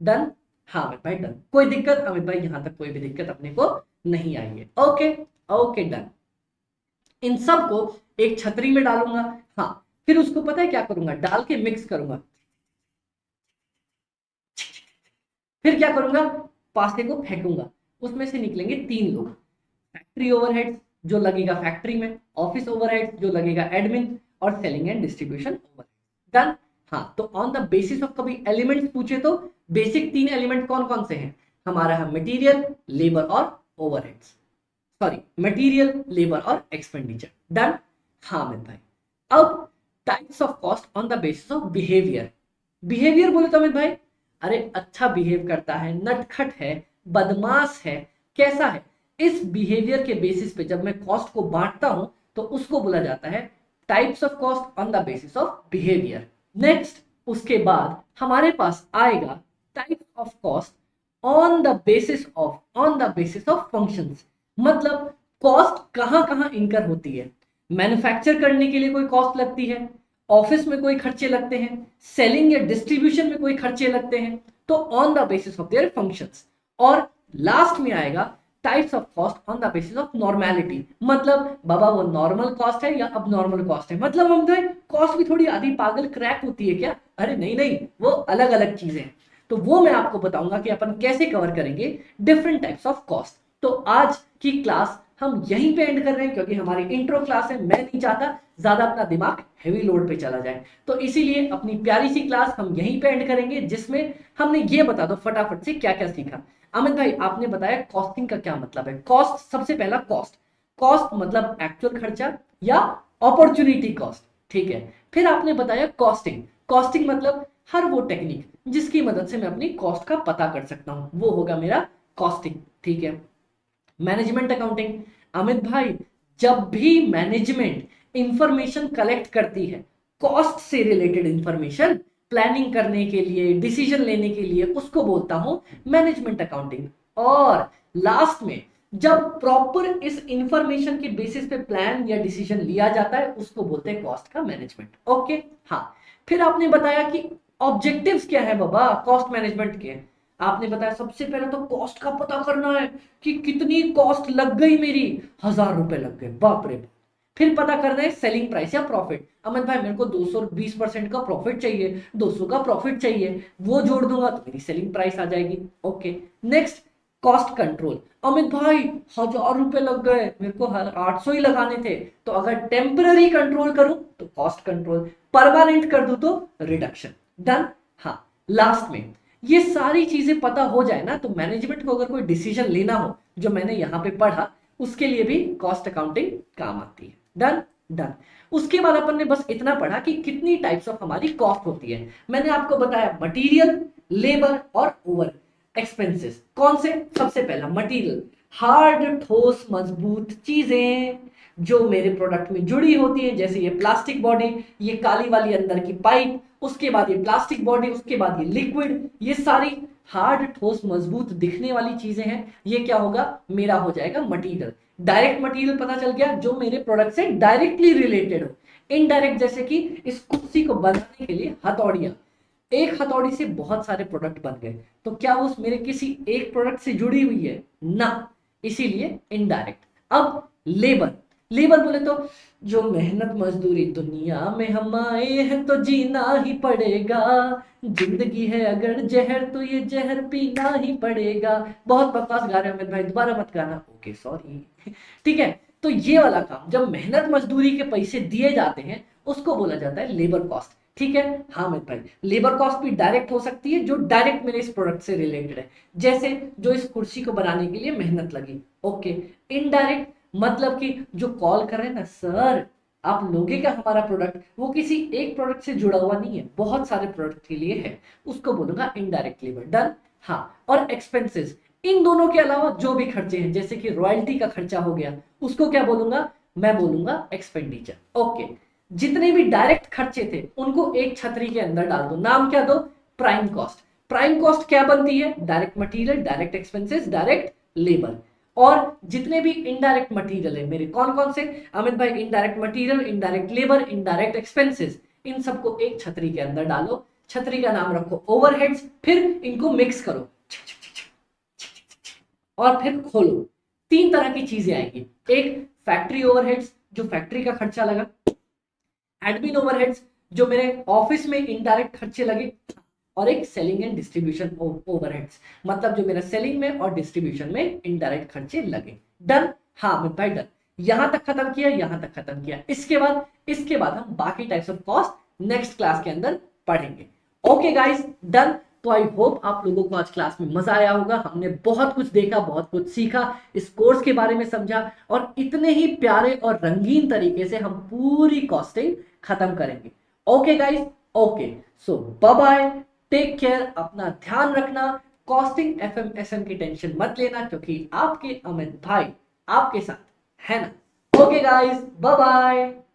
डन? हाँ अमित भाई डन। कोई दिक्कत अमित भाई? यहां तक कोई भी दिक्कत अपने को नहीं आई है। Okay okay done. इन सब को एक छतरी में डालूंगा, हाँ। फिर उसको पता है क्या करूंगा? डाल के मिक्स करूंगा। फिर क्या करूंगा? पासे को फेंकूंगा, उसमें से निकलेंगे 3 लोग। फैक्ट्री ओवरहेड्स जो लगेगा फैक्ट्री में, ऑफिस ओवरहेड्स जो लगेगा एडमिन, और selling and distribution overhead. Done? हाँ, तो ऑन द बेसिस ऑफ कभी एलिमेंट्स पूछे तो बेसिक 3 एलिमेंट कौन कौन से हैं हमारा? है मटेरियल, लेबर और ओवरहेड्स, सॉरी मटेरियल, लेबर और एक्सपेंडिचर। डन? हाँ अमित भाई। अब types of cost on the basis of behaviour. Behaviour बोले तो अमित भाई, अरे अच्छा बिहेव करता है, नटखट है, बदमाश है, कैसा है, इस बिहेवियर के बेसिस पे जब मैं कॉस्ट को बांटता हूं तो उसको बोला जाता है types of cost on the basis of behaviour. Next उसके बाद हमारे पास आएगा types of cost on the basis of functions. मतलब कॉस्ट कहां कहां इनकर होती है? मैन्युफैक्चर करने के लिए कोई कॉस्ट लगती है, ऑफिस में कोई खर्चे लगते हैं, सेलिंग या डिस्ट्रीब्यूशन में कोई खर्चे लगते हैं, तो on the basis of their functions. और लास्ट में आएगा types of cost on the basis of normality. मतलब बाबा वो नॉर्मल कॉस्ट है या अब नॉर्मल कॉस्ट है? मतलब हम कॉस्ट भी थोड़ी आधी पागल क्रैक होती है क्या? अरे नहीं नहीं, वो अलग अलग चीजें हैं। तो वो मैं आपको बताऊंगा कि अपन कैसे कवर करेंगे डिफरेंट टाइप्स ऑफ कॉस्ट। तो आज की क्लास हम यहीं पे एंड कर रहे हैं क्योंकि हमारी इंट्रो क्लास है। मैं नहीं चाहता ज्यादा अपना दिमाग हेवी लोड पे चला जाए। तो इसीलिए अपनी प्यारी सी क्लास हम यहीं पे एंड करेंगे, जिसमें हमने ये बता दो फटाफट से क्या क्या सीखा। अमित भाई आपने बताया कॉस्टिंग का क्या मतलब है। कॉस्ट, सबसे पहला कॉस्ट, कॉस्ट मतलब एक्चुअल खर्चा या अपॉर्चुनिटी कॉस्ट, ठीक है। फिर आपने बताया कॉस्टिंग, कॉस्टिंग मतलब हर वो टेक्निक जिसकी मदद से मैं अपनी कॉस्ट का पता कर सकता हूं, वो होगा मेरा कॉस्टिंग, ठीक है। मैनेजमेंट अकाउंटिंग, अमित भाई जब भी मैनेजमेंट इंफॉर्मेशन कलेक्ट करती है कॉस्ट से रिलेटेड इंफॉर्मेशन, प्लानिंग करने के लिए, डिसीजन लेने के लिए, उसको बोलता हूं मैनेजमेंट अकाउंटिंग। और लास्ट में जब प्रॉपर इस इंफॉर्मेशन के बेसिस पे प्लान या डिसीजन लिया जाता है उसको बोलते हैं कॉस्ट का मैनेजमेंट। ओके, हाँ। फिर आपने बताया कि ऑब्जेक्टिव्स क्या है बाबा कॉस्ट मैनेजमेंट के। आपने बताया सबसे पहले तो कॉस्ट का पता करना है कि कितनी कॉस्ट लग गई मेरी, 1,000 रुपए लग गए, बाप रे। फिर पता करना है सेलिंग प्राइस या प्रॉफिट। अमित भाई मेरे को 220% का प्रॉफिट चाहिए, 200 का प्रॉफिट चाहिए, वो जोड़ दूंगा तो मेरी सेलिंग प्राइस आ जाएगी। Okay, next cost control. Amit भाई 1,000 रुपए लग गए, मेरे को 800 ही लगाने थे, तो अगर टेम्पररी कंट्रोल करूं तो कॉस्ट कंट्रोल, परमानेंट कर दूं तो रिडक्शन। डन। हाँ, लास्ट में ये सारी चीजें पता हो जाए ना तो मैनेजमेंट को अगर कोई डिसीजन लेना हो जो मैंने यहां पे पढ़ा, उसके लिए भी कॉस्ट अकाउंटिंग काम आती है। Done done. उसके बाद अपन ने बस इतना पढ़ा कि कितनी टाइप्स ऑफ हमारी कॉस्ट होती है। मैंने आपको बताया मटेरियल, लेबर और ओवर एक्सपेंसेस। कौन से? सबसे पहला मटेरियल, हार्ड ठोस मजबूत चीजें जो मेरे प्रोडक्ट में जुड़ी होती है, जैसे ये प्लास्टिक बॉडी, ये काली वाली अंदर की पाइप, उसके बाद ये प्लास्टिक बॉडी, उसके बाद ये लिक्विड, ये सारी हार्ड ठोस मजबूत दिखने वाली चीजें हैं। ये क्या होगा? मेरा हो जाएगा मटेरियल। डायरेक्ट मटेरियल पता चल गया जो मेरे प्रोडक्ट से डायरेक्टली रिलेटेड हो। इनडायरेक्ट जैसे कि इस कुर्सी को बनाने के लिए हथौड़ियां, एक हथौड़ी से बहुत सारे प्रोडक्ट बन गए, तो क्या उस मेरे किसी एक प्रोडक्ट से जुड़ी हुई है ना, इसीलिए इनडायरेक्ट। अब लेबर, लेबर बोले तो जो मेहनत मजदूरी दुनिया में हम आए हैं तो जीना ही पड़ेगा, जिंदगी है अगर जहर तो ये जहर पीना ही पड़ेगा। बहुत बकवास गा रहे हो अमित भाई, दोबारा मत गाना। Okay sorry. ठीक है, तो ये वाला काम जब मेहनत मजदूरी के पैसे दिए जाते हैं उसको बोला जाता है लेबर कॉस्ट। ठीक है, हाँ अमित भाई, लेबर कॉस्ट भी डायरेक्ट हो सकती है जो डायरेक्ट मेरे इस प्रोडक्ट से रिलेटेड है, जैसे जो इस कुर्सी को बनाने के लिए मेहनत लगी। ओके, इनडायरेक्ट मतलब कि जो कॉल कर रहे हैं ना, सर आप लोगे क्या हमारा प्रोडक्ट, वो किसी एक प्रोडक्ट से जुड़ा हुआ नहीं है, बहुत सारे प्रोडक्ट के लिए है, उसको बोलूंगा इनडायरेक्ट लेबर। डन। हाँ, और एक्सपेंसेस, इन दोनों के अलावा जो भी खर्चे हैं, जैसे कि रॉयल्टी का खर्चा हो गया, उसको क्या बोलूंगा? मैं बोलूंगा एक्सपेंडिचर। ओके, जितने भी डायरेक्ट खर्चे थे उनको एक छतरी के अंदर डाल दो, नाम क्या दो? Prime cost. प्राइम कॉस्ट क्या बनती है? Direct material, direct expenses, direct labour. और जितने भी इनडायरेक्ट मटेरियल है मेरे, कौन कौन से अमित भाई? Indirect material, indirect labour, indirect expenses, इन सबको एक छतरी के अंदर डालो। छतरी का नाम रखो ओवरहेड्स, फिर इनको मिक्स करो और फिर खोलो। तीन तरह की चीजें आएंगी, एक फैक्ट्री ओवरहेड्स जो फैक्ट्री का खर्चा लगा, एडमिन ओवरहेड्स जो मेरे ऑफिस में इनडायरेक्ट खर्चे लगे, और एक सेलिंग एंड डिस्ट्रीब्यूशन ओवरहेड्स मतलब जो मेरा सेलिंग में और डिस्ट्रीब्यूशन में इनडायरेक्ट खर्चे लगे। डन। हाँ मैं भाई डन, यहां तक खत्म किया, यहां तक खत्म किया। इसके बाद हम बाकी types of cost next class के अंदर पढ़ेंगे। Okay guys, done. तो आई होप आप लोगों को आज क्लास में मजा आया होगा। हमने बहुत कुछ देखा, बहुत कुछ सीखा, इस कोर्स के बारे में समझा, और इतने ही प्यारे और रंगीन तरीके से हम पूरी कॉस्टिंग खत्म करेंगे। ओके गाइस, ओके, सो बाय बाय, टेक केयर, अपना ध्यान रखना। कॉस्टिंग एफएमएसएम की टेंशन मत लेना क्योंकि आपके अमित भाई आपके साथ है ना। Okay guys, bye bye.